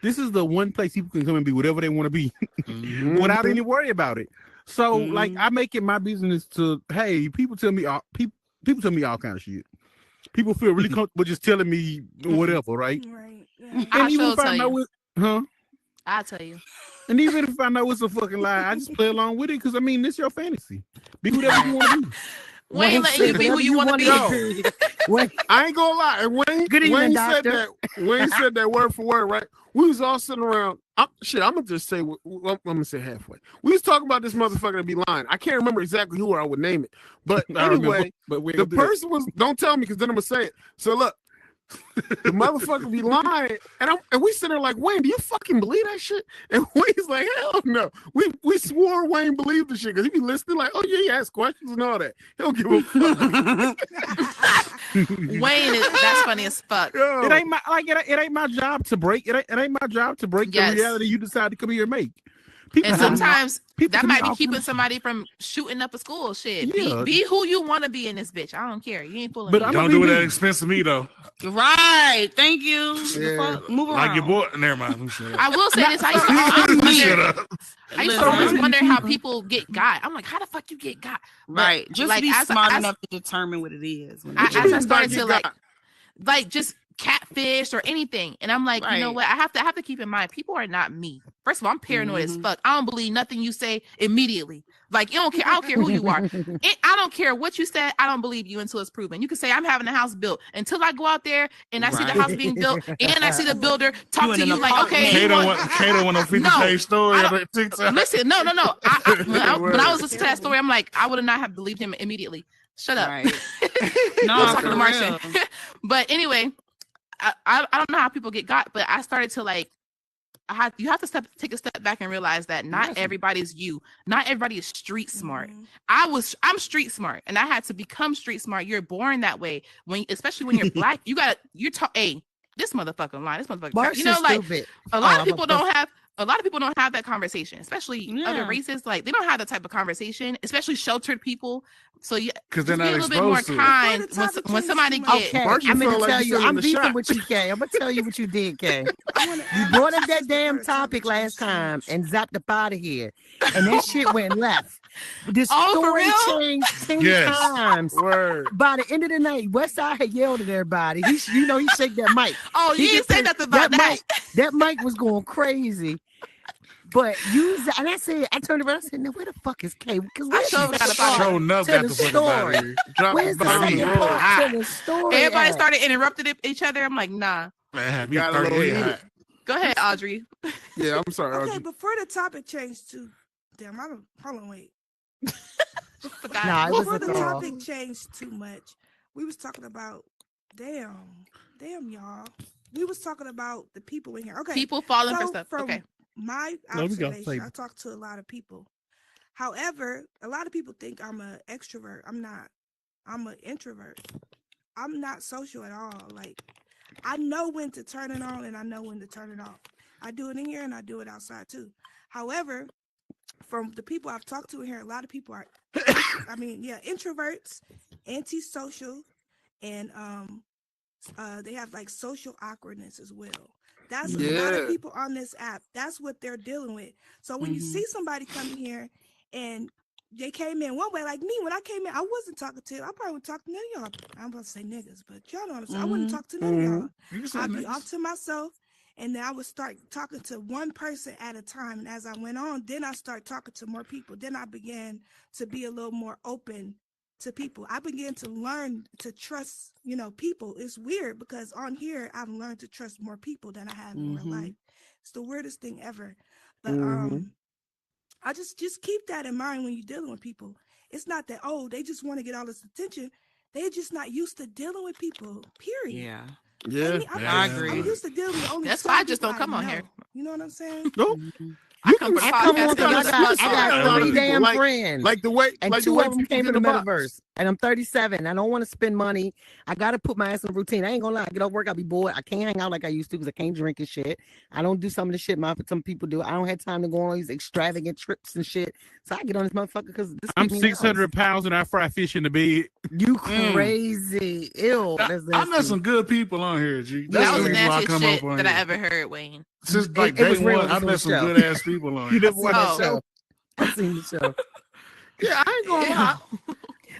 This is the one place people can come and be whatever they want to be without any worry about it. So, like, I make it my business to, hey, people tell me all kind of shit. People feel really comfortable just telling me whatever, right? Right. I And even sure if I tell know you. it, huh? I'll tell you. And even if I know it's a fucking lie, I just play along with it because I mean, it's your fantasy. Be whatever you want to be. Wayne letting you be who you want to be. Wayne, I ain't gonna lie. And Good evening, Wayne said doctor. that. Wayne said that word for word, right? We was all sitting around. I'm gonna just say. I'm gonna say halfway. We was talking about this motherfucker to be lying. I can't remember exactly who I would name it, but I remember, anyway, but we ain't the gonna do that. person was. Don't tell me because then I'm gonna say it. So look. The motherfucker be lying, and we sitting there like, Wayne, do you fucking believe that shit? And Wayne's like, hell no. We swore Wayne believed the shit because he be listening like, oh yeah, he asks questions and all that. He don't give a fuck. Wayne is that's funny as fuck. It ain't my it ain't my job to break it ain't my job to break Yes. the reality you decide to come here and make. And sometimes people that can might be be all keeping kinds of- somebody from shooting up a school. Shit, Yeah. be who you want to be in this bitch. I don't care. You ain't fooling But me. don't do it at the expense of me though. Right. Thank you. Yeah. Fuck, move Like around. your boy. Never mind. Let me shut up. I will say this. I used to always Shut wonder. up. I used to always wonder how people get got. I'm like, how the fuck you get got? But, Right. Just like, be as- smart as- enough to determine what it is. When As it I is. started to like just catfish or anything, and I'm like, you know Right. what? I have to keep in mind, people are not me. First of all, I'm paranoid as Mhm. fuck. I don't believe nothing you say immediately. Like, you don't care. I don't care who you are. I don't care what you said. I don't believe you until it's proven. You can say I'm having a house built until I go out there and I see the Right. house being built and I see the builder talk You in to an you like, okay, Kato you want no 50-page story on that TikTok. Listen, no. When I was listening to that story, I'm like, I would not have believed him immediately. Shut up. Right. No, No, I'm talking for to Martian. real. But anyway, I don't know how people get got, but I started to like, you have to take a step back and realize that not everybody's you. Not everybody is street smart. I'm street smart, and I had to become street smart. You're born that way. Especially when you're black, hey, this motherfucker lying. This motherfucker, crap. Mark's You know, is like stupid. a lot Oh, of people I'm a- don't have. A lot of people don't have that conversation, especially other Yeah. races. Like they don't have that type of conversation, especially sheltered people. So yeah, 'Cause they're just be not a little bit more exposed to it. kind when somebody get. Okay, Mark, you I'm feel gonna like tell you you, still in I'm the beefing shop. with you, Kay. I'm gonna tell you what you did, Kay. You brought up that damn topic last time and zapped up out of here, and that shit went left. This Oh, for story real? changed 10 Yes. times. Word. By the end of the night, Westside had yelled at everybody. He shake that mic. Oh, you He didn't just- say nothing about that. mic. That mic was going crazy. But and I turned around and said, "Now where the fuck is Kay? Because where's sure the got start about Show enough to got the the fuck about story? here. Drop Where's the bomb second roll. part to the story? Everybody at? started interrupting each other. I'm like, nah. Man, me Got a little 38 heated. hot. Go ahead, Audrey. Yeah, I'm sorry. Okay, Audrey. before the topic changed to, damn, I don't. Hold on, wait. Forgot. Nah, it was Before a the call. topic changed too much, we was talking about, damn, y'all. We was talking about the people in here. Okay, People falling for so stuff. From Okay. my There we go, observation, save I it. talk to a lot of people. However, a lot of people think I'm an extrovert. I'm not. I'm an introvert. I'm not social at all. Like, I know when to turn it on and I know when to turn it off. I do it in here and I do it outside too. However, from the people I've talked to in here, a lot of people are, introverts, antisocial, and they have like social awkwardness as well. That's a lot of Yeah. people on this app. That's what they're dealing with. So when you see somebody coming here and they came in one way, like me, when I came in, I wasn't talking to, I probably wouldn't talk to none of y'all. I'm about to say niggas, but y'all know what I'm saying. I wouldn't talk to none of y'all. You can say I'd be niggas. off to myself, and then I would start talking to one person at a time. And as I went on, then I start talking to more people. Then I began to be a little more open to people. I began to learn to trust, people. It's weird because on here I've learned to trust more people than I have in real life. It's the weirdest thing ever. But I just keep that in mind when you're dealing with people. It's not that, oh, they just want to get all this attention. They're just not used to dealing with people. Period. Yeah. Yeah, I agree. I'm used to dealing with only. That's why I just certain don't come people on I here. know. You know what I'm saying? No. I come for the I come podcast on because because I got 3 damn like, friends. Like the way, and like 2 the way of them people came get in the in the box. metaverse. And I'm 37. I don't want to spend money. I got to put my ass in a routine. I ain't gonna lie. I get off work, I'll be bored. I can't hang out like I used to because I can't drink and shit. I don't do some of the shit some people do. I don't have time to go on these extravagant trips and shit. So I get on this motherfucker because this. I'm keep me 600 pounds and I fry fish in the bed. You crazy. Ew. I met some good people on here, G. That was the the reason why I nastiest come shit up on that I here. ever heard, Wayne. Since like it day was real one, I on met the some show. good ass people on You here. never watched that show? I've seen the show. Yeah, I ain't gonna lie.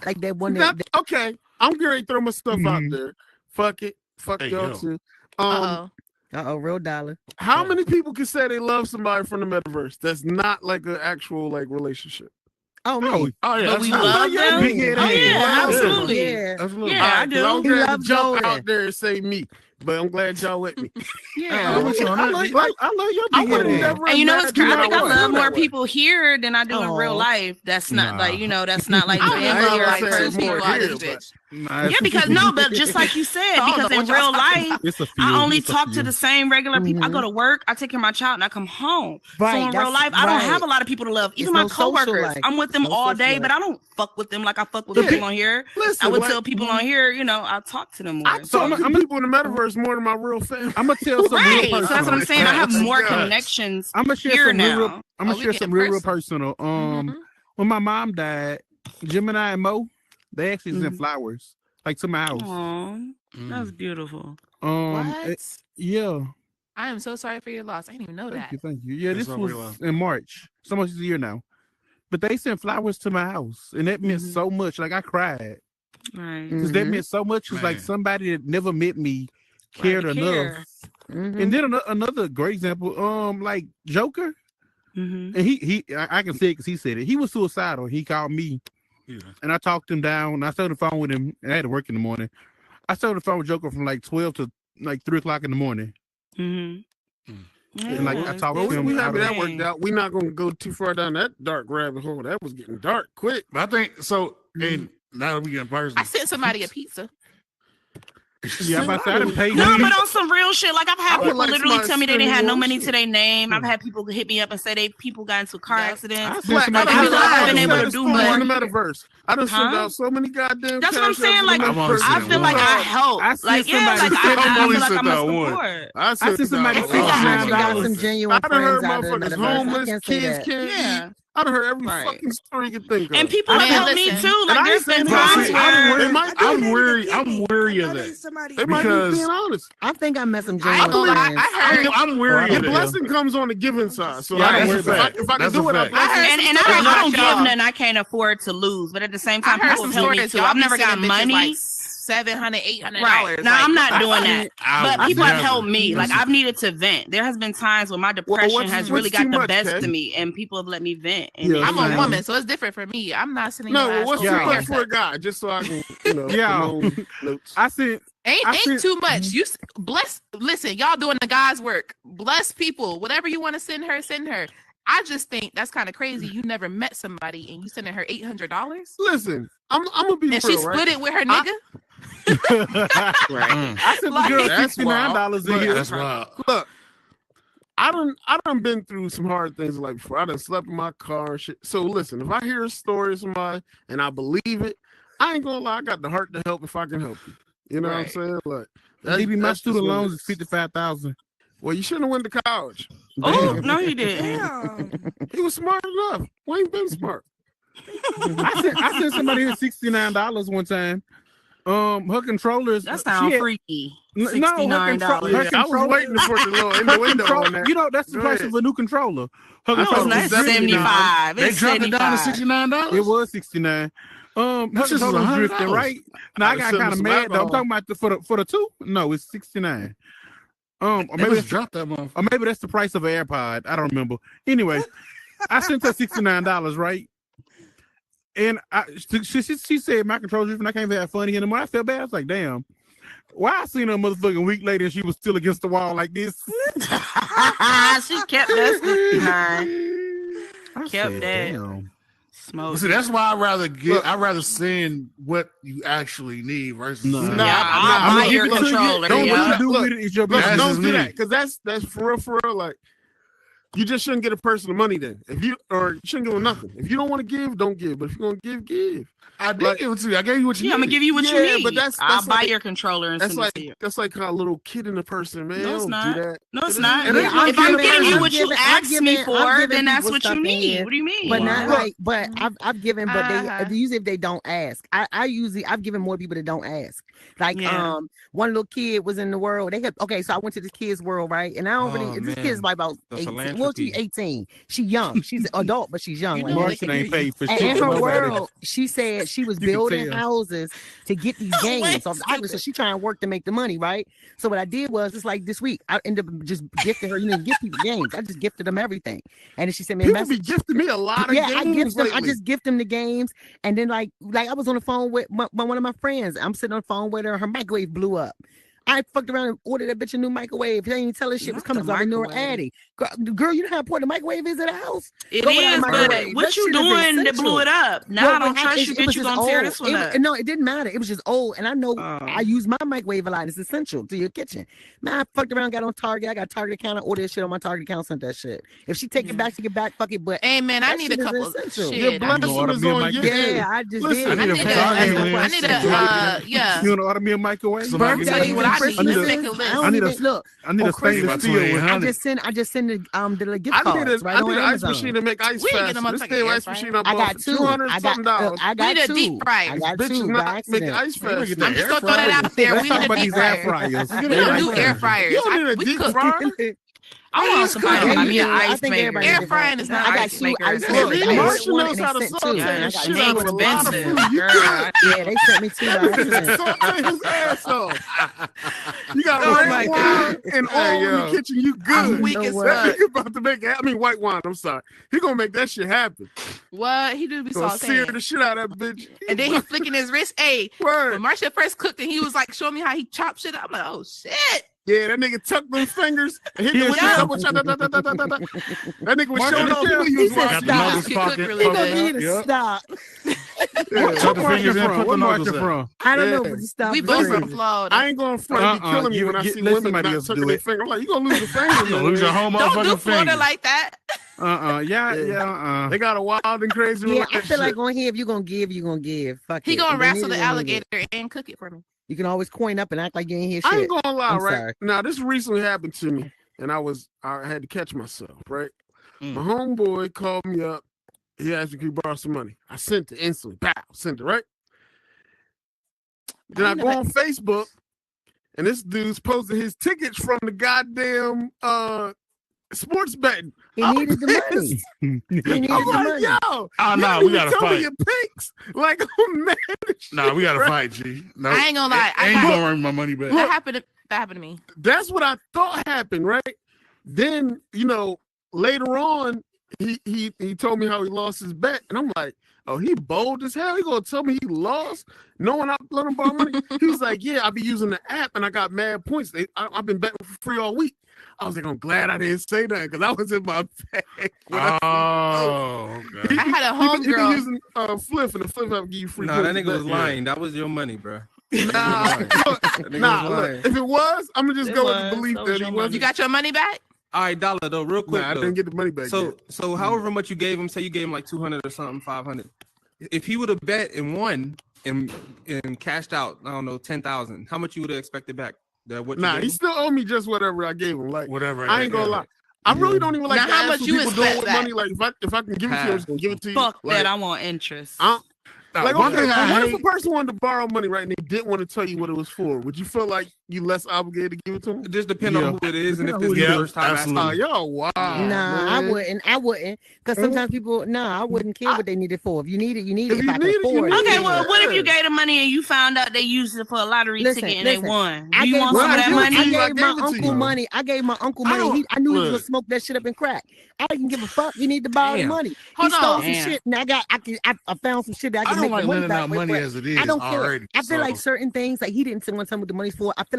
Like that one That- okay, I'm going to throw my stuff out Mhm. there. Fuck it. Fuck Hey, y'all yo. too. Real dollar. How many people can say they love somebody from the metaverse that's not like an actual like relationship? Oh, me. Oh yeah, But we absolutely. love Yeah, them? big head Oh, ass. yeah, absolutely. Yeah, Absolutely. All right, Yeah, I do. I'm He glad to loves jump Jordan. out there and say me, but I'm glad y'all with me. Yeah, I'm with you on that. I love your big head ass. And you know what's crazy? I think I love more That way. people here than I do in real life. That's not Nah. like, you know, that's not like I in don't real love life like person. people People out are this just- bitch. Yeah, because no, but just like you said, I don't because know in what y'all real talking life, It's a few. I only It's a talk to few. the same regular people. I Mm-hmm. go to work, I take care of my child, and I come home. Right, So in real that's life, I don't right. have a lot of people to love. It's Even my no social coworkers, life. I'm with them No all social day, life. but I don't fuck with them like I fuck with The people pe- on here. Listen, I would like- tell people on here, you know, I talk to them more. I talk to people in the metaverse more than my real family. I'm gonna tell some real Right, personal. so that's what I'm saying. I have more Facts. connections I'm gonna share here some now. real. I'm gonna we share getting some real personal. personal. When my mom died, Gemini and Mo, they actually sent flowers like to my house. Aw, that's beautiful. What? Yeah. I am so sorry for your loss. I didn't even know that. Thank you. Yeah, That's this not very was long. in March. It's almost a year now. But they sent flowers to my house, and that meant so much. Like I cried Right. because that meant so much. It's like Man. somebody that never met me cared Right, enough. care. And then another great example, like Joker, Mhm. and I can say it because he said it. He was suicidal. He called me, Yeah. and I talked him down. I stayed on the phone with him, and I had to work in the morning. I stayed on the phone with Joker from like 12 to like 3 o'clock in the morning. Mhm. And like I talked Well, to him. we out happy of- that worked out. We're not gonna go too far down that dark rabbit hole. That was getting dark quick. But I think so. And now that we getting personal, I sent somebody a pizza. Yeah, I'm about to say, I done paid No, him. but on some real shit, like I've had I would people like literally somebody tell me they didn't spending have no more money shit. to their name. I've had people hit me up and say people got into car accidents. I sent Black, somebody- I haven't been able to do more. in the metaverse. I done sent Huh? out so many goddamn. That's what I'm cash saying. apps Like in the I've only metaverse. I sent feel like one. I help. I sent Like yeah, somebody- like I've I only feel like sent I'm a out one. support. I sent somebody out- I think I $69. actually got some genuine I done heard friends out of the motherfuckers metaverse. I homeless, can't say kids that. can't Yeah. eat. I done heard every Right. fucking story you can think of. And people Man, have helped me listen. too. And Like I there's ain't been saying times that. where They might- I'm wary of that. Somebody They might be Because- being honest. I think I met some I genuine ain't gonna lie. friends. I heard. I'm wary The of that. blessing comes on the giving side. So Yeah, I don't that's worry a about fact. it. If I can That's do a it, I fact. bless it. and I don't give none I can't afford to lose. But at the same I time, heard people some help me stories. too. Y'all I've be never got sending bitches money. like $700, $800. Right. Now I'm not doing that. But I people never. have helped me. Like I've needed to vent. There has been times where my depression what's- has what's really too got the much, best Kat? of me, and people have let me vent. And Yeah, I'm Yeah. a woman, so it's different for me. I'm not sending No, your well, ass what's over too a much haircut. for a guy? Just so I can, Yeah. my own notes. I sent. I Ain't sent- too much. You bless. Listen, y'all doing the God's work. Bless people. Whatever you want to send her, send her. I just think that's kind of crazy. You never met somebody and you sending her $800, Listen, I'm gonna be and real, she split right? it with her nigga. I sent the Like- girl That's $69 a wild. year. That's wild. Look, I done been through some hard things like before. I done slept in my car and shit. So listen, if I hear a story of somebody and I believe it, I ain't gonna lie, I got the heart to help if I can help you. You know what I'm Right. saying? Like Maybe my that's just student what it loans is. is $55,000. Well, you shouldn't have went to college. Oh no, he didn't. Damn. He was smart enough. Wayne been smart. I sent somebody here $69 one time. Her controllers. That sounds she had- freaky. No, her $69. controller. Yeah, I was waiting for the little innuendo on that. You know, that's the Go price ahead. of a new controller. Her No, controller That's was drifting. 75. They It's dropped it down to 75. $69. It was 69. Her That's just controller was drifting, $100. right? Now I I'd got send kind of some mad though. I'm alcohol. talking about for the two. No, it's 69. Or They maybe just that's, dropped that motherfucker. or maybe that's the price of an AirPod. I don't remember. Anyway, I sent her $69, right? And she said my controller's drifting. I can't even have fun here anymore. I felt bad. I was like, damn. Why I seen her a motherfucking week later and she was still against the wall like this? She kept that 69. I Kept said, that. damn. Smoke. See, that's why I'd rather send what you actually need versus Nah. saying, I'll buy your controller. Don't yeah. what you do with it is your business. Don't do that, because that's for real. Like, you just shouldn't get a person the money then. You shouldn't give them nothing. If you don't want to give, don't give. But if you're gonna give. I did give it to you. I gave you what you need. I'm gonna give you what you need. But I'll buy like, your controller and that's send like it to you. that's like kind of little kidding a person, man. No, it's Don't not. do that. No, it's not. It is. If I'm giving you what you asked me for, then that's what you in need. here, What do you mean? But not like, but I've given, but they usually if they don't ask. I've given more people that don't ask. Like one little kid was in the world. They had so I went to this kid's world, right? And I don't really this kid's like about 18. Well, she's 18. She's young. She's an adult, but she's young. Marcia ain't paid for shit. And in for her nobody. world, she said she was You can building tell. houses to get these games. So obviously she trying to work to make the money, right? So what I did was it's like this week I ended up just gifting her. You know, gift people games. I just gifted them everything, and then she sent me a People message. be gifting me a lot of games. I gift them. I lately. just gift them the games, and then like I was on the phone with one of my friends. I'm sitting on the phone with her. Her microwave blew up. I fucked around and ordered that bitch a new microwave. They ain't tell her shit was coming. So I knew her Addy. Girl, you know how important the microwave is at a house? It Go without a is, but microwave. what That you shit is doing that essential. blew it up? Now I don't trust you, It bitch. was You just gonna tear old. this one up. No, it didn't matter. It was just old, and I know I use my microwave a lot. It's essential to your kitchen. Man, I fucked around, got on Target. I got Target account. I ordered that shit on my Target account. Sent that shit. If she take it back, she get back. Fuck it. But hey man, I that need a shit is couple. essential. Shit, Your blessing is on you. Yeah, I just Listen, did. I need a yeah. You want to order me a microwave? Birthday what I need. Christmas. Let's make a list. I I need a look. I need on a stainless Christmas, steel with I honey. just send the gift I cards need right I on need an ice Amazon. machine to make ice We ain't fast. get no This motherfucking damn air ice fryer. machine I I bought got for two. $200 I something got dollars. I got We need a two. deep fryer. I got Bitch is two. by not making accident. ice fast. I'm just gonna throw that out there. We need a deep fryer. fryers. We need new air fryers. You don't need a We deep cook. fryer. I want somebody to buy me an I ice think maker. everybody Air needs a frying is frying. not I got ice two maker. ice That's makers. it. I Marshall ordered one knows and how they to sent saute two. And I the got shit two out more of a to lot of send. food. You Girl, yeah, they sent me two by accident. saute his ass off. You got Oh red my wine and Hey, oil in yo. the kitchen. You I'm good? weak as That fuck. nigga about to make. I mean, white wine. I'm sorry. He gonna make that shit happen. What he do be Gonna sear sauteing. the shit out of that bitch. And then he flicking his wrist. Hey, Word. when Marsha first cooked and he was like showing me how he chopped shit up. I'm like, oh shit. Yeah, that nigga tucked those fingers and hit Yeah, the with yeah. double shot. That nigga was Marshall showing off. knows He He was said watching. Got the stop. knuckles He cooked pocket. really He good. gonna need to Yep. stop. Cut the fingers in, put the Where knuckles Marcia in. from? I don't know, Yeah. but stop. We it. both Listen, from Florida. I ain't going to front. You killing me you when I get- see let women somebody not else tucking do their it. finger. I'm like, you gonna lose your finger. You gonna lose your whole Don't do motherfucking Florida finger. like that. Yeah. They got a wild and crazy Yeah, I relationship. feel like on here, if you're gonna give, you're gonna give. Fuck He it. gonna If they need wrestle it, the they need alligator it. and cook it for me. You can always coin up and act like you ain't hear shit. I ain't gonna lie, I'm right? sorry. Now, this recently happened to me, and I had to catch myself, right? Mm. My homeboy called me up. He asked me if he could borrow some money. I sent it instantly. Bow, sent it, right? Then I go on Facebook, and this dude's posting his tickets from the goddamn sports betting. He needed the money. He needed I'm the like, money. yo, Oh, you no, didn't we even gotta tell me fight. your picks. Like, I'm mad as Nah, shit, we gotta right? fight, G. No, I ain't gonna lie. I ain't got- gonna earn my money back. That happened to me. That's what I thought happened, right? Then, later on, he told me how he lost his bet, and I'm like, oh, he bold as hell. He gonna tell me he lost, knowing I let him borrow money. He was like, yeah, I be using the app, and I got mad points. I've been betting for free all week. I was like, I'm glad I didn't say that because I was in my bag. Oh, okay. I had a You been homegirl. using Flip, and the Flip app give you free. No, that points nigga to was bet. lying. That was your money, bro. Nah, Nigga was look, lying. if it was, I'm gonna just It go was. with the belief That that was he your wasn't. You got your money back? All right, Dollar though, real quick. Nah, I though. didn't get the money back. So, yet. however much you gave him, say you gave him like 200 or something, 500. If he would have bet and won and cashed out, I don't know, 10,000, how much you would have expected back? What you Nah, gave he him? still owe me just whatever I gave him. Like Whatever. I ain't gonna yeah. lie. I really don't even like Now, to how ask much what you people doing expect with back? money. Like if I can give it to you, I'm just gonna give it to you. Fuck Like, that. I want interest. Like, one okay, thing I what if a hate- person wanted to borrow money, right, and they didn't want to tell you what it was for? Would you feel like you less obligated to give it to them? It just depends on who it is and if this is Yeah, the first time asking. absolutely. Oh, y'all, wow. Nah, man. I wouldn't. Because sometimes people, I wouldn't care what they need it for. If you need it, you need it. If If you I can need it, you afford need it. it. Okay, well, what if Yeah. you gave the money and you found out they used it for a lottery Listen, ticket and listen. they won? I Do you gave want my some of that uncle- money? I I gave gave my it to uncle you. money. I gave my uncle I money. don't- I knew he was look. gonna smoke that shit up in crack. I didn't give a fuck. He need to borrow the Damn. money. Hold he stole on. some Damn. shit. And I found some shit that I I can don't make like the money lending back out with, money but as it is I don't care. already. I feel like so- certain things like he didn't want to tell me what the money's for. I feel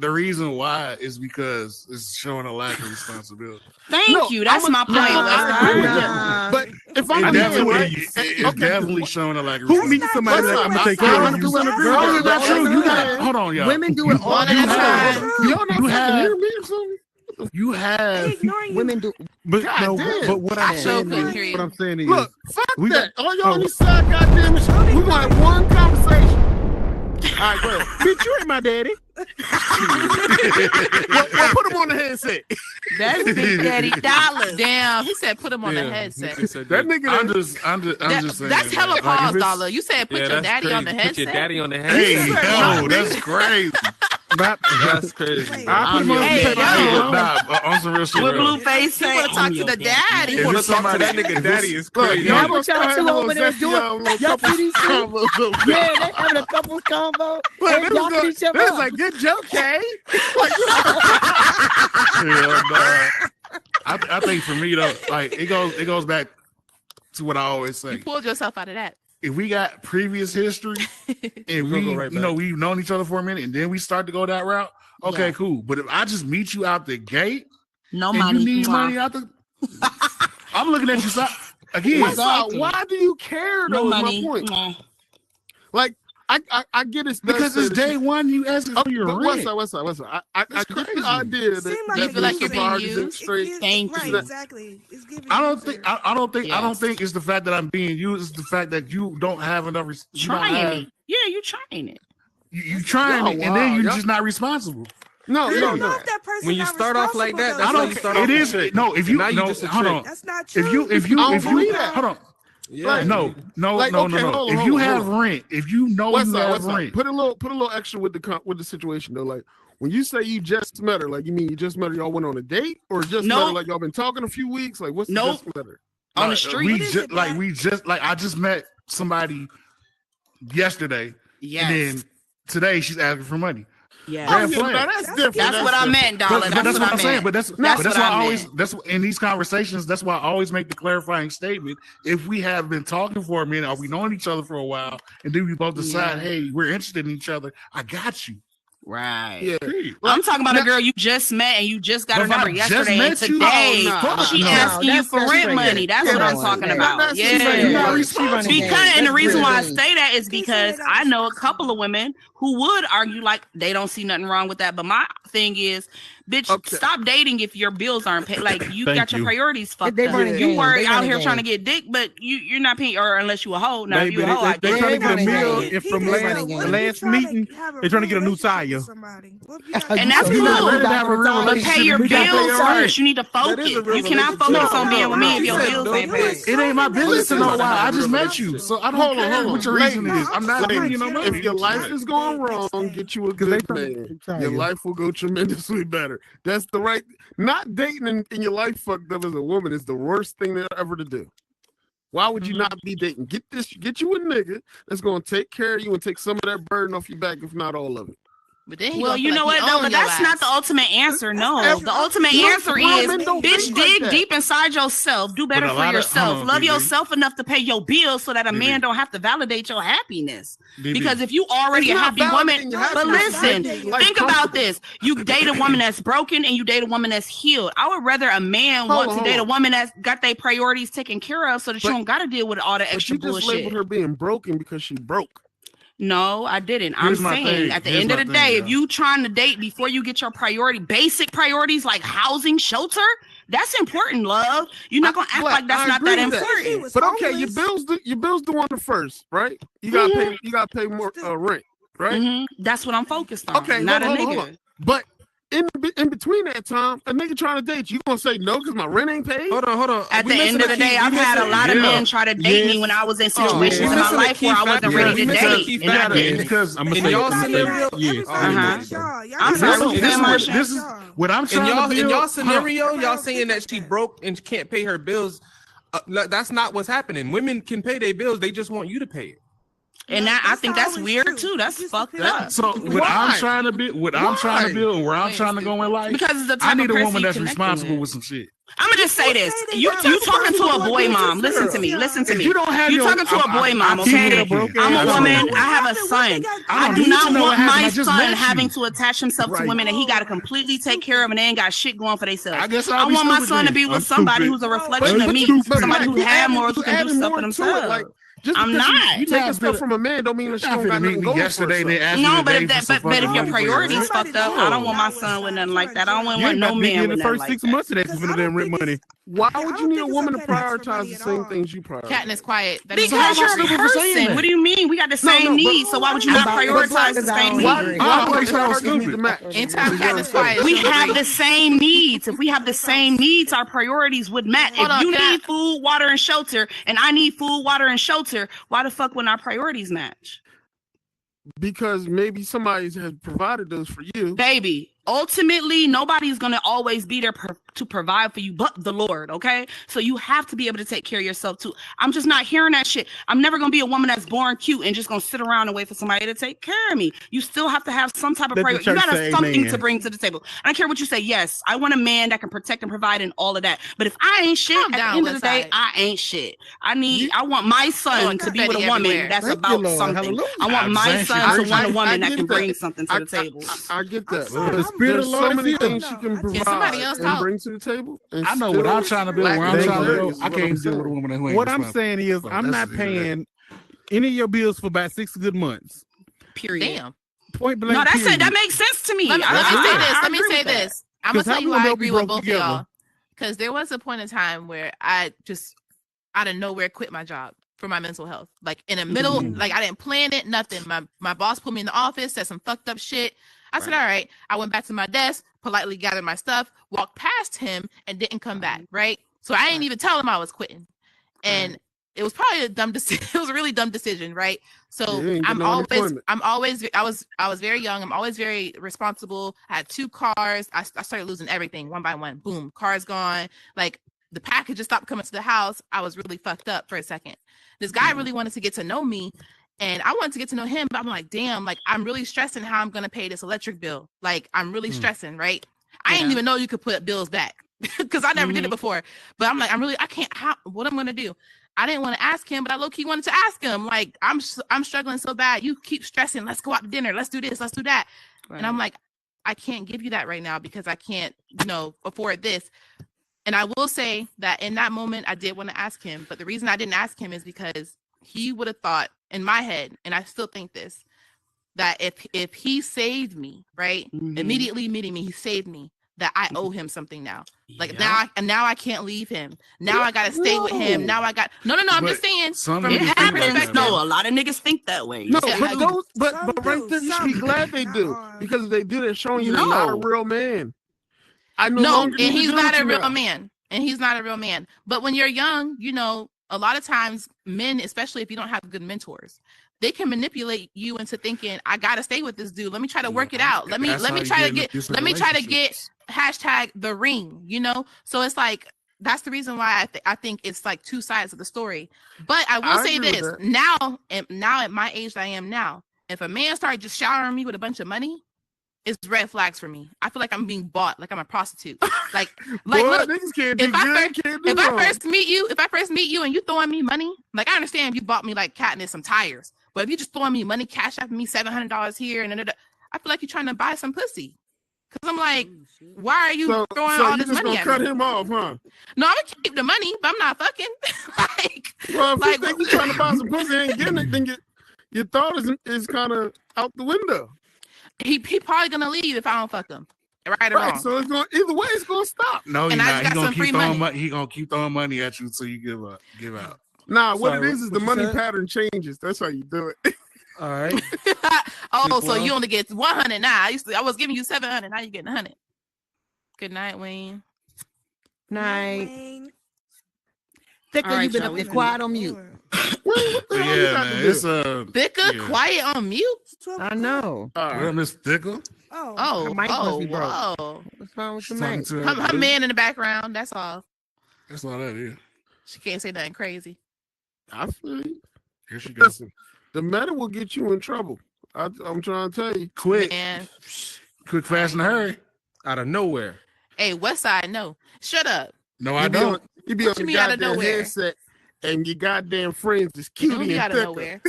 reason why is because it's showing a lack of responsibility. Thank you. That's my point. I agree with that. But if I'm a man, right? It's definitely showing a lack of Who needs somebody that I'm gonna take care of you? Girls, is that true? You got hold on, y'all. Women do it all the time. You have women do. But God no, damn. but what I'm saying is, Look, fuck we that. got- All y'all on this side, goddamn it. We want one conversation. All right, go ahead. Bitch, you ain't my daddy. Well, put him on the headset. That's Big Daddy Dollars. Damn, he said put him on the headset. That nigga. I'm just saying. That's hella Like, pause, if it's- Dollar. You said put your daddy on the headset. Put your daddy on the Hey, headset. yo, that's crazy. That's crazy. I put my Hey, on some real shit. What bro. Blueface You say? want to talk to the daddy. If You want it's to talk to somebody- that nigga if daddy it's- is crazy. Yeah, what y'all two over there doing? Y'all see these shit? Yeah, they having a couples combo. They y'all each other That's up. like good joke, Kay. Hell no. I think for me though, like it goes back to what I always say. You pulled yourself out of that. If we got previous history and We'll we go right back. we've known each other for a minute and then we start to go that route, okay, Yeah. cool. But if I just meet you out the gate No and money. you need Mwah. money out the I'm looking at you again. What's up? Why do you care though? No is money. my point. Mwah. Like I get it Because it's day one you asking for your rent. What's up? I get the idea that Seem like You it's feel like you're being parties and used? straight. Thank Right, you. exactly. It's giving I don't you think the- I don't think Yes. it's the fact that I'm being used. It's the fact that you don't have enough. You don't Trying have- it. Yeah, you trying it. You trying Y'all it, and then wild. you're Y'all- just not responsible. No, You no, don't know no. if that person When you not start off like that, responsible that's I how don't. you start It off is a trick. no. If you Now you no, just a hold trick. on. That's not true. If you I don't believe that. hold on. Yeah. No. Like, okay, No. hold on, If hold you on, have hold on. rent, if you know What's you up? have What's up? rent, Put a little extra with the situation though. Like when you say you just met her, like you mean you just met her, y'all went on a date, or just met her, Nope. like y'all been talking a few weeks? Like what's the Nope. just met her? On the like, street. we What is just it, Black? I just met somebody yesterday, Yes. and then today she's asking for money. Yes. Red yeah, flag. no, that's different. That's what I meant, Dollar. But that's what I'm saying. But that's why what I I always meant. that's in these conversations. That's why I always make the clarifying statement. If we have been talking for a minute, or we known each other for a while, and then we both decide, Yeah. hey, we're interested in each other, I got you. Right. Yeah. Period. I'm talking about a girl you just met and you just got But her if I number just yesterday and met you- today Oh, no, she no. asking you That's for rent straight. money. That's Yeah, what I'm that's- talking yeah, about. that's- Yeah. you're not responsible. Because and the reason why I say that is They say because they I don't know a couple of women who would argue like they don't see nothing wrong with that. But my thing is, bitch, Okay. stop dating if your bills aren't paid. Like you Thank got your you. priorities fucked They up. run a You game. worry They out run a here game. trying to get dick, but you're not paying, or unless you a hoe. Now if Baby, you a hoe, I they get trying to it. get a meal He and from just last- said, what the if you last trying to meeting, have they trying to get a new relationship tire. with somebody? What if you got- And that's You're not cool. ready to have a real But relationship. pay your You gotta pay bills your rent. first. You need to focus. is a real You cannot relationship. focus on No, being with me if she your said bills no. ain't paid. It ain't my business to know Listen, why. I just listen. met you, so I don't Hold on, care hold on. what your reason Ladies, is. I'm not ladies, giving you no money. If your life is going wrong, get you a they good trying to man. tell Your you. life will go tremendously better. That's the right. Not dating and your life fucked up as a woman is the worst thing ever to do. Why would you not be dating? Get you a nigga that's gonna take care of you and take some of that burden off your back, if not all of it. But then he Well, gonna you feel know like what he though, own but your that's not ass. the ultimate answer. No, That's the ultimate No, answer women is, don't bitch, think like dig that. deep inside yourself. Do better But a for lot of- yourself. hold on, Love DB. yourself enough to pay your bills so that a man DB. don't have to validate your happiness. DB. Because if you already It's a not happy woman, validating your but happiness, listen, it's making life think about comfortable. this: you date a woman that's broken and you date a woman that's healed. I would rather a man Hold want on, to hold date a on. woman that's got their priorities taken care of, so that you But- don't got to deal with all the But extra you just bullshit. labeled her being broken because she broke. No, I didn't. Here's I'm my saying thing. at the Here's end of my the thing, day, yo. if you trying to date before you get your basic priorities like housing, shelter, that's important, love. You're not gonna act Black, like that's I not agree that with that. important. was But okay, homeless. your bills the one first, right? You gotta Mm-hmm. pay. You gotta pay more rent, right? Mhm. That's what I'm focused on. Okay, not hold a on, nigga. hold on. But in between that time, a nigga trying to date you gonna say no because my rent ain't paid? Hold on. At We the end missing of the day, I've had a lot of Yeah. men try to date me when I was in situations we in my missing a life key where I wasn't factor. ready We to missing a date. key And I factor. did. Because I'm In gonna y'all say scenario, yes. Uh-huh. Y'all I'm got sorry, it. who said Marsha? this is what I'm in trying to y'all build. in y'all Hold on. scenario, y'all saying that she broke and she can't pay her bills. That's not what's happening. Women can pay their bills. They just want you to pay it. And I think that's weird too. That's fucked up. So what I'm trying to build, where I'm trying to go in life, Because it's the type I need of a person woman you that's connecting responsible with. with some shit. I'm gonna just say this: you talking to a boy mom. Listen to me. Listen to If me. you don't have you your- talking to a boy I mom. keep Okay, it broken. I'm a That's woman. all. I have a son. I don't do need not to know what want happened. my I just son met you. having to attach himself to women that he got to completely take care of, and they ain't got shit going for themselves. I guess I I'll be want my stupid son to then. be with I'm somebody stupid. who's a reflection of But me, you- but somebody Black, who you had adding- more, you who can do adding stuff more for to it. themselves. Like Just I'm because not. You taking stuff from a man don't mean that she don't got nothing going yesterday. for They herself. asked No, me but today if for that, some but if fucking your money for your priorities rent. fucked up, I don't want my son with nothing like that. I don't want You ain't no about to be man in with the nothing first like 6 that. months of that for the damn rent money. Why would you need a woman to prioritize the same things you prioritize? Katniss quiet. That means Because I'm you're a stupid for saying person. that. What do you mean? We got the same needs, so why would you not prioritize the same needs? Why do our priorities need to match? Anytime Katniss quiet, We she'll have agree. the same needs. If we have the same needs, our priorities would match. Hold If on, you can I- need food, water, and shelter, and I need food, water, and shelter, why the fuck wouldn't our priorities match? Because maybe somebody has provided those for you. Baby, ultimately, nobody's going to always be there to provide for you but the Lord, okay? So you have to be able to take care of yourself too. I'm just not hearing that shit. I'm never going to be a woman that's born cute and just going to sit around and wait for somebody to take care of me. You still have to have some type of Let the priority. You church got say something amen. to bring to the table. I don't care what you say. Yes, I want a man that can protect and provide and all of that. But if I ain't shit, Calm at down, the end of the day, Westside. I ain't shit. I want my son to be with a confetti woman everywhere. that's Thank you, about Lord. something. Hallelujah. I want my son to want a woman that get can bring something to the table. I get that. The Spirit of There's the Lord so is many here. things she can somebody provide else and talk? bring to the table. And I know what I'm still trying to do. lack Where I'm trying to go, is I what I'm can't deal with a saying. woman who ain't What I'm responsible. saying is, So I'm that's not it. paying any of your bills for about 6 good months. Period. Damn. Point blank. No, that's it. period. That makes sense to me. Let me I say agree. this. I Let me agree say with that. this. I'm gonna 'Cause how tell we you gonna why I know agree we with broke both together? of y'all. Because there was a point in time where I just out of nowhere quit my job for my mental health. Like in the middle, like I didn't plan it, nothing. My boss put me in the office, said some fucked up shit. I said, all right. I went back to my desk, politely gathered my stuff, walked past him, and didn't come back. Right. So I didn't even tell him I was quitting. And it was probably a dumb decision. It was a really dumb decision, right? So You ain't get I'm no unemployment. always, I was very young. I'm always very responsible. I had 2 cars. I started losing everything one by one. Boom, cars gone. Like the packages stopped coming to the house. I was really fucked up for a second. This guy really wanted to get to know me, and I wanted to get to know him. But I'm like, damn, like I'm really stressing how I'm gonna pay this electric bill. Like I'm really stressing, right? I didn't even know you could put bills back because I never did it before. But I'm like, I can't. What I'm gonna do? I didn't want to ask him, but I low key wanted to ask him. Like, I'm struggling so bad. You keep stressing. Let's go out to dinner. Let's do this. Let's do that. And I'm like, I can't give you that right now because I can't, afford this. And I will say that in that moment, I did want to ask him. But the reason I didn't ask him is because he would have thought in my head, and I still think this, that if he saved me, right, immediately meeting me, he saved me, that I owe him something now. Like now I can't leave him. Now I gotta stay with him. Now I got I'm just saying some from niggas his think like that, perspective. No, a lot of niggas think that way. No, Yeah, but I- those, but right there, you should be glad they do because if they do, they're showing you they're not a No. real man. I no No, longer and need to he's deal not with a you real now. man. And he's not a real man. But when you're young, a lot of times men, especially if you don't have good mentors, they can manipulate you into thinking, I gotta stay with this dude. Let me try to work it out. Let me That's how you try to get in let me abusive try to get relationships. hashtag the ring, So it's like that's the reason why I think it's like 2 sides of the story. But I will I say agree with this that. now at my age that I am now, if a man started just showering me with a bunch of money, it's red flags for me. I feel like I'm being bought, like I'm a prostitute. Like Boy, look, niggas can't do if I good, first, can't do if I wrong. first meet you and you throwing me money, like I understand if you bought me like Katniss some tires, but if you just throwing me money, cash out me $700 here and I feel like you're trying to buy some pussy. Cause I'm like, why are you So throwing all you this just money gonna at cut me? him off, huh? No, I'm gonna keep the money, but I'm not fucking. Well, if Like, you think you're trying to buy some pussy and ain't getting it, then your thought is kind of out the window. he probably gonna leave if I don't fuck him, right or Right, wrong. so it's going either way. It's gonna stop. No, And he's I not. just got He gonna some free keep throwing money. money. He gonna keep throwing money at you until you give out. Nah, what Sorry, it is what the you money said? pattern changes. That's how you do it. All right. Oh, so Well- you only get 100 now. I was giving you 700. Now you're getting 100. Good night, Wayne. Night. Thicker, All right, you been y'all, up we there finna- quiet on mute. What the hell you Yeah, got to man. do? It's Thicker, yeah. quiet on mute. I know. All Well, right. Miss Thickle. Oh, Her mic must be broke. whoa. What's wrong with She's your talking mic? to Her man in the background. That's all. That's all that is. She can't say nothing crazy. I feel you. Here she goes. Listen, the meta will get you in trouble. I'm trying to tell you. Quick, Man. quick, fast, and hurry. Out of nowhere. Hey, Westside, no. Shut up. No, I You be on, don't. you be What on you the mean out of goddamn nowhere? headset, and your goddamn friends is You don't cutie be and out of thicker. nowhere.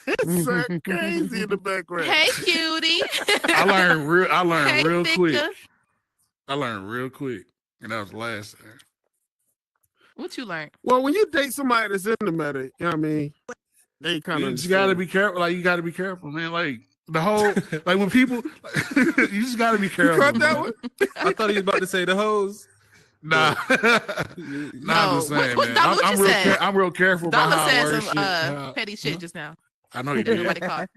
It's so crazy in the background. Hey, cutie. I learned Hey, real quick. Thicker. I learned real quick, and that was the last time. What you learned? Well, when you date somebody that's in the meta, you know what I mean? They kind You of just gotta be careful. Like you gotta be careful, man. Like the whole like when people, you just gotta be careful. caught that man. one? I thought he was about to say the hose. Nah, I'm just saying, man. I'm real careful about Dollar how I said word some shit. petty shit just now. I know you did. Nobody caught.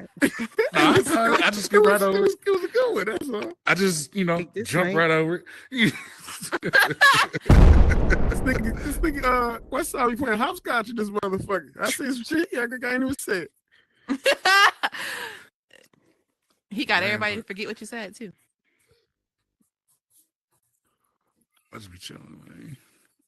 I just skip right over. It was a good one. That's all. I just this jump ain't- right over it. This nigga, what's up? We playing hopscotch with this motherfucker. I see some shit. I ain't even say it. He got everybody to forget what you said too. I just be chilling, man.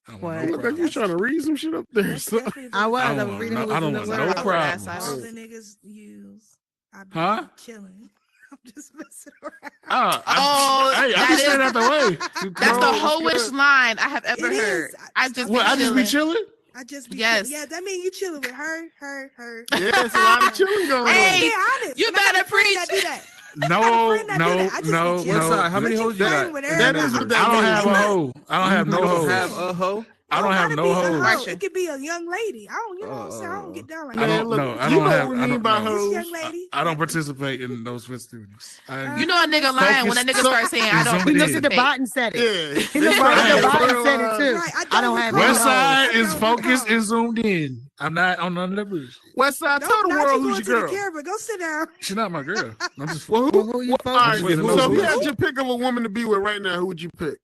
I don't What? want You no look like you problem. trying to read some shit up there. So. I was. I I don't was want reading no- what was I don't in the want word. no problem. All the niggas use. I be Huh? chilling. I'm just messing around. I just say it out the way. That's the hoish line I have ever It heard. is. I just What? be I just be chilling. chilling. I just be Yes. Yeah, that means you chilling with her. Yeah, it's a lot of chilling going Hey, Be honest. you And I got better a friend preach. that do that. No, friend that do that. I just be no. chilling. Westside, how many hoes you got? That is what that I don't means. have a hoe. I don't have no You don't hoes. have a hoe? I don't have Gotta no be a hoes. hoe. It could be a young lady. I don't, you know what I'm saying? I don't get down like I that. don't know. I you don't know have. what we I mean don't by know. hoes. This young lady. I don't participate in those festivities. You know a nigga lying when a nigga starts saying I don't He looked at the participate. bot and said it. Yeah. He looked right at the bot and said it too. Right, I don't have any West hoes. Side is focused and zoomed in. I'm not on none of that bullshit. Westside, tell the Not world you who's going to your the girl. camera. Go sit down. She's not my girl. I'm just. Well, who you all right, focused on? so if you had your pick of a woman to be with right now, who would you pick?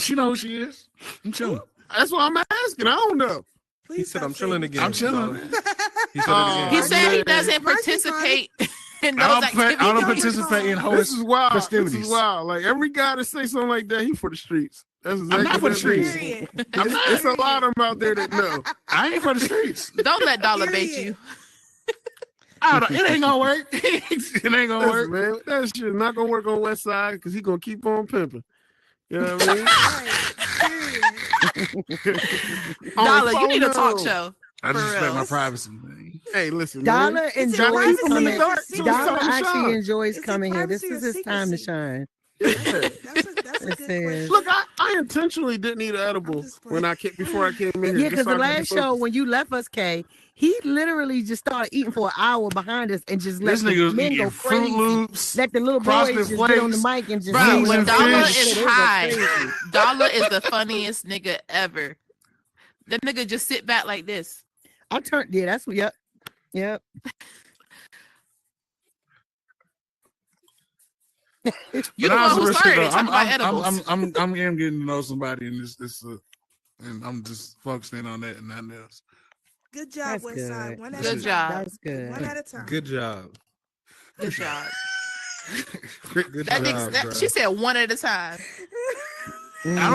She know who she is. I'm chilling. That's what I'm asking. I don't know. He said I'm chilling again. I'm chilling. He said it again. He said he man. doesn't participate in I those don't activities. participate in host This is wild. festivities. This is wild. Like every guy that say something like that, he for the streets. That's exactly I'm not for what the that streets. means. Period. It's a lot of them out there that know. I ain't for the streets. Don't let Dollar bait Period. you. It ain't gonna work. It ain't gonna Listen, work. man, that shit not gonna work on West Side because he gonna keep on pimping. You know what I mean? Dollar, you phone need a talk no. show. I just For respect real. my privacy, man. Hey, listen, Dollar man. enjoys privacy coming. in dark, too. It's Dollar time to actually shine. enjoys Is it coming here. This privacy is or his time to secrecy? shine. That's a It good says- question. Look, I intentionally didn't eat an edible when I came before I came in here. Yeah, just because so the I could last be show focused. when you left us, Kay, he literally just started eating for an hour behind us and just let This the nigga was men eating go Fruit crazy. Loops. Let the little boys Frosted just get on the Flakes, mic and just Bro, say when whatever Dollar they is say. They go high, crazy. Dollar is the funniest nigga ever. That nigga just sit back like this. I turned. Yeah, that's what. Yep. Yep. You the But one honestly, who real shit, started though, it talking about edibles. I'm getting to know somebody in this and I'm just focusing on that and nothing else. Good job, That's West Side. good. One at Good a job. time. That's good. One at a time. Good job. Good job. Good That job, nigga, bro. she said one at a time. Mm.